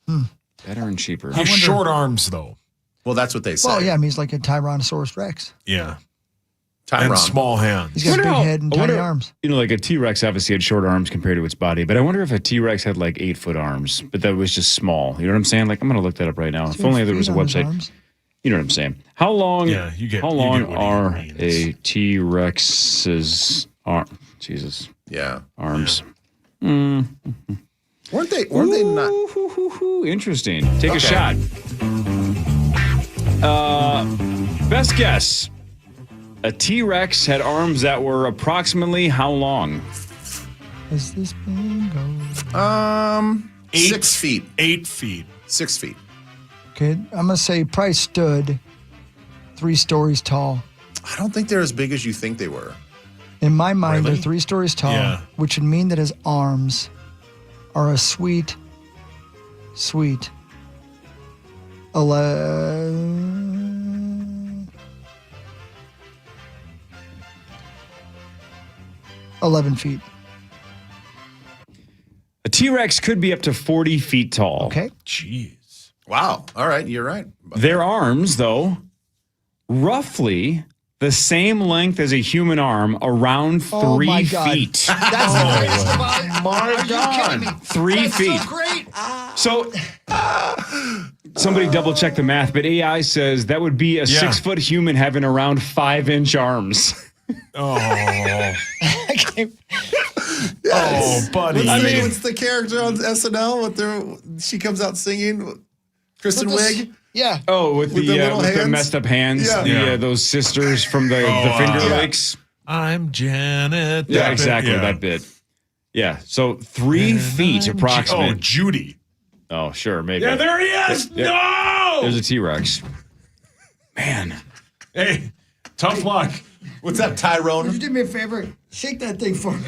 Better and cheaper. He's short arms, though. Well, that's what they say. Well, yeah, I mean, he's like a Tyrannosaurus Rex. Yeah. Tyron. And small hands. He's got a big head and tiny arms. Like a T-Rex obviously had short arms compared to its body, but I wonder if a T-Rex had like 8-foot arms, but that was just small. You know what I'm saying? Like, I'm going to look that up right now. If only there was a website. You know what I'm saying? How long are a T-Rex's arms? Jesus. Yeah. Arms. Weren't they not? Interesting. Take a shot. Best guess. A T-Rex had arms that were approximately how long? Is this bingo? 6 feet. 8 feet. 6 feet. Okay, I'm going to say probably stood 3 stories tall. I don't think they're as big as you think they were. In my mind, Really? they're 3 stories tall, Yeah. which would mean that his arms are a sweet 11 feet. A T-Rex could be up to 40 feet tall. Okay. Jeez. Wow. All right. You're right. Their arms, though, roughly the same length as a human arm, around 3 Oh my God. feet. That's the greatest about it. My Are you kidding me? 3 That's feet. so great. So, somebody double check the math, but AI says that would be a 6-foot human having around 5-inch arms. Oh. I can't- Oh, buddy. What's the character on SNL? She comes out singing. Kristen Wiig. Yeah. Oh, with the little hands? messed up hands, Yeah. those sisters from the Finger Lakes. I'm Janet. Yeah, That bit, exactly yeah. that bit. Yeah, so 3 feet approximately. Oh, Judy. Oh, sure, maybe. Yeah, there he is. Yeah. No. There's a T-Rex. Man. Hey, tough luck. What's up, Tyrone? Would you do me a favor? Shake that thing for me.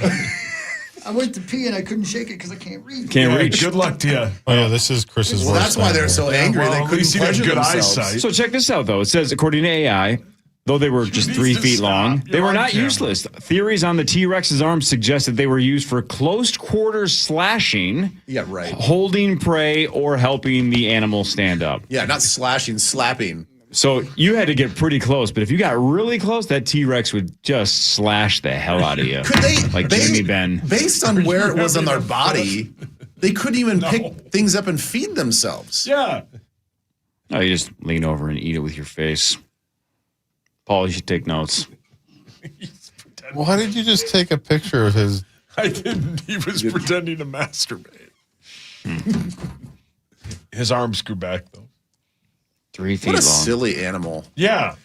I went to pee and I couldn't shake it because I can't reach. Can't reach. Good luck to you. Oh, yeah, this is Chris's Well, worst that's why nightmare. they're so angry. Well, they at couldn't least he got pleasure good themselves. eyesight. So check this out, though. It says, according to AI, though they were just 3 to feet stop. long, they You're were on not camera. useless. Theories on the T-Rex's arms suggest that they were used for close quarters slashing, Yeah, right. holding prey, or helping the animal stand up. Yeah, not slashing, slapping. So you had to get pretty close, but if you got really close, that T-Rex would just slash the hell out of you. Could they, like Jimmy Ben. based on where it was on their body, they couldn't even pick things up and feed themselves. Yeah. No, you just lean over and eat it with your face. Paul, you should take notes. Why did you just take a picture of his? I didn't. He was pretending to masturbate. His arms grew back, though. 3 feet What a long. silly animal. Yeah.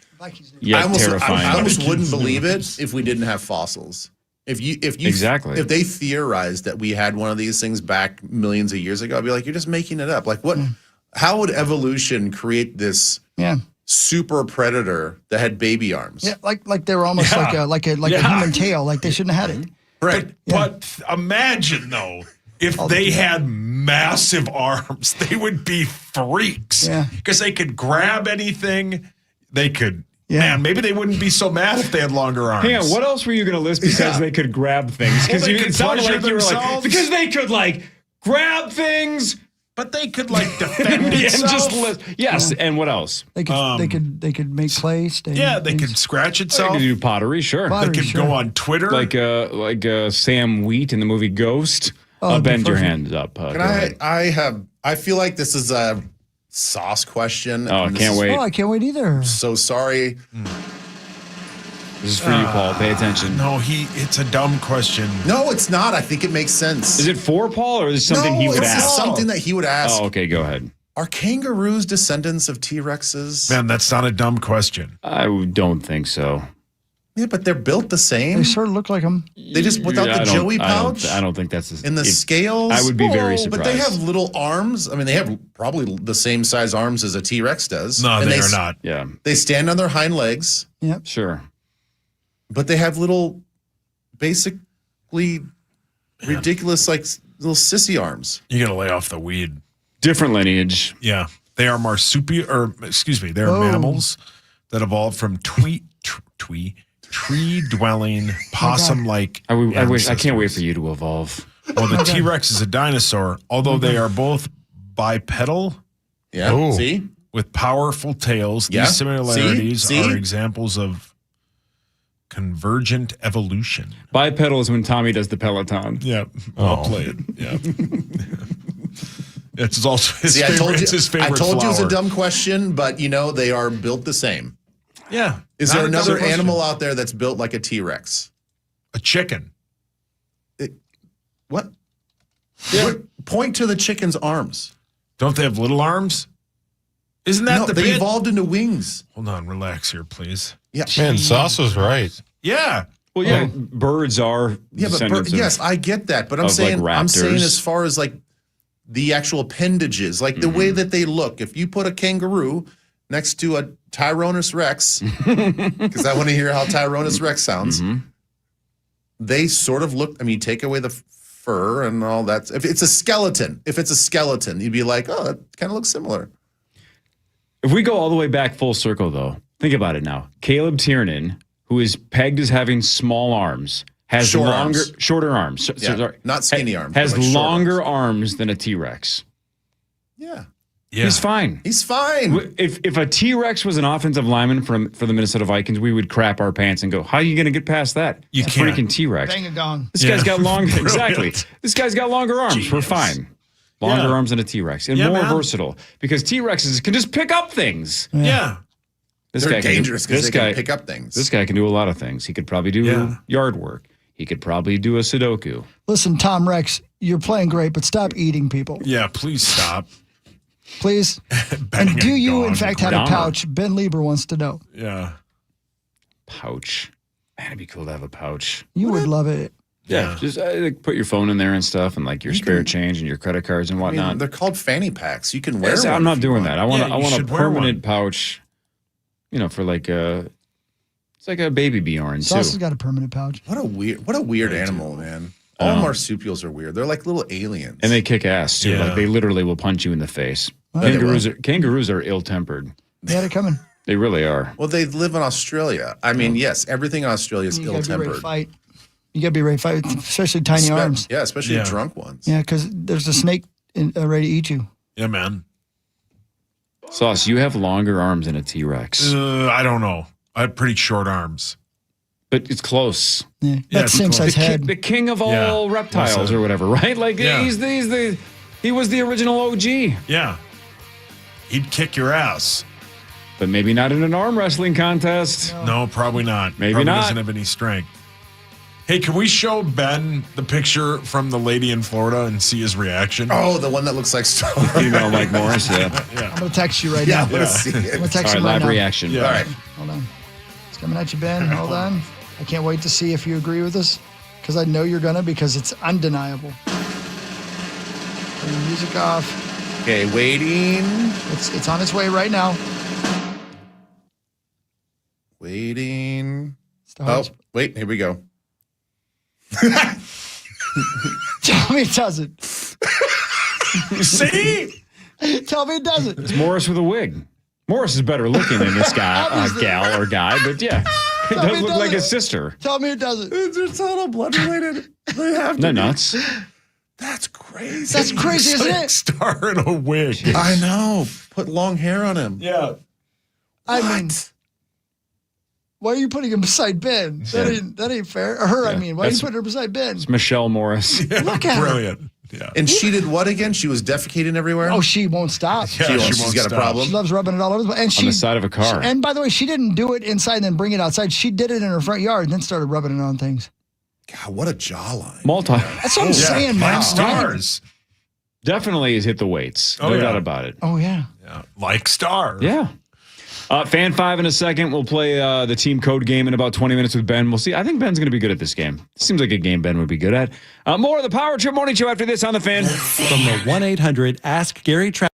Yeah, terrifying. I almost wouldn't believe it if we didn't have fossils. If you Exactly. if they theorized that we had one of these things back millions of years ago, I'd be like, you're just making it up. Like what? How would evolution create this super predator that had baby arms? Yeah, like they were almost Yeah. like a Yeah. human tail. Like they shouldn't have had it. Right. But imagine, though, if they had massive arms, they would be freaks. Yeah. Because they could grab anything. They could. Yeah. Man, maybe they wouldn't be so mad if they had longer arms. Hang on, what else were you going to list besides they could grab things? Because Well, they it could sounded pleasure like you were like, themselves. because they could like grab things. But they could like defend And itself. just list. Yes, and what else? They could they could make clay. Yeah, they could scratch They itself. could do pottery, sure. Pottery, They could sure. go on Twitter. Like Sam Wheat in the movie Ghost. Oh, Bend your perfect. hands up. Go Can ahead. I feel like this is a sauce question. Oh, I and this can't is- wait. Oh, I can't wait either. So sorry. This is for you, Paul. Pay attention. No, it's a dumb question. No, it's not. I think it makes sense. Is it for Paul or is it something no, he would it's ask? something that he would ask. Oh, okay, go ahead. Are kangaroos descendants of T-Rexes? Man, that's not a dumb question. I don't think so. Yeah, but they're built the same. They sort of look like them. They just without Yeah, the Joey pouch. I don't think that's in the scales. I would be very surprised. But they have little arms. I mean, they have probably the same size arms as a T-Rex does. No, And they are not. Yeah, They stand on their hind legs, sure. but they have little, basically ridiculous, like little sissy arms. You got to lay off the weed. Different lineage. Yeah. They are they are mammals that evolved from tree-dwelling, possum-like I can't wait for you to evolve. Well, the T-Rex is a dinosaur, although they are both bipedal. Yeah, Ooh. see? With powerful tails. Yeah. These similarities See? are examples of convergent evolution. Bipedal is when Tommy does the Peloton. Yeah, well played. Yeah. It's also his See, favorite. It's his favorite I told you it was a flower. dumb question, but they are built the same. Yeah. Is Not there a dumb another question. animal out there that's built like a T-Rex? A chicken. What? Point to the chicken's arms. Don't they have little arms? Isn't that No, the they bit? evolved into wings. Hold on, relax here, please. Yeah. Man, Sauce was right. Yeah. Well, yeah, birds are Yeah, but descendants of- yes, I get that, but I'm of, like, saying raptors. as far as like the actual appendages, like the way that they look. If you put a kangaroo next to a Tyrannus Rex, because I want to hear how Tyrannus Rex sounds. They sort of look, I mean, take away the fur and all that. If it's a skeleton, you'd be like, oh, that kind of looks similar. If we go all the way back full circle, though, think about it now. Caleb Tiernan, who is pegged as having small arms, has shorter arms. Not skinny arms. Has like longer arms than a T-Rex. Yeah. He's fine. He's fine. If a T-Rex was an offensive lineman for the Minnesota Vikings, we would crap our pants and go, how are you going to get past that? You it's can't. a freaking T-Rex. Bang a gong. This guy's got longer. Exactly. This guy's got longer arms. Genius. We're fine. Longer arms than a T-Rex. And more versatile. Because T-Rexes can just pick up things. Yeah. They're dangerous because they can pick up things. This guy can do a lot of things. He could probably do yard work. He could probably do a Sudoku. Listen, Tom Rex, you're playing great, but stop eating people. Yeah, please stop. Please. And do you, in fact, have a pouch? Ben Lieber wants to know. Yeah. Pouch. Man, it'd be cool to have a pouch. You would love it. Yeah. Just like, put your phone in there and stuff and like your spare change and your credit cards and whatnot. I mean, they're called fanny packs. You can wear one. I'm not doing that. I want a permanent one. pouch, for like it's like a baby Bjorn, too. Sauce has got a permanent pouch. What a weird animal, man. All marsupials are weird. They're like little aliens. And they kick ass, too. Yeah. Like, they literally will punch you in the face. Well, Kangaroos are ill-tempered. They had it coming. They really are. Well, they live in Australia. I mean, yes, everything in Australia is You got to be ready to ill-tempered. fight. You got to be ready to fight, especially tiny arms. Yeah, especially drunk ones. Yeah, because there's a snake ready to eat you. Yeah, man. Sauce, you have longer arms than a T-Rex. I don't know. I have pretty short arms. But it's close. Yeah, that's the same size head. The king of all reptiles or whatever, right? Like, he was the original OG. Yeah. He'd kick your ass. But maybe not in an arm wrestling contest. No, probably not. Maybe probably not. Doesn't have any strength. Hey, can we show Ben the picture from the lady in Florida and see his reaction? Oh, the one that looks like Star. Female Mike Morris, yeah. I'm going to text you right now. I want to see I'm it. going to text All you right, right live now. reaction. Yeah. All right. Hold on. It's coming at you, Ben. Hold on. I can't wait to see if you agree with us because I know you're going to because it's undeniable. Turn the music off. Okay, waiting. It's on its way right now. Waiting. Oh, wait, here we go. Tell me it doesn't. See? Tell me it doesn't. It's Morris with a wig. Morris is better looking than this guy, gal or guy, but yeah. It does look like his sister. Tell me it doesn't. They're total blood related. They have to No be. nuts. That's crazy. That's crazy, It's isn't like it? Star in a wig. I know. Put long hair on him. Yeah. I mean, why are you putting him beside Ben? That ain't fair. Or her, I mean. Why are you putting her beside Ben? It's Michelle Morris. Yeah, Look at her. brilliant. Yeah. And she did what again? She was defecating everywhere? Oh, she won't stop. Yeah, She's won't got stop. a problem. She loves rubbing it all over the place. And On the side of a car. And by the way, she didn't do it inside and then bring it outside. She did it in her front yard and then started rubbing it on things. God, what a jawline. Multi. That's what I'm saying, man. Like stars. Definitely has hit the weights. No doubt about it. Oh, yeah. Yeah. Like Star. Yeah. Fan 5 in a second. We'll play the team code game in about 20 minutes with Ben. We'll see. I think Ben's going to be good at this game. Seems like a game Ben would be good at. More of the Power Trip Morning Show after this on the Fan. From the 1-800 Ask Gary Traffic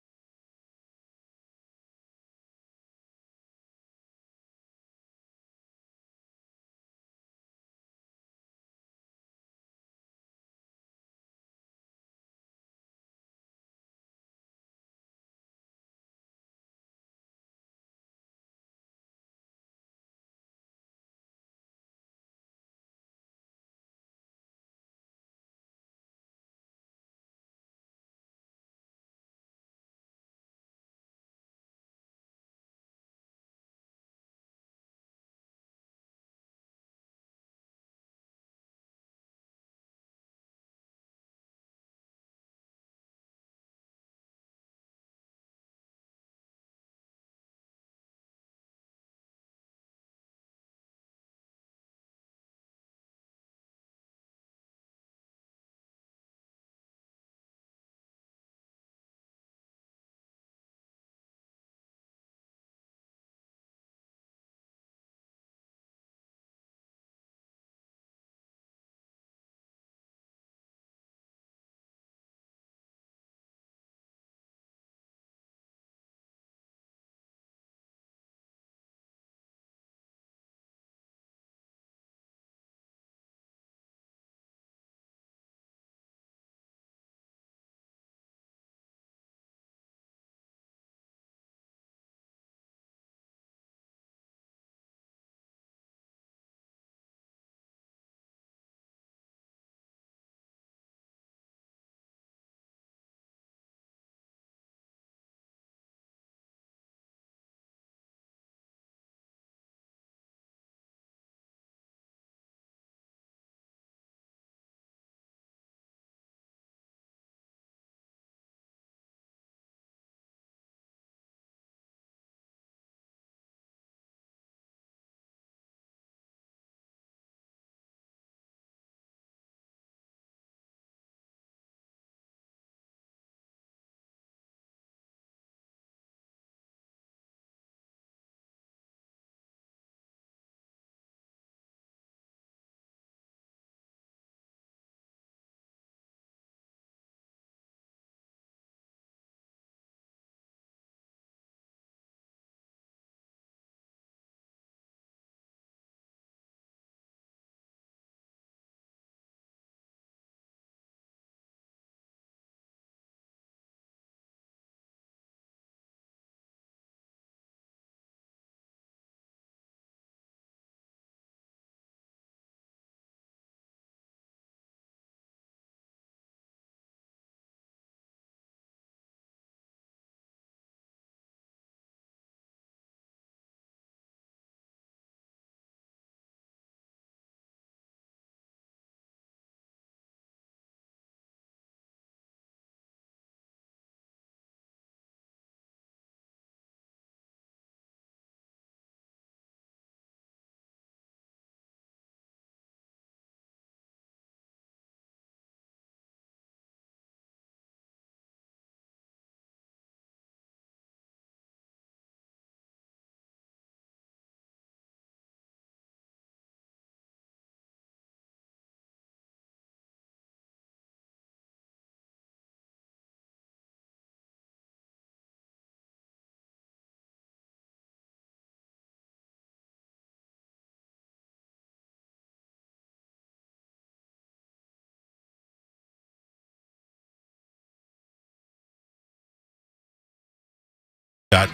It's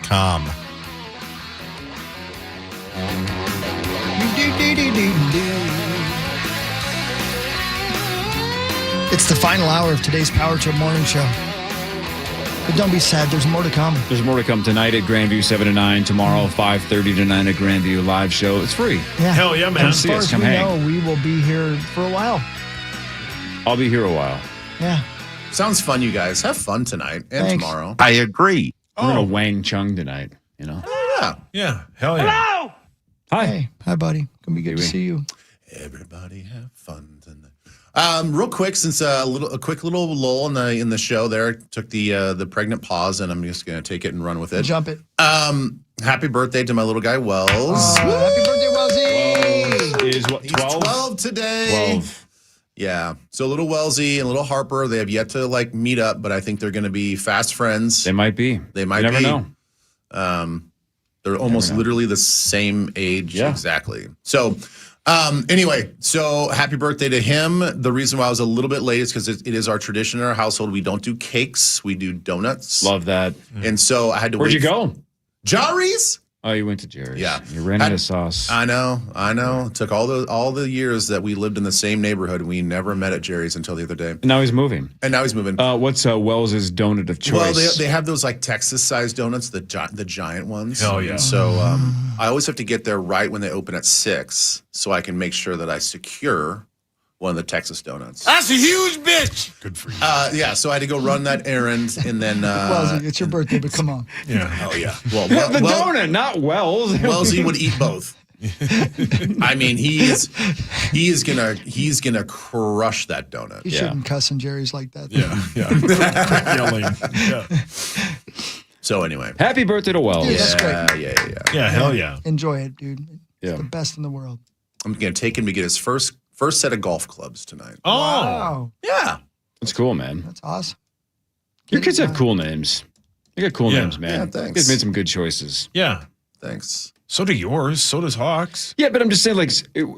the final hour of today's Power Trip Morning Show. But don't be sad. There's more to come. There's more to come tonight at Grandview, 7 to 9. Tomorrow, 5:30 to 9 at Grandview live show. It's free. Yeah. Hell yeah, man. Come As see far us. as Come we hang. know, we will be here for a while. I'll be here a while. Yeah. Sounds fun, you guys. Have fun tonight and Thanks. tomorrow. I agree. We're going to Wang Chung tonight, you know? Yeah. Yeah. Hell yeah. Hello! Hi. Hey. Hi, buddy. Gonna be good to Huey. see you. Everybody have fun tonight. Real quick, since a quick little lull in the show there, took the pregnant pause, and I'm just gonna take it and run with it. Jump it. Happy birthday to my little guy Wells. Happy birthday, Wellesley. Is what, He's 12? 12 today. 12. Yeah. So little Wellesley and little Harper, they have yet to meet up, but I think they're going to be fast friends. They might be. They might you never be. know. They're almost literally the same age. Yeah. Exactly. So anyway, so happy birthday to him. The reason why I was a little bit late is because it is our tradition in our household. We don't do cakes. We do donuts. Love that. And so I had to Where'd wait. you go? Jarry's? Oh, you went to Jerry's. Yeah. You ran out of sauce. I know. It took all the years that we lived in the same neighborhood. We never met at Jerry's until the other day. Now he's moving. And now he's moving. What's Wells's donut of choice? Well, they have those like Texas-sized donuts, the giant ones. Hell yeah. And so I always have to get there right when they open at 6 so I can make sure that I secure one of the Texas donuts. That's a huge bitch. Good for you. Yeah, so I had to go run that errand and then... Wellesley, it's your birthday, but come on. Yeah. Oh, yeah. Well, the donut, not Wells. Wellesley would eat both. I mean, he's gonna crush that donut. You shouldn't cuss in Jerry's like that. Yeah. Yelling. Yeah. So anyway. Happy birthday to Wells. Dude, that's great. Yeah. Yeah. Hell yeah. Enjoy it, dude. It's Yeah. the best in the world. I'm gonna take him to get his first set of golf clubs tonight. Oh. Wow. Yeah. That's cool, man. That's awesome. Your kids have cool names. They got cool Yeah. names, man. Yeah, You thanks. guys made some good choices. Yeah. Thanks. So do yours. So does Hawks. Yeah, but I'm just saying,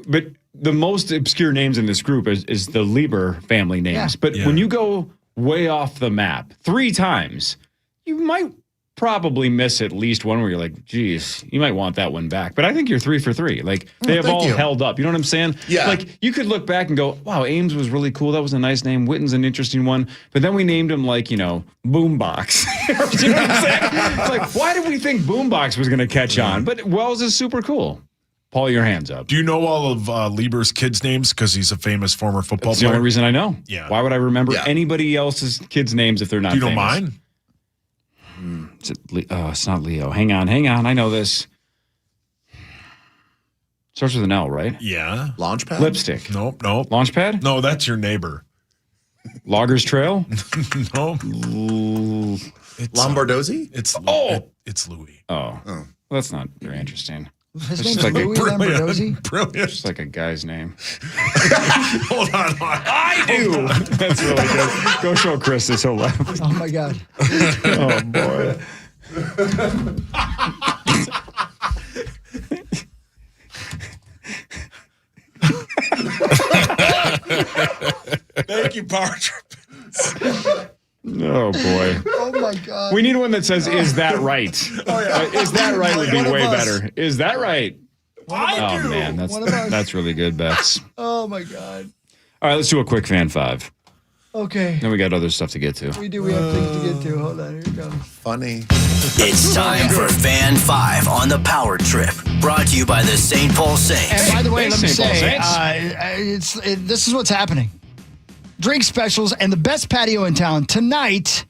but the most obscure names in this group is the Lieber family names. Yeah. But Yeah. when you go way off the map 3 times, you might probably miss at least one where you're like, geez, you might want that one back. But I think you're 3 for 3. Like, they have thank all you. held up. You know what I'm saying? Yeah. Like, you could look back and go, wow, Ames was really cool. That was a nice name. Witten's an interesting one. But then we named him, like, you know, Boombox. You know what I'm saying? It's like, why did we think Boombox was going to catch on? But Wells is super cool. Paul, your hands up. Do you know all of Lieber's kids' names? Because he's a famous former football That's the only player. reason I know. Yeah. Why would I remember Yeah. anybody else's kids' names if they're not Do you know famous? mine? It's not Leo. Hang on. I know this. Starts with an L, right? Yeah. Launchpad? Lipstick. Nope. Launchpad? No, that's your neighbor. Loggers Trail? No. It's, Lombardozzi? It's Louis. Oh. Well, that's not very interesting. His It's name's like a Louis Lambertozzi. Brilliant. Just like a guy's name. Hold on. I do. That's really good. Go show Chris this. He'll laugh. Oh my God. Oh, boy. Thank you, Power Trip. Oh, boy. Oh my God. We need one that says, is that right? Oh, yeah. Is that right would be One of way us. better. Is that right? I do. Man, One of us. that's really good, Bets. Oh my God. All right, let's do a quick fan 5. Okay. Then we got other stuff to get to. We do. We have things to get to. Hold on. Here it comes. Funny. It's time for Fan 5 on the Power Trip. Brought to you by the St. Paul Saints. And by the way, let me Thanks, St. say, Paul this is what's happening. Drink specials and the best patio in town tonight.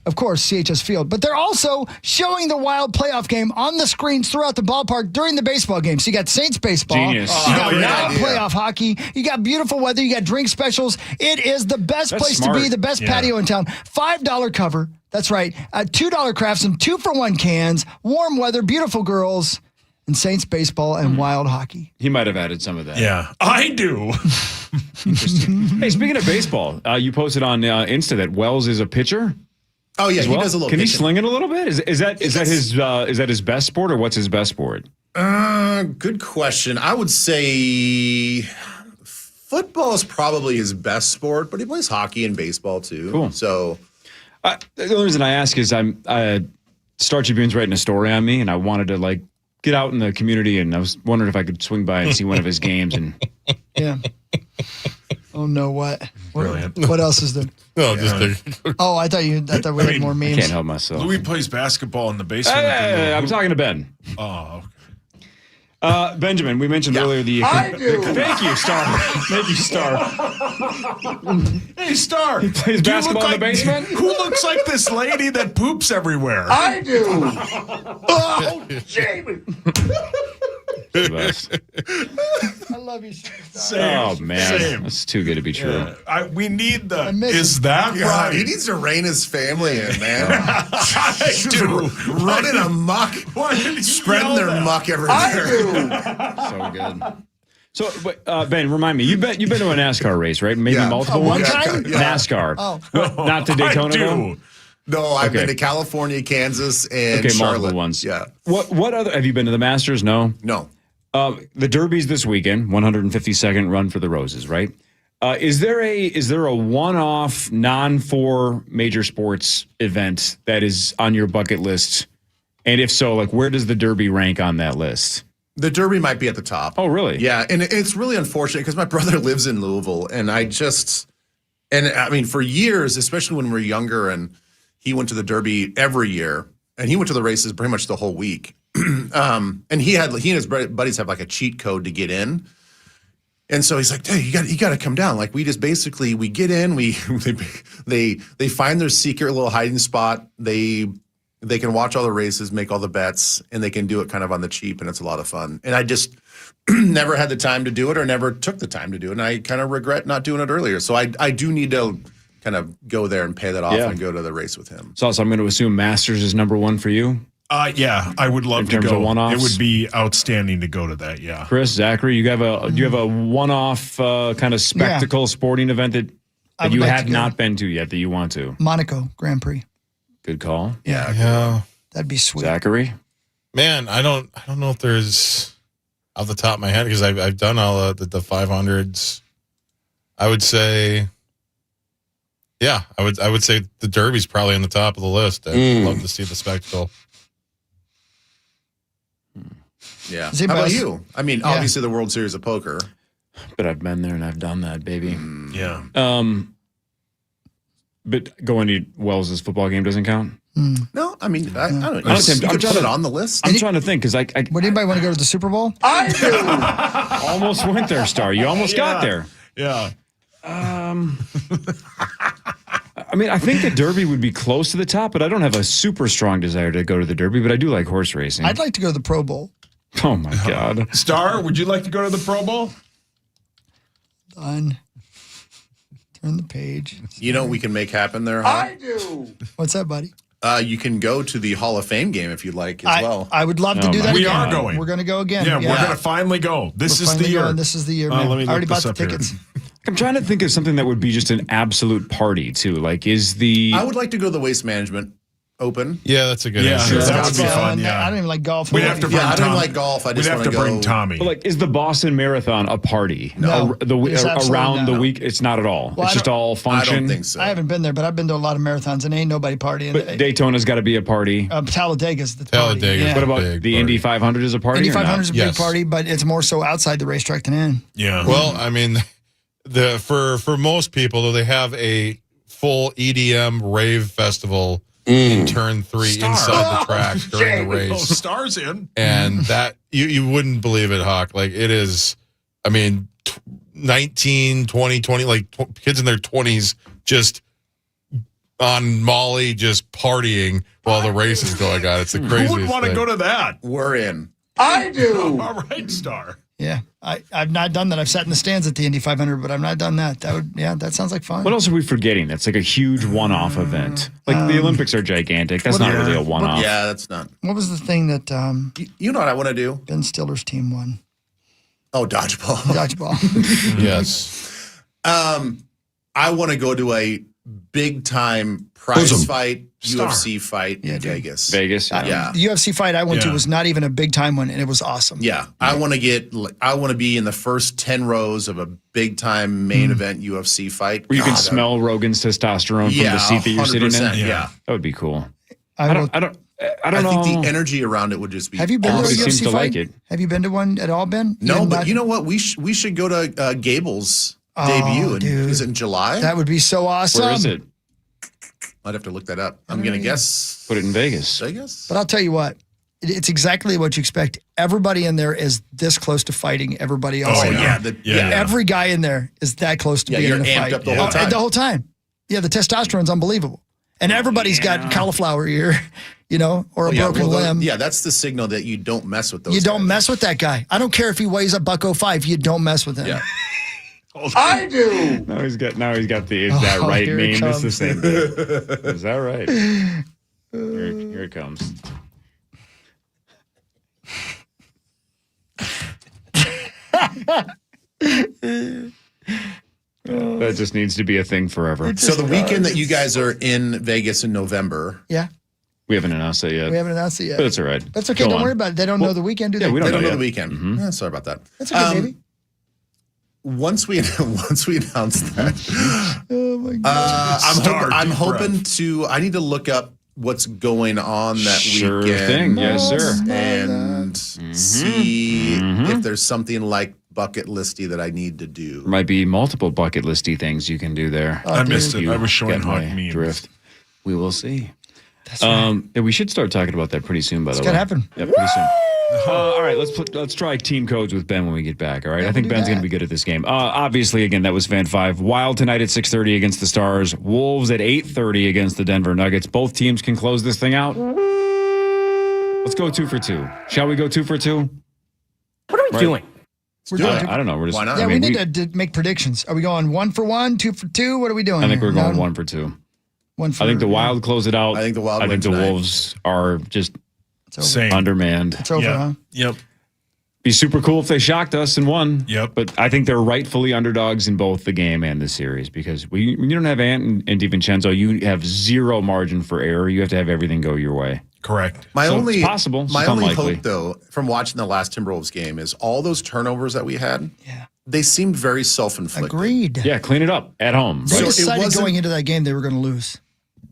Of course, CHS Field, but they're also showing the Wild playoff game on the screens throughout the ballpark during the baseball game. So you got Saints baseball, Genius. you got Oh, yeah. Wild playoff hockey, you got beautiful weather, you got drink specials. It is the best That's place smart. to be, the best Yeah. patio in town. $5 cover. That's right. $2 crafts and 2-for-1 cans, warm weather, beautiful girls, and Saints baseball and Wild hockey. He might have added some of that. Yeah, I do. Hey, speaking of baseball, you posted on Insta that Wells is a pitcher. Oh yeah, as he well? does a little. Can he pitching. sling it a little bit? Is that his best sport, or what's his best sport? Good question. I would say football is probably his best sport, but he plays hockey and baseball too. Cool. So The only reason I ask is Star Tribune's writing a story on me, and I wanted to like get out in the community, and I was wondering if I could swing by and see one of his games. And Yeah. Oh no! What? Brilliant. What else is there? No, just Oh, I thought we had more memes. I can't help myself. Louis plays basketball in the basement. Hey, I'm talking to Ben. Oh, Benjamin, we mentioned earlier the. I do. Thank you, Star. Thank you, Star. hey, Star. He plays do you basketball look in the like- basement? Who looks like this lady that poops everywhere? I do. Oh, Jamie. The best. I love you, Star. Same. Oh man, Same. that's too good to be true. We need the. miss Is him. that God, right? he needs to rein his family in, man. I do. Running amok, Why did you spreading yell their that? muck I everywhere. do. So good. So, Ben, remind me, you've been to a NASCAR race, right? Maybe Yeah. multiple One ones. time? Yeah. NASCAR. Oh. What, not to Daytona, I though? do. No, I've Okay. been to California, Kansas, and Okay, Charlotte. multiple ones. Yeah. What other? Have you been to the Masters? No. No. The Derby's this weekend. 152nd run for the Roses, right? Is there a one-off non-4 major sports event that is on your bucket list? And if so, like where does the Derby rank on that list? The Derby might be at the top. Oh, really? Yeah, and it's really unfortunate because my brother lives in Louisville, and I mean, for years, especially when we were younger, and he went to the Derby every year, and he went to the races pretty much the whole week. And he and his buddies have like a cheat code to get in. And so he's like, "Hey, you got to come down." Like we just basically we get in, they find their secret little hiding spot. They can watch all the races, make all the bets, and they can do it kind of on the cheap, and it's a lot of fun. And I just never had the time to do it or never took the time to do it, and I kind of regret not doing it earlier. So I do need to kind of go there and pay that off and go to the race with him. So I'm going to assume Masters is number one for you. Yeah, I would love In to terms go. of one-offs? It would be outstanding to go to that. Yeah. Chris, Zachary, do you have a one-off kind of spectacle sporting event that would you like have to go. not been to yet that you want to? Monaco Grand Prix. Good call. Yeah. That'd be sweet. Zachary? Man, I don't know if there's off the top of my head because I've done all the 500s. I would say, yeah, I would say the Derby's probably on the top of the list. I'd love to see the spectacle. Yeah. Is he How about best? you? I mean, Yeah. obviously the World Series of Poker. But I've been there and I've done that, baby. Yeah. But going to Wells's football game doesn't count? No, I mean, I don't know. Honestly, You I'm could trying put to- it on the list. I'm trying to think because Would anybody want to go to the Super Bowl? I do. almost went there, Star. You almost got there. Yeah. I mean, I think the Derby would be close to the top, but I don't have a super strong desire to go to the Derby, but I do like horse racing. I'd like to go to the Pro Bowl. Oh, my God. Star, would you like to go to the Pro Bowl? Done. Turn the page. You know what we can make happen there, huh? I do. What's that, buddy? You can go to the Hall of Fame game if you'd like as well. I would love to Oh do my that We again. are going. We're going to go again. Yeah, we're going to finally go. This We're is the finally year. going. This is the year, man. Let me I already look bought this the up here. tickets. I'm trying to think of something that would be just an absolute party, too. Like, is the... I would like to go to the Waste Management Open. Yeah, that's a good Yeah, answer. that would be So, fun. and Yeah. I don't even like golf. We'd have to bring Yeah, I Tommy. don't like golf. I We'd just have want to to bring go. Tommy. But like, is the Boston Marathon a party? No, it's absolutely around the not. week, it's not at all. Well, it's I just don't- all I function. don't think so. I haven't been there, but I've been to a lot of marathons, and ain't nobody partying. But Daytona's got to be a party. Talladega's the party. Talladega. Yeah. What about Big the party. Indy 500 is a party? Indy or not? 500 is a big Yes. party, but it's more so outside the racetrack than in. Yeah. Well, I mean, for most people, though, they have a full EDM rave festival in turn 3 Star. inside the track during the Oh, race. Star's in. And that you wouldn't believe it, Hawk. Like it is, I mean, 19, 20, like kids in their 20s just on Molly, just partying while the race is going on. It's the craziest Who would want to thing. go to that? We're in. I do. All right, Star. Yeah, I've not done that. I've sat in the stands at the Indy 500, but I've not done that. That sounds like fun. What else are we forgetting? That's like a huge one-off event. Like the Olympics are gigantic. That's not really a one-off. Yeah, that's not. What was the thing that You know what I want to do? Ben Stiller's team won? Oh, dodgeball. Dodgeball. Yes. I want to go to a big time prize Bosom. fight, Star. UFC fight in dude. Vegas. Vegas. Yeah. The UFC fight I went to Yeah. was not even a big time one, and it was awesome. Yeah, I want to be in the first 10 rows of a big time main event UFC fight. Where you can God, smell Rogan's testosterone from the seat that you're sitting in. 100%, yeah. That would be cool. I I don't I don't know. I think the energy around it would just be. Have you been to a Everybody UFC seems to fight? like it. Have you been to one at all, Ben? No, You're but not- you know what? We should go to Gable's Oh, debut. dude. Is it in July? That would be so awesome. Where is it? I'd have to look that up. I'm gonna guess Put it in Vegas. Vegas. But I'll tell you what, it's exactly what you expect. Everybody in there is this close to fighting everybody else. Oh in yeah, there. Yeah. Every guy in there is that close to being you're in a amped fight. up the whole time. The whole time. Yeah, the testosterone's unbelievable. And everybody's got cauliflower ear, or a broken limb. That's the signal that you don't mess with those. You don't guys. mess with that guy. I don't care if he weighs a $105. You don't mess with him. Yeah. I do. Now he's got the is that right here it meme. It's the comes. same thing. Is that right? Here it comes. That just needs to be a thing forever. So the weekend that you guys are in Vegas in November, Yeah. We haven't announced it yet. We haven't announced it yet. But it's all right. That's okay. Go Don't on. worry about it. They don't know the weekend, do they? Yeah, we they don't know yet. the weekend. Yeah, sorry about that. That's okay, baby. Once we announce that, Oh, my God. I'm hoping to. I need to look up what's going on that Sure weekend. thing. Yes, sir. And see if there's something like bucket listy that I need to do. Might be multiple bucket listy things you can do there. I missed it. You I was showing get hot my memes. drift. We will see. That's right. Yeah, we should start talking about that pretty soon. By the way, gonna happen. Yeah, pretty soon. All right, let's try team codes with Ben when we get back. All right, I think we'll do Ben's going to that. be good at this game. Obviously, again, that was Fan 5. Wild tonight at 6:30 against the Stars. Wolves at 8:30 against the Denver Nuggets. Both teams can close this thing out. Let's go 2 for 2. Shall we go 2 for 2? What are we doing? We're doing I don't know. We're just. Why not? Yeah, I we mean, need to make predictions. Are we going 1 for 1, 2 for 2? What are we doing? I think we're here? going No? 1 for 2. 1 for I think the Wild close it out. I think the Wild I win think the tonight. Wolves are just It's over. Same. undermanned. It's over, huh? Yep. Be super cool if they shocked us and won. Yep. But I think they're rightfully underdogs in both the game and the series because when you don't have Ant and DiVincenzo, you have zero margin for error. You have to have everything go your way. Correct. My So only it's possible. It's My just only unlikely. hope, though, from watching the last Timberwolves game, is all those turnovers that we had. Yeah. They seemed very self-inflicted. Agreed. Yeah, clean it up at home. They Right? So it decided wasn't- going into that game they were going to lose.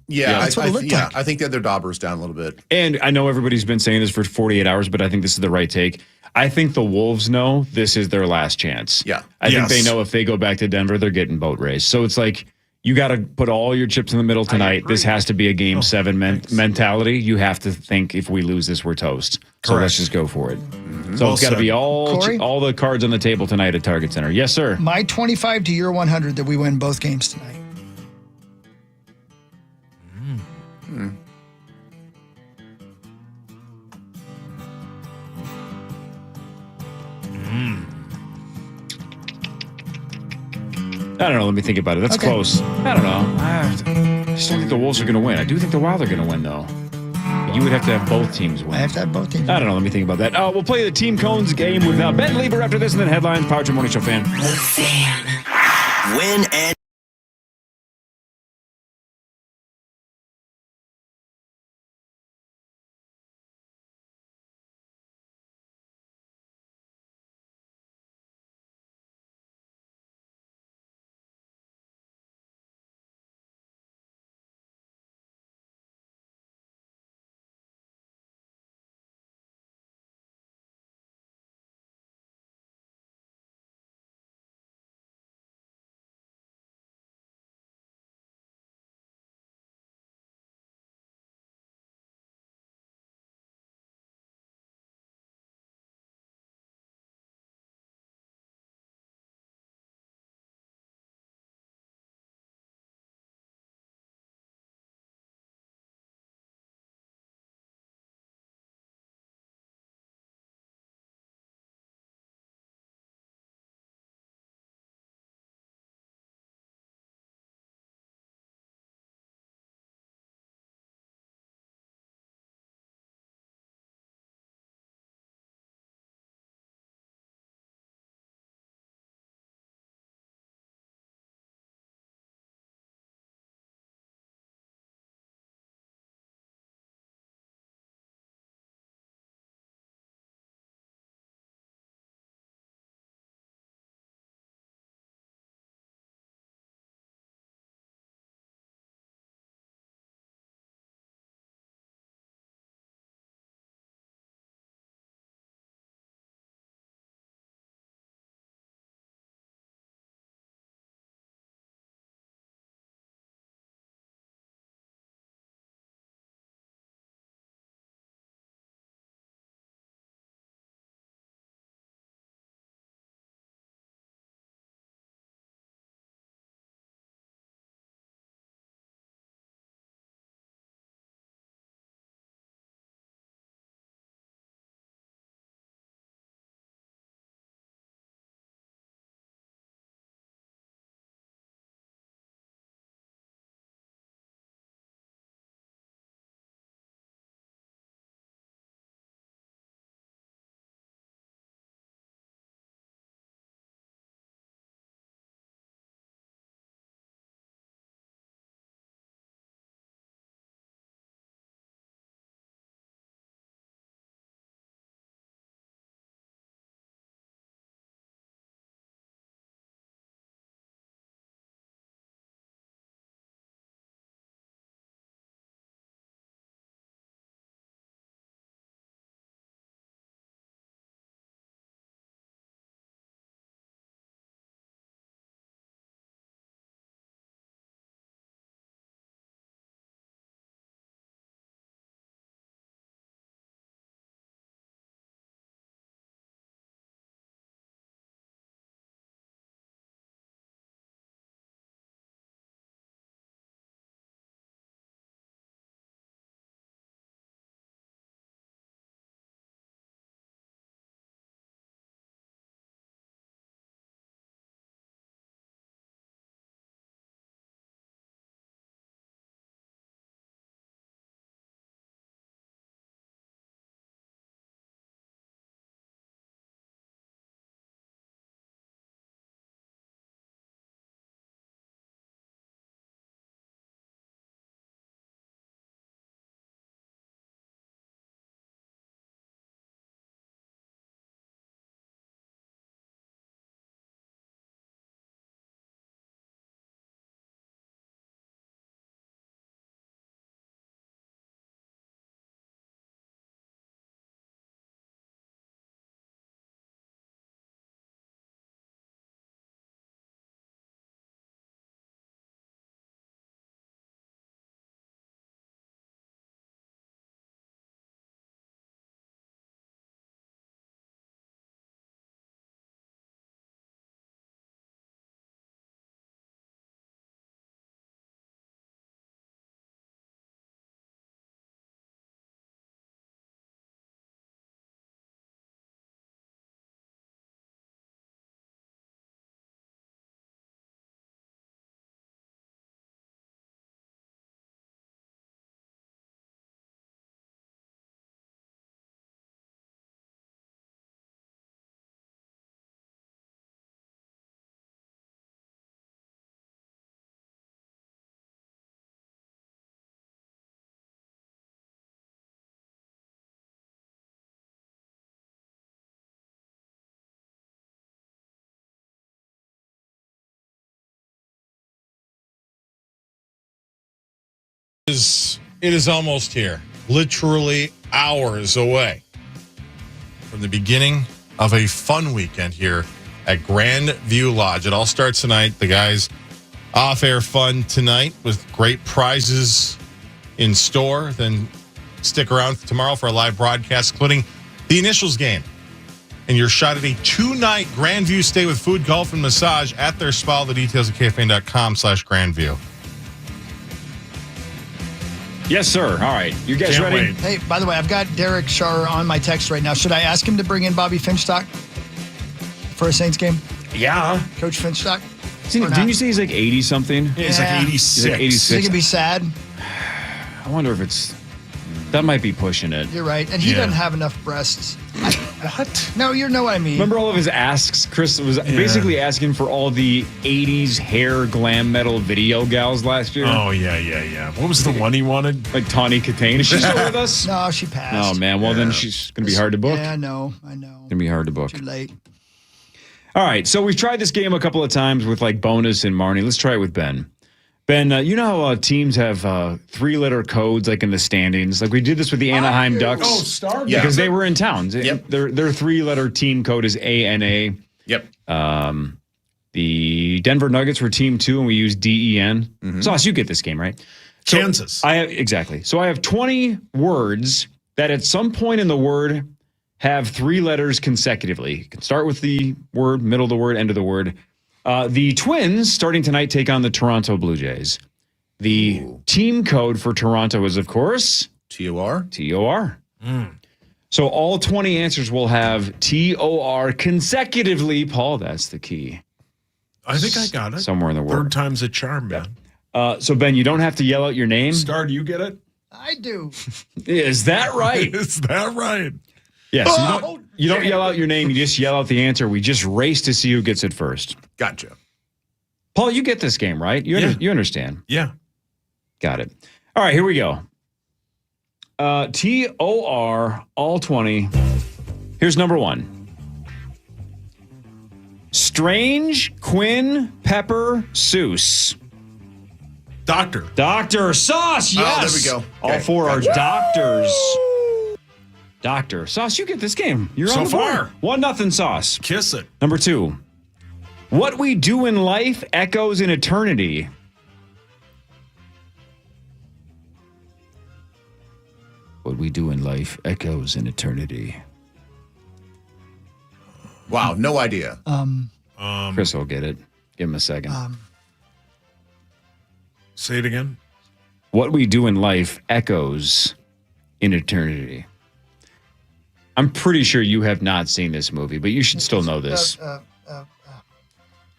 Yeah, That's what it looked like. I think that their daubers down a little bit. And I know everybody's been saying this for 48 hours, but I think this is the right take. I think the Wolves know this is their last chance. Yeah. I think Yes. they know if they go back to Denver, they're getting boat raced. So it's like you got to put all your chips in the middle tonight. This has to be a game 7 mentality. You have to think if we lose this, we're toast. So let's Correct. just go for it. So Well it's got to be said. Corey? all the cards on the table tonight at Target Center. Yes, sir. My 25 to your 100 that we win both games tonight. I don't know. Let me think about it. That's Okay. close. I don't know. I just don't think the Wolves are going to win. I do think the Wild are going to win, though. You would have to have both teams win. I have to have both teams. I don't know. Let me think about that. We'll play the Team Cones game with Ben Lieber after this, and then headlines. Power Trip Morning Show fan. Win and It is almost here. Literally hours away from the beginning of a fun weekend here at Grand View Lodge. It all starts tonight. The guys off-air fun tonight with great prizes in store. Then stick around tomorrow for a live broadcast, including the initials game. And you're shot at a 2-night Grandview stay with food, golf, and massage at their spa. The details at KFAN.com/Grandview. Yes, sir. All right. You guys Can't ready? wait. Hey, by the way, I've got Derek Schar on my text right now. Should I ask him to bring in Bobby Finchstock for a Saints game? Yeah. Coach Finchstock? Didn't you say he's like 80-something? Yeah, he's like 86. He's like 86. Think it'd be sad? I wonder if it's... That might be pushing it. You're right. And he doesn't have enough breasts. What? No, you know what I mean. Remember all of his asks? Chris was basically asking for all the 80s hair glam metal video gals last year. Oh, yeah. What was the one he wanted? Like Tawny Katane. Is she still with us? No, she passed. Oh, man. Well, then she's going to be hard to book. Yeah, I know. Going to be hard to book. Too late. All right. So we've tried this game a couple of times with like Bonus and Marnie. Let's try it with Ben. Ben, you know how teams have 3-letter codes like in the standings? Like we did this with the Anaheim Ducks. Oh, Star. Because they were in town. Yep. Their 3-letter team code is ANA. Yep. The Denver Nuggets were team 2, and we used DEN. Sauce, you get this game, right? So Kansas. Exactly. So I have 20 words that at some point in the word have 3 letters consecutively. You can start with the word, middle of the word, end of the word. The Twins, starting tonight, take on the Toronto Blue Jays. The team code for Toronto is, of course... TOR. TOR. So all 20 answers will have TOR consecutively. Paul, that's the key. I think I got it. Somewhere in the world. Third time's a charm, man. So, Ben, you don't have to yell out your name. Star, do you get it? I do. Is that right? Is that right? Yes. You don't yell out your name. You just yell out the answer. We just race to see who gets it first. Gotcha. Paul, you get this game, right? You understand. Yeah. Got it. All right, here we go. TOR, all 20. Here's number 1. Strange, Quinn, Pepper, Seuss. Doctor. Dr. Sauce, yes. Oh, there we go. All Okay. 4 are doctors. Doctor. Sauce, you get this game. You're So on the board. far. 1-0 Sauce. Kiss it. Number 2. What we do in life echoes in eternity. What we do in life echoes in eternity. Wow, no idea. Chris will get it. Give him a second. Say it again. What we do in life echoes in eternity. I'm pretty sure you have not seen this movie, but you should still know this.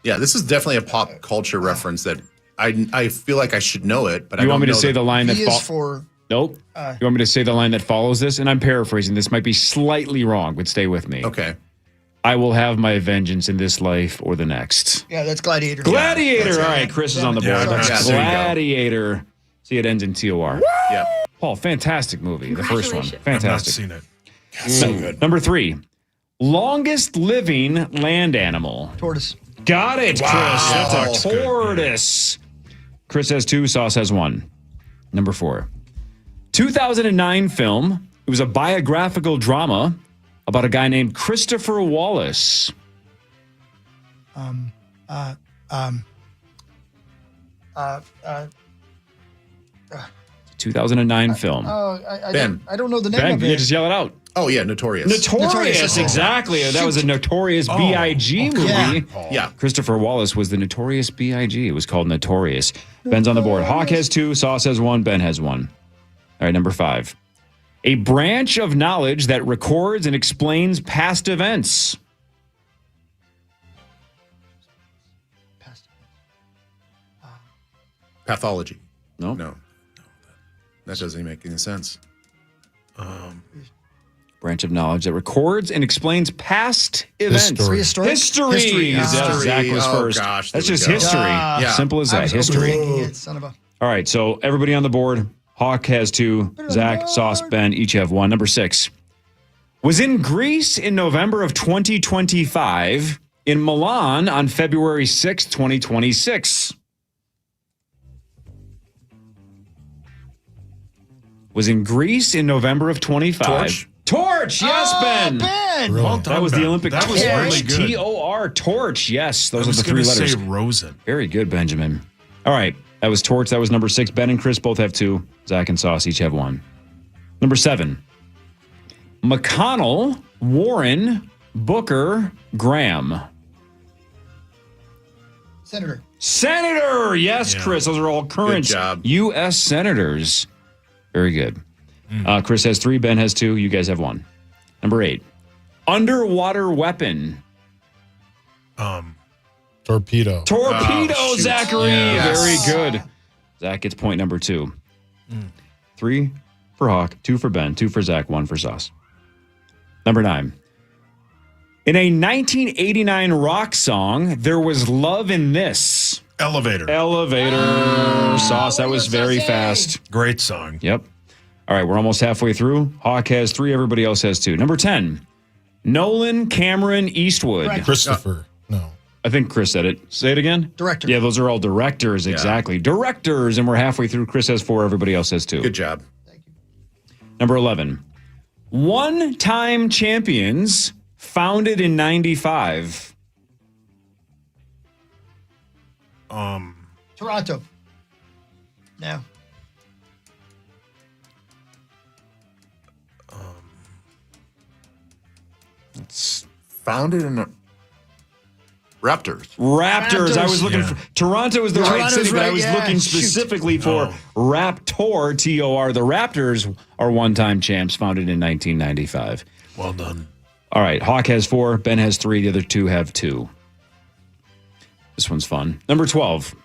Yeah, this is definitely a pop culture reference that I feel like I should know it, but I You don't want me to know say the line that He is for... Nope. You want me to say the line that follows this? And I'm paraphrasing. This might be slightly wrong, but stay with me. Okay. I will have my vengeance in this life or the next. Yeah, that's Gladiator. Gladiator. All right, Chris is on the board. Yeah, That's there you go. Gladiator. See, it ends in TOR. Yeah. Paul, fantastic movie. The first one. I've not Fantastic. seen it. So good. Number 3. Longest living land animal. Tortoise. Got it, Chris. That's That's a good. tortoise. Chris has 2. Sauce has 1. Number 4. 2009 film. It was a biographical drama about a guy named Christopher Wallace. 2009 film. Ben. I don't know the name Ben, of you it. just yell it out. Oh yeah, Notorious. Notorious, exactly. That was a Notorious B.I.G. movie. Yeah. Yeah. Christopher Wallace was the Notorious B.I.G. It was called Notorious. Ben's on the board. Hawk has 2. Sauce has 1. Ben has 1. All right, number 5. A branch of knowledge that records and explains past events. Pathology. No. No. That doesn't make any sense. Branch of knowledge that records and explains past events. History. History. History. Zach was Oh, first. gosh, That's there we just go. history. Yeah. Simple as I that. was History. overthinking it, son of a... All right, so everybody on the board. Hawk has 2. Zach, Sauce, Ben each have 1. Number 6. Was in Greece in November of 2025. In Milan on February 6, 2026. was in Greece in November of 25. Torch, yes, Ben. Ben. Really? Well done, That was the Ben. Olympic That was really good. T-O-R, torch. Yes, those I are was the three gonna letters. say Rosen. Very good, Benjamin. All right, that was torch. That was number 6. Ben and Chris both have 2. Zach and Sauce each have 1. Number 7. McConnell, Warren, Booker, Graham. Senator. Yes, Yeah. Chris. Those are all current Good job. U.S. senators. Very good. Chris has 3. Ben has 2. You guys have 1. Number 8. Underwater weapon. Torpedo. Torpedo, Zachary. Yes. Very good. Zach gets point number 2. 3 for Hawk, 2 for Ben, 2 for Zach, 1 for Sauce. Number 9. In a 1989 rock song, there was love in this. Elevator. Elevator. Sauce, that was very fast. Great song. Yep. All right, we're almost halfway through. Hawk has 3, everybody else has 2. Number 10. Nolan Cameron Eastwood. Christopher. No. I think Chris said it. Say it again. Director. Yeah, those are all directors, exactly. Directors, and we're halfway through. Chris has 4, everybody else has 2. Good job. Number 11. One-time champions founded in 95. Toronto. No. It's founded in the Raptors. Raptors. I was looking Yeah. for Toronto is the right Toronto's city, but I right, was yeah, looking shoot. specifically for Raptor, T-O-R. The Raptors are one-time champs founded in 1995. Well done. All right, Hawk has 4, Ben has 3, the other 2 have 2. This one's fun. Number 12.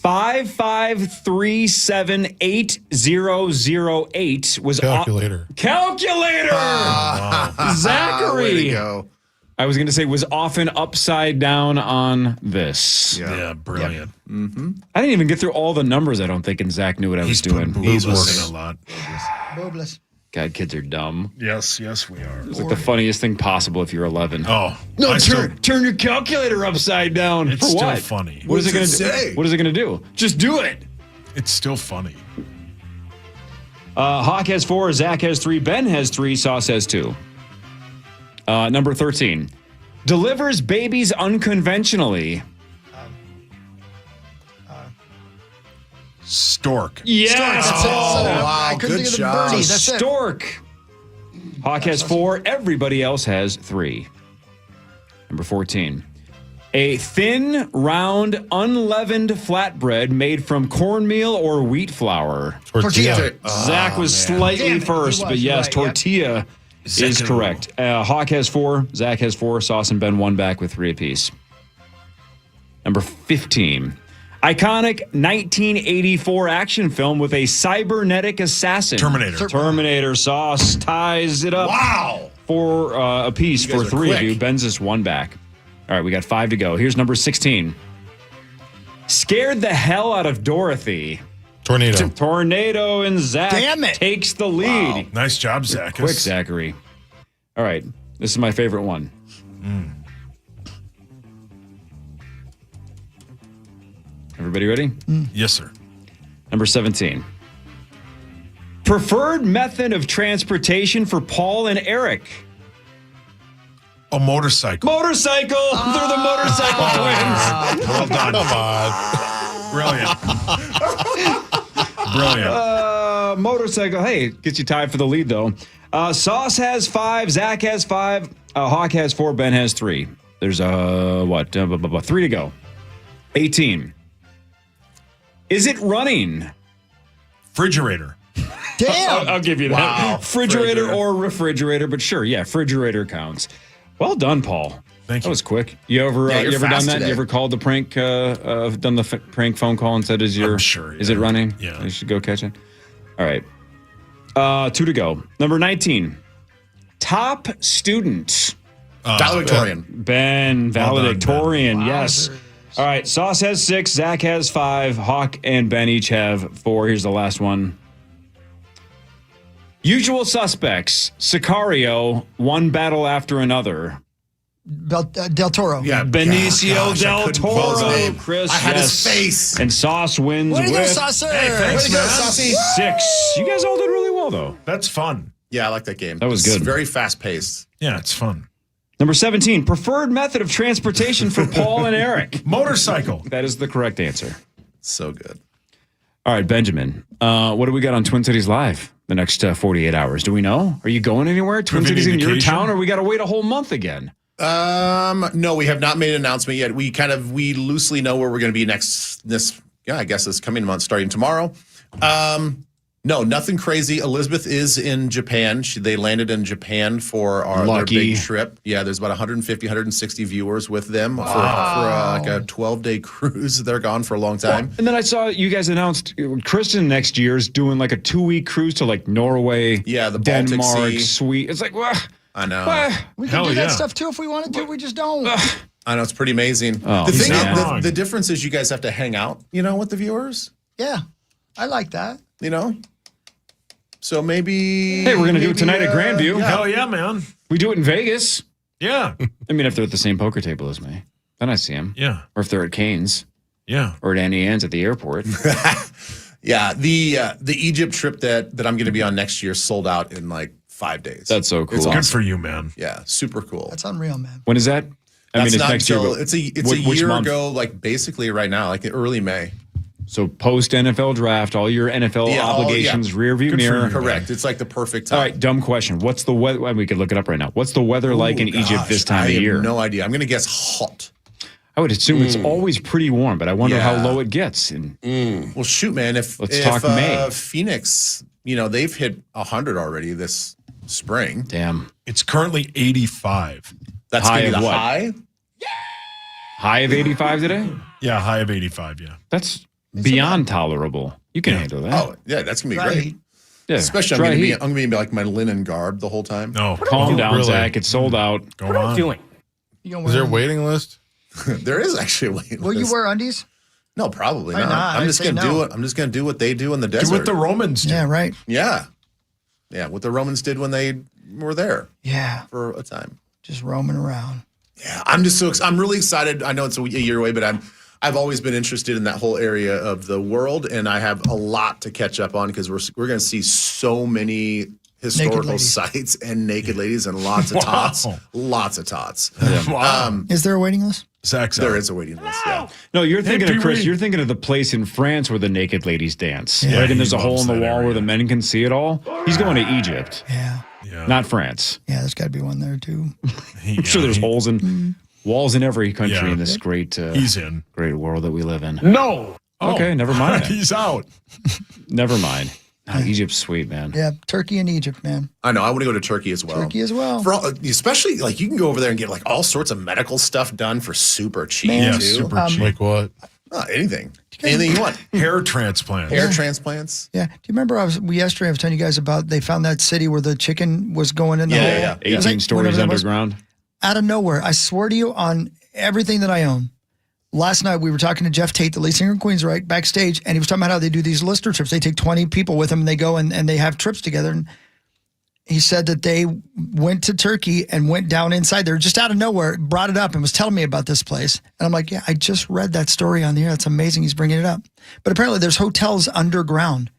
55378008 was Calculator. Calculator. Zachary. Way to go. I was going to say was often upside down on this. Yeah, brilliant. I didn't even get through all the numbers. I don't think, and Zach knew what I was doing. He's working a lot. Boobless. God, kids are dumb. Yes, we are. It's like the funniest thing possible if you're 11. Oh, No, turn your calculator upside down. It's For still what? funny. What is it going to say? do? What is it going to do? Just do it. It's still funny. Hawk has 4, Zach has 3, Ben has 3, Sauce has 2. Number 13. Delivers babies unconventionally. Stork. Yes. That's it. wow, I couldn't good think of the job. birdie. That's it. Stork. Hawk has 4, everybody else has 3. Number 14. A thin, round, unleavened flatbread made from cornmeal or wheat flour. Tortilla. Zach was slightly Damn it, first, he was but yes, right, yep. tortilla is correct. Hawk has 4, Zach has 4, Sauce and Ben 1 back with 3 apiece. Number 15. Iconic 1984 action film with a cybernetic assassin. Terminator. Sauce ties it up. Wow. 4 apiece You guys for are 3 of quick. you. Ben's just 1 back. All right, we got 5 to go. Here's number 16. Scared the hell out of Dorothy. Tornado. Tornado and Zach Damn it. takes the lead. Nice job, Zach. Quick, Zachary. All right, this is my favorite one. Everybody ready? Yes, sir. Number 17. Preferred method of transportation for Paul and Eric. A motorcycle. Motorcycle. They're the motorcycle twins. Well done. Come on. Brilliant. Motorcycle. Hey, gets you tied for the lead, though. Sauce has 5. Zach has 5. Hawk has 4. Ben has 3. There's 3 to go. 18. Is it running? Refrigerator. Damn. I'll give you that. Wow. Refrigerator or refrigerator, but sure, yeah, refrigerator counts. Well done, Paul. Thank That you. was quick. You ever Yeah, you you're ever done fast that? today. You ever called the prank? Done the prank phone call and said, "Is your I'm sure, is it yeah. running? Yeah. You should go catch it." All right. 2 to go. Number 19. Top student. Valedictorian. Ben, Well done, valedictorian, yes. All right, Sauce has 6, Zach has 5, Hawk and Ben each have 4. Here's the last one. Usual suspects, Sicario, one battle after another. Del Toro. Yeah, Benicio gosh, I del couldn't pull his Toro. name. Chris, I had his yes. face. And Sauce wins Way to go, with Saucer! Hey, thanks, Way to go, man. Saucy. 6. You guys all did really well, though. That's fun. Yeah, I like that game. That was It's good. very fast paced. Yeah, it's fun. Number 17, preferred method of transportation for Paul and Eric. Motorcycle. That is the correct answer. So good. All right, Benjamin. What do we got on Twin Cities Live the next 48 hours? Do we know? Are you going anywhere? Twin Have any Cities in your vacation? town, or we got to wait a whole month again? No, we have not made an announcement yet. We loosely know where we're going to be I guess this coming month, starting tomorrow. No, nothing crazy. Elizabeth is in Japan. They landed in Japan for their big trip. Yeah, there's about 150, 160 viewers with them for like a 12-day cruise. They're gone for a long time. And then I saw you guys announced Kristen next year's doing like a 2-week cruise to like Norway, the Baltic Denmark, Sea. Sweden. It's like, I know. We can do that stuff too if we wanted to. We just don't. I know, it's pretty amazing. Oh, the thing man. is, the difference is you guys have to hang out, with the viewers. Yeah, I like that. So maybe. Hey, we're going to do it tonight at Grandview. Hell yeah, man. We do it in Vegas. Yeah. I mean, if they're at the same poker table as me, then I see them. Yeah. Or if they're at Cane's. Yeah. Or at Annie Ann's at the airport. Yeah, the Egypt trip that I'm going to be on next year sold out in like 5 days. That's so cool. It's Good awesome. for you, man. Yeah, super cool. That's unreal, man. When is that? I mean, it's not next year. until- But it's a which year month? ago, like basically right now, like early May. So post NFL draft, all your NFL obligations, rear view mirror. Correct. It's like the perfect time. All right, dumb question. What's the weather? Well, we could look it up right now. What's the weather like in Egypt this time I of have year? no idea. I'm going to guess hot. I would assume it's always pretty warm, but I wonder how Yeah. low it gets. And Well, shoot, man. Let's talk May. Phoenix, they've hit 100 already this spring. Damn. It's currently 85. That's High going to be of the what? high. High of 85 today? Yeah, high of 85, yeah. That's beyond tolerable. You can handle that. Oh, yeah, that's going to be great. Yeah. Especially I'm Dry going heat. to be like my linen garb the whole time. No. Calm down, Really? Zach. It's sold out. Go on. You gonna Is there a wear, waiting list? There is actually a waiting will you list. wear undies? No, probably Why not. not? I'm I'd just say going to no. do it. I'm just going to do what they do in the Do desert. what the Romans do. Yeah, right. Yeah. Yeah, what the Romans did when they were there Yeah, for a time. just roaming around. Yeah, I'm just I'm really excited. I know it's a year away, but I've always been interested in that whole area of the world, and I have a lot to catch up on because we're going to see so many historical ladies. sites and naked ladies and lots of tots. Lots of tots. Wow. Is there a waiting list? Zach's There out. is a waiting list, yeah. No, you're thinking Hey, of Chris. Pee-wee. You're thinking of the place in France where the naked ladies dance, Yeah, right? And he there's a hole loves in the that wall where area. the men can see it all. He's going to Egypt, Yeah, Yeah. not France. yeah. There's got to be one there too. I'm sure there's holes in walls in every country Yeah. in this great, He's in. great world that we live in. No. Okay, never mind. He's out. Never mind. No, Egypt's sweet, man. Yeah, Turkey and Egypt, man. I know. I want to go to Turkey as well. Turkey as well. For all, especially like you can go over there and get like all sorts of medical stuff done for super cheap Man. Yeah, too. super cheap. Like what? Anything. Anything you want. Hair transplant. Hair transplants. Yeah. Do you remember yesterday I was telling you guys about they found that city where the chicken was going in the hole? Yeah. 18 It was like, stories whatever that was. underground. Out of nowhere. I swear to you on everything that I own. Last night we were talking to Jeff Tate, the lead singer of Queensryche, backstage, and he was talking about how they do these Lister trips. They take 20 people with them and they go and they have trips together. And he said that they went to Turkey and went down inside there just out of nowhere, brought it up and was telling me about this place. And I'm like, yeah, I just read that story on the air. That's amazing. He's bringing it up. But apparently there's hotels underground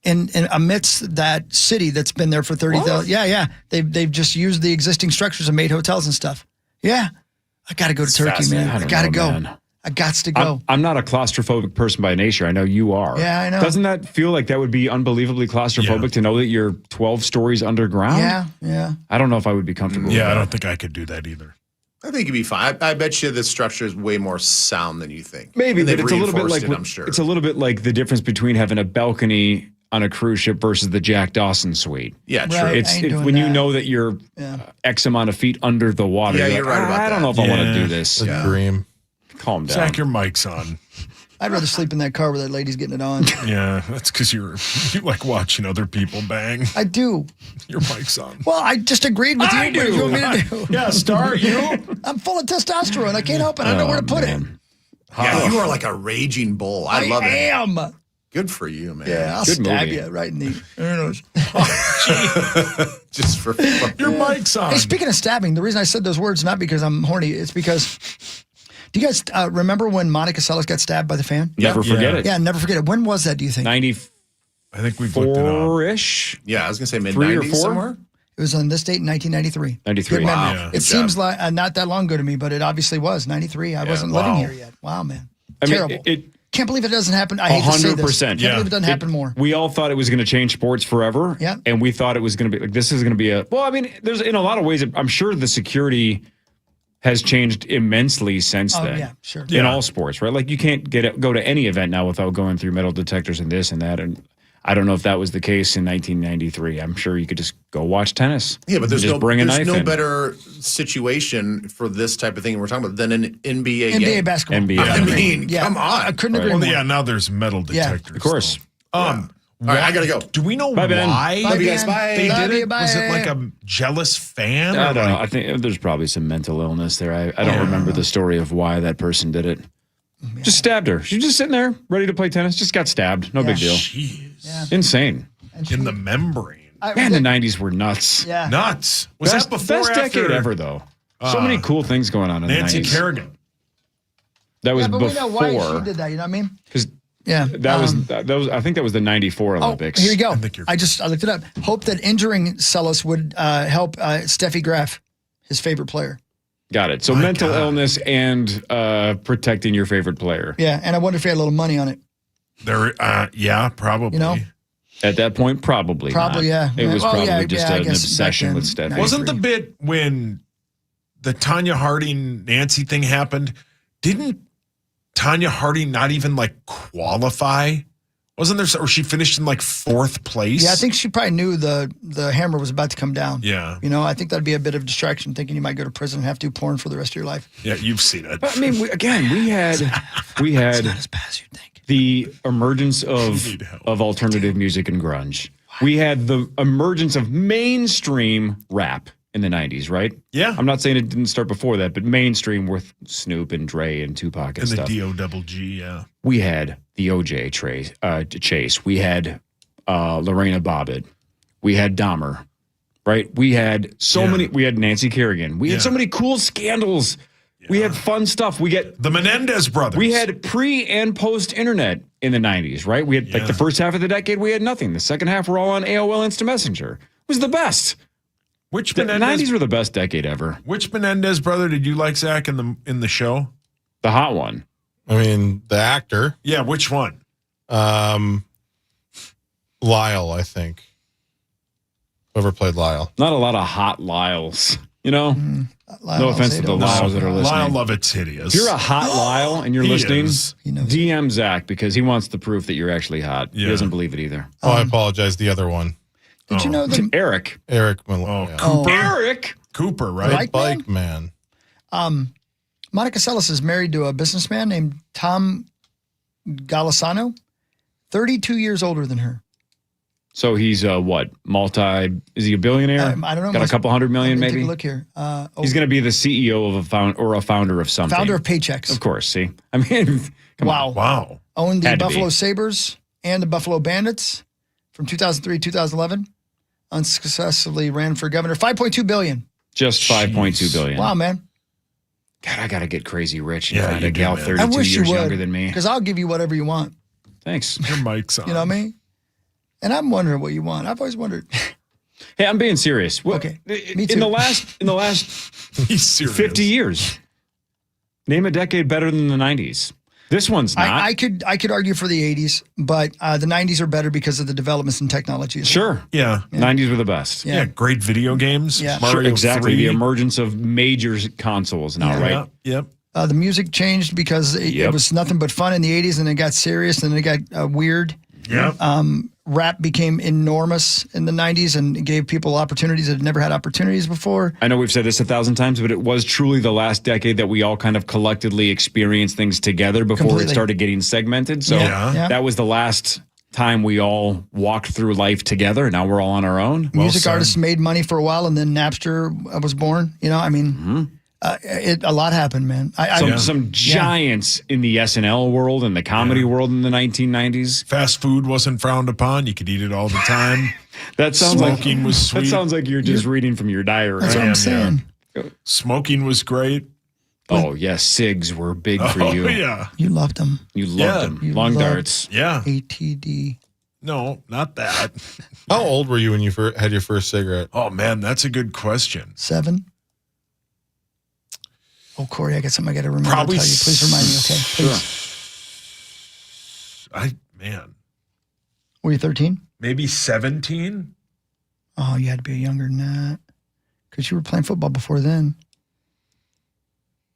in amidst that city that's been there for 30,000. Yeah. They've just used the existing structures and made hotels and stuff. Yeah. I got to go to Turkey, man. I got to go. Man. I got to go. I'm not a claustrophobic person by nature. I know you are. Yeah, I know. Doesn't that feel like that would be unbelievably claustrophobic to know that you're 12 stories underground? Yeah. I don't know if I would be comfortable with Yeah, I that. don't think I could do that either. I think it'd be fine. I bet you this structure is way more sound than you think. Maybe, And but they've it's a little bit reinforced like it, I'm sure. it's a little bit like the difference between having a balcony on a cruise ship versus the Jack Dawson suite. Yeah, true. Right. It's I ain't doing when you that. know that you're X amount of feet under the water. Yeah, you're you're like, right about I don't that. know if I want to Yeah. do this. A dream. Calm down. Zach, your mic's on. I'd rather sleep in that car where that lady's getting it on. Yeah, that's because you like watching other people bang. I do. Your mic's on. Well, I just agreed with you. What do you want me to do? Yeah, Star, you? I'm full of testosterone. I can't help it. I don't know where to put it. Yeah, you are like a raging bull. I love it. am. Good for you, man. Yeah, I'll Good stab movie. you right in the. Just for fun. Your mic's on. Hey, speaking of stabbing, the reason I said those words not because I'm horny, it's because. Do you guys remember when Monica Seles got stabbed by the fan? Never forget it. Yeah, never forget it. When was that? Do you think? 94-ish? I think we've looked it up. Yeah, I was gonna say mid 3 or 90s 4? somewhere. It was on this date in 1993. 93. Good memory. Wow. Yeah. It Good seems job. like not that long ago to me, but it obviously was 93. I wasn't living here yet. Wow, man. Terrible. Can't believe it doesn't happen. I hate to say this. 100%. Can't believe it doesn't happen more. We all thought it was going to change sports forever. Yeah. And we thought it was going to be like, this is going to be well, I mean, there's in a lot of ways, I'm sure the security has changed immensely since then. Yeah, sure. In all sports, right? Like you can't go to any event now without going through metal detectors and this and that. And I don't know if that was the case in 1993. I'm sure you could just go watch tennis. Yeah, but there's just bring a knife in. better situation for this type of thing we're talking about than an NBA NBA game. basketball. NBA. I mean, Yeah, come on. I couldn't agree Well, more. yeah, now there's metal detectors. Of course. All right, I gotta go. Do we know Bye, Ben. why Bye, Love you guys. Ben. Bye. they Love did you, it? Was it bye. like a jealous fan? I or don't know. like- I think there's probably some mental illness there. I don't remember the story of why that person did it. Just stabbed her. She's just sitting there, ready to play tennis. Just got stabbed. No big deal. Jeez. Insane. In the membrane. Man, the 90s were nuts. Yeah. Nuts. Was Best, that before or best after? decade ever, though. So many cool things going on in Nancy the 90s. Kerrigan. That was Yeah, but we know why she before. did that. You know what I mean? Because Yeah. that was I think that was the 94 Olympics. Oh, here you go. I I looked it up. Hope that injuring Seles would help Steffi Graf, his favorite player. Got it. So mental illness and protecting your favorite player. Yeah, and I wonder if he had a little money on it. There, yeah, probably. You know? At that point, probably. Probably, not. yeah. It was Well, probably yeah, just yeah, I an guess obsession back with then, Steffi. Wasn't the bit when the Tanya Harding Nancy thing happened? Didn't Tanya Harding not even like qualify? Wasn't there? Or she finished in like 4th place? Yeah, I think she probably knew the hammer was about to come down. Yeah. You know, I think that'd be a bit of distraction, thinking you might go to prison and have to do porn for the rest of your life. Yeah, you've seen it. But, I mean, we had as bad as you think. The emergence of alternative music and grunge. We had the emergence of mainstream rap in the 90s, right? Yeah. I'm not saying it didn't start before that, but mainstream with Snoop and Dre and Tupac and And the stuff. D-O-double-G, yeah. We had the OJ Chase. We had Lorena Bobbitt. We had Dahmer, right? We had so many. We had Nancy Kerrigan. We had so many cool scandals. We had fun stuff. We get the Menendez brothers. We had pre and post internet in the 90s, right? We had like the first half of the decade, we had nothing. The second half, we're all on AOL Instant Messenger. It was the best. Which The Menendez 90s were the best decade ever. Which Menendez brother did you like, Zach, in the show? The hot one. I mean, the actor. Yeah, which one? Lyle, I think. Whoever played Lyle. Not a lot of hot Lyles, you know? No offense to the Lyles that are listening. Lyle Lovett's hideous. If you're a hot Lyle and you're He listening, is. DM Zach because he wants the proof that you're actually hot. He Yeah. doesn't believe it either. Oh, I apologize. The other one. Did you know that Eric. Eric Malone. Cooper. Eric Cooper, right? Bike man. Monica Seles is married to a businessman named Tom Golisano, 32 years older than her. So he's what? Is he a billionaire? I don't know. Got a couple $100 million, Let me take maybe. a look here. He's going to be the CEO of a founder of something. Founder of Paychex. Of course. See, I mean, come on. Wow. Owned the Had to Buffalo be. Sabres and the Buffalo Bandits from 2003 2011. Unsuccessfully ran for governor. $5.2 billion. Just $5.2 billion. Wow, man. God, I got to get crazy rich and Yeah, find you a do, gal man. 32 I wish you years would, younger than me. because I'll give you whatever you want. Thanks. Your mic's on. You know what I mean? And I'm wondering what you want. I've always wondered. Hey, I'm being serious. Okay, me In too. the last He's serious. 50 years, name a decade better than the 90s. This one's not. I could argue for the 80s, but the 90s are better because of the developments in technology. Sure. Yeah. 90s were the best. Yeah. Great video games. Yeah. Sure, Mario exactly. 3. The emergence of major consoles now, right? Yep. The music changed because it was nothing but fun in the 80s, and it got serious, and then it got weird. Yep. Rap became enormous in the 90s and gave people opportunities that had never had opportunities before. I know we've said this 1,000 times, but it was truly the last decade that we all kind of collectively experienced things together before Completely. it started getting segmented. So Yeah. that was the last time we all walked through life together, and now we're all on our own. Music artists made money for a while, and then Napster was born. You know, I mean, A lot happened, man. Some giants in the SNL world and the comedy world in the 1990s. Fast food wasn't frowned upon. You could eat it all the time. That sounds Smoking was sweet. That sounds like you're just reading from your diary. That's what I'm saying. Smoking was great. Oh, yes. Cigs were big for you. Oh, yeah. You loved them. You loved them. Long darts. Yeah. ATD. No, not that. How old were you when you had your first cigarette? Oh, man, that's a good question. 7. Oh, Corey, I got something I got to remember Probably to tell you. Please remind me, okay? Please. Man. Were you 13? Maybe 17? Oh, you had to be younger than that. Because you were playing football before then.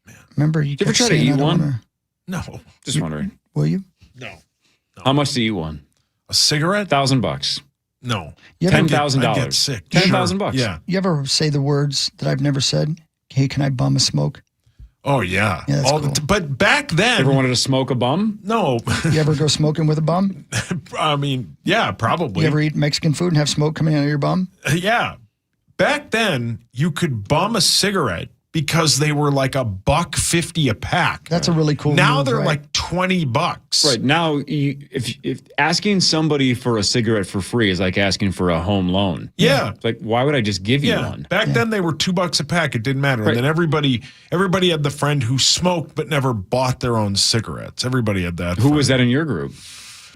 Man. Remember, you ever try to eat one? No. Just wondering. Will you? No. How much to eat one? A cigarette? $1,000. No. $10,000. I get sick. $10,000. Yeah. You ever say the words that I've never said? Hey, can I bum a smoke? Oh, yeah. Yeah, that's All cool. but back then. Ever wanted to smoke a bum? No. You ever go smoking with a bum? I mean, yeah, probably. You ever eat Mexican food and have smoke coming out of your bum? Yeah. Back then, you could bum a cigarette because they were like $1.50 a pack. That's a really cool Now move, they're right? like $20. Right. Now, if asking somebody for a cigarette for free is like asking for a home loan. Yeah. It's like, why would I just give you Yeah. one? Back then, they were $2 a pack. It didn't matter. Right. And then everybody had the friend who smoked but never bought their own cigarettes. Everybody had that. Who was that in your group?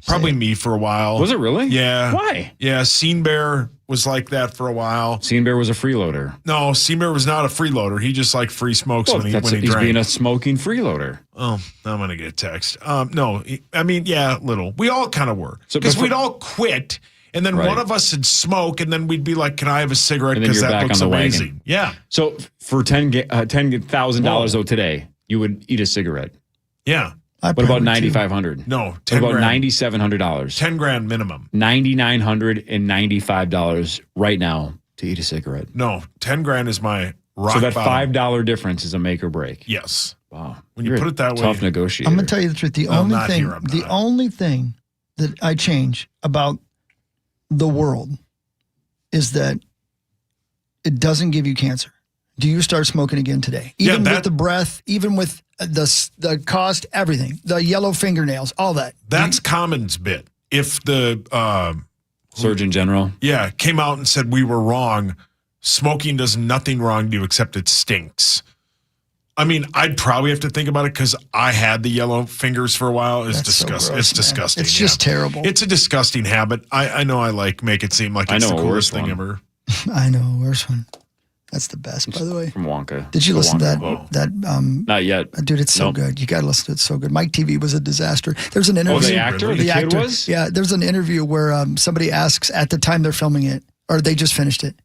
Probably me for a while. Was it really? Yeah. Why? Yeah. Scene Bear was like that for a while. Scene Bear was a freeloader. No, Scene Bear was not a freeloader. He just liked free smokes when he he's drank. being a smoking freeloader. Oh, I'm going to get a text. No, I mean, yeah, little. We all kind of were. So Because before- we'd all quit, and then Right. one of us would smoke, and then we'd be like, can I have a cigarette? And then Because you're that back looks on the amazing. wagon. Yeah. So for $10,000 though today, you would eat a cigarette. Yeah. What about $9,500? No, What 10 about grand. $9,700? 10 grand minimum. $9,995 right now to eat a cigarette. No, 10 grand is my rock So that bottom. $5 difference is a make or break. Yes. Wow. When you You're put a it that way. tough negotiator. I'm going to tell you the truth. The Well, only not thing, here, I'm the not. only thing that I change about the world is that it doesn't give you cancer. Do you start smoking again today? Even with the breath, even with the cost, everything, the yellow fingernails, all that. That's Common's bit. If the Surgeon General. Yeah, came out and said we were wrong. Smoking does nothing wrong to you except it stinks. I mean, I'd probably have to think about it because I had the yellow fingers for a while. It's That's so disgusting. gross, It's man. disgusting. It's just terrible. It's a disgusting habit. I know I make it seem like it's I know the a coolest worse thing one. ever. I know a worse one. That's the best, by the way. From Wonka. Did you The listen to Wonka that? quote. Not yet. Dude, it's so Nope. good. You got to listen to it. It's so good. Mike TV was a disaster. There's an interview. Oh, the actor? The kid was? Yeah, there's an interview where somebody asks at the time they're filming it, or they just finished it.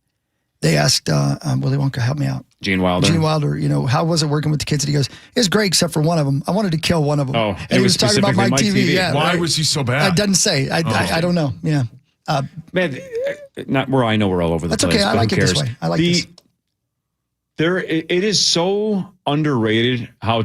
They asked Willy Wonka, help me out. Gene Wilder. Gene Wilder, how was it working with the kids? And he goes, it's great except for one of them. I wanted to kill one of them. Oh, and he was talking about Mike TV. Yeah, Why right. was he so bad? It doesn't say. I don't know. Yeah. Man, not where I know we're all over the That's place. okay. I but like who it this cares? way. I like this. It is so underrated how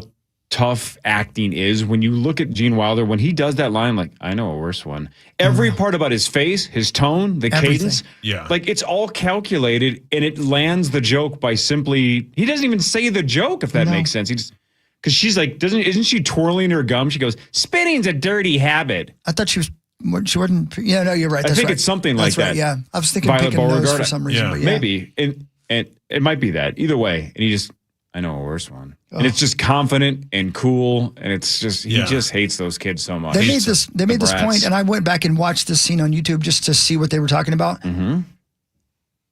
tough acting is. When you look at Gene Wilder, when he does that line, like, I know a worse one. Every part about his face, his tone, the cadence, like it's all calculated and it lands the joke by simply, he doesn't even say the joke, if that makes sense. He just, because she's like, isn't she twirling her gum? She goes, spitting's a dirty habit. I thought she wasn't. Yeah, no, you're right. I That's think right. it's something like That's right, that. yeah. I was thinking Violet picking those Beauregard, for some reason. But yeah. Maybe. And it might be that. Either way. And he just, I know a worse one. And it's just confident and cool. And it's just, he just hates those kids so much. They made this brats. point, and I went back and watched this scene on YouTube just to see what they were talking about. Mm-hmm.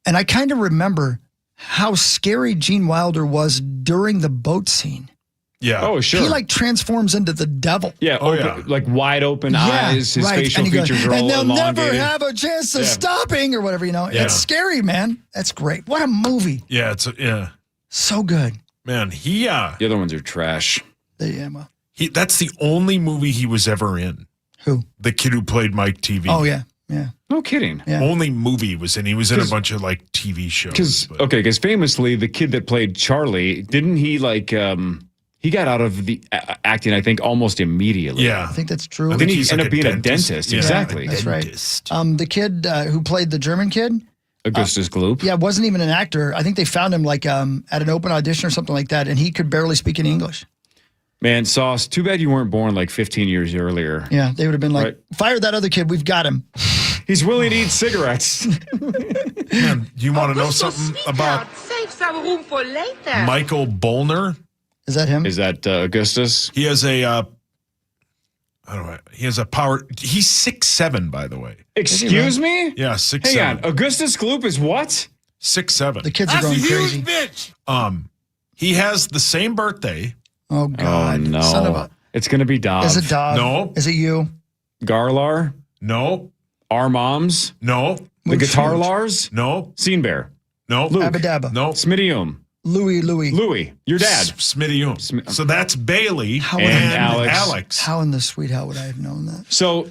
And I kind of remember how scary Gene Wilder was during the boat scene. Yeah. Oh, sure. He like transforms into the devil. Yeah. Like wide open eyes. His right. facial And he goes, features are all and they'll elongated. never have a chance of stopping or whatever, Yeah. It's scary, man. That's great. What a movie. Yeah, So good. Man, The other ones are trash. Yeah, well. That's the only movie he was ever in. Who? The kid who played Mike TV. Oh, yeah. Yeah. No kidding. Yeah. Only movie he was in. He was in a bunch of like TV shows. Because famously, the kid that played Charlie, didn't he like, he got out of the acting, I think, almost immediately. Yeah. I think that's true. Then he ended up being a dentist. Yeah, Exactly. that's right. The kid who played the German kid, Augustus Gloop. Yeah, wasn't even an actor. I think they found him like at an open audition or something like that, and he could barely speak any English. Man, Sauce, too bad you weren't born like 15 years earlier. Yeah, they would have been like, Right. fire that other kid. We've got him. He's willing to eat cigarettes. Man, do you want to know something about Save some room for later. Michael Bolner? Is that him? Is that Augustus? He has a he has a power. He's 6'7", by the way. Excuse me? Yeah, 6'7". Hang on. Augustus Gloop is what? 6'7". The kids are going crazy. Bitch. He has the same birthday. Oh, God. Oh, no. Son of a... It's going to be Dov. Is it Dov? No. Is it you? Garlar? No. Our moms? No. The Guitar Lars? No. Scene Bear? No. Luke? Abba-dabba. No. Smittyum? Louis. Your dad? Smittyum. So that's Bailey How and Alex. Alex. How in the sweet hell would I have known that? So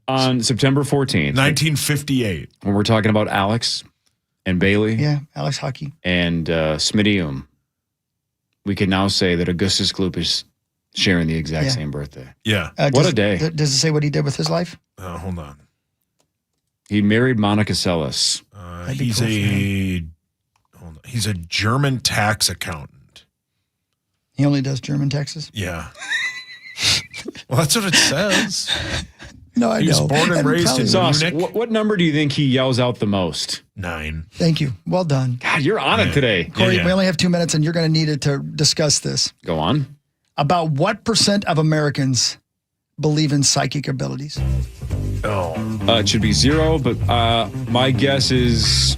on September 14th, 1958, when we're talking about Alex and Bailey Yeah, Alex Hockey. and Smittyum, we can now say that Augustus Gloop is sharing the exact Yeah. same birthday. Yeah. What a day. Does it say what he did with his life? Hold on. He married Monica Seles. He's a German tax accountant. He only does German taxes? Yeah. Well, that's what it says. No, I He was know. born and raised in Sauce, Munich. what number do you think he yells out the most? 9. Thank you. Well done. God, you're on it today. Corey, we only have 2 minutes, and you're going to need it to discuss this. Go on. About what % of Americans believe in psychic abilities? It should be 0, but my guess is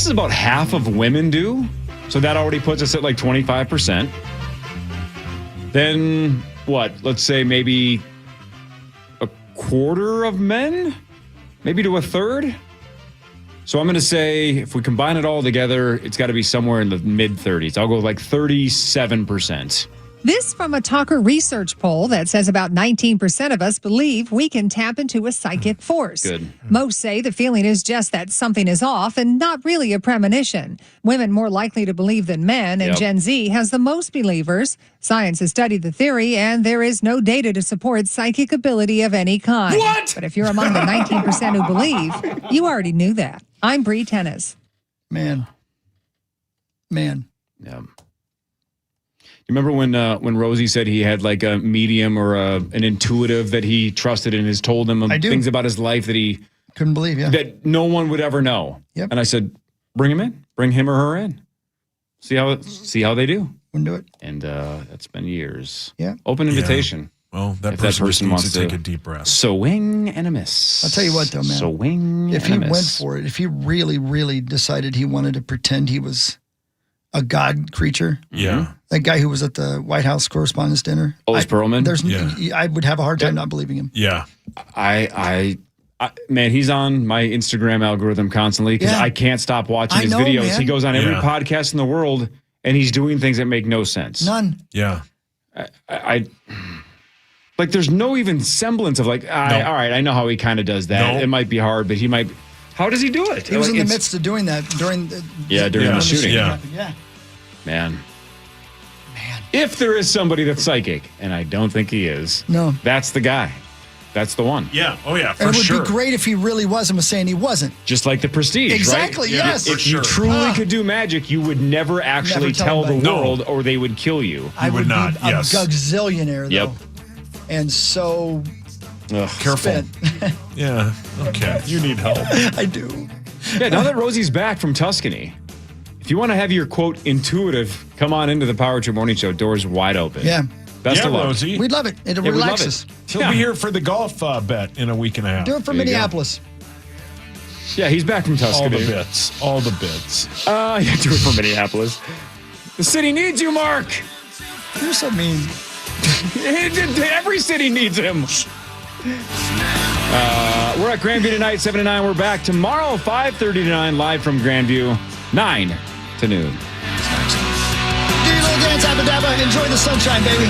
about half of women do. So that already puts us at like 25%. Then what? Let's say maybe a quarter of men, maybe to a third. So I'm going to say if we combine it all together, it's got to be somewhere in the mid 30s. I'll go like 37%. This from a Talker research poll that says about 19% of us believe we can tap into a psychic force. Good. Most say the feeling is just that something is off and not really a premonition. Women more likely to believe than men, and Yep. Gen Z has the most believers. Science has studied the theory, and there is no data to support psychic ability of any kind. What? But if you're among the 19% who believe, you already knew that. I'm Bree Tennis. Man. Yeah. You remember when Rosie said he had like a medium or an intuitive that he trusted and has told him I do. things about his life that he Couldn't believe, yeah. that no one would ever know. Yep. And I said, bring him in, bring him or her in, see how they do. Wouldn't do it. And that's been years. Yeah. Open invitation. Well, that If person just needs wants to take a deep breath. Swing and a miss. I'll tell you what, though, man. Swing If and he a miss. went for it, if he really, really decided he wanted to pretend he was a god creature, Yeah. that guy who was at the White House Correspondents' Dinner, Oz Perlman? I would have a hard time not believing him. Yeah. I man, he's on my Instagram algorithm constantly because Yeah. I can't stop watching I his know, videos. man. He goes on every Yeah. podcast in the world and he's doing things that make no sense. None. Yeah. I like there's no even semblance of like all right, I know how he kind of does that. No. It might be hard, but he might. How does he do it? He was Like, in the it's- midst of doing that during the during the shooting. Yeah. Yeah. Man. If there is somebody that's psychic, and I don't think he is, No. that's the guy. That's the one. Yeah. Oh, yeah. For And it would sure. be great if he really was and was saying he wasn't. Just like the Prestige, Exactly, right? yes. If you truly could do magic, you would never actually Never tell tell the anybody. world or they would kill you. I would not, be a yes. gazillionaire, though. Yep. And so Careful. spent. Yeah. Okay. You need help. I do. Yeah, now that Rosie's back from Tuscany, if you want to have your, quote, intuitive, come on into the Power Trip Morning Show, doors wide open. Yeah. Best Yeah, of luck. Rosie. We'd love it. It'll Yeah, we'd relax love us. it. He'll Yeah. be here for the golf bet in a week and a half. Do it for There you go. Minneapolis. Yeah, he's back from All Tuscany. the bits. All the bits. Yeah, do it for Minneapolis. The city needs you, Mark. You're so mean. Every city needs him. We're at Grandview tonight, 7 to 9. We're back tomorrow, 5:30 to 9, live from Grandview, 9 to noon. Do your little dance, Abba Dabba. Enjoy the sunshine, baby.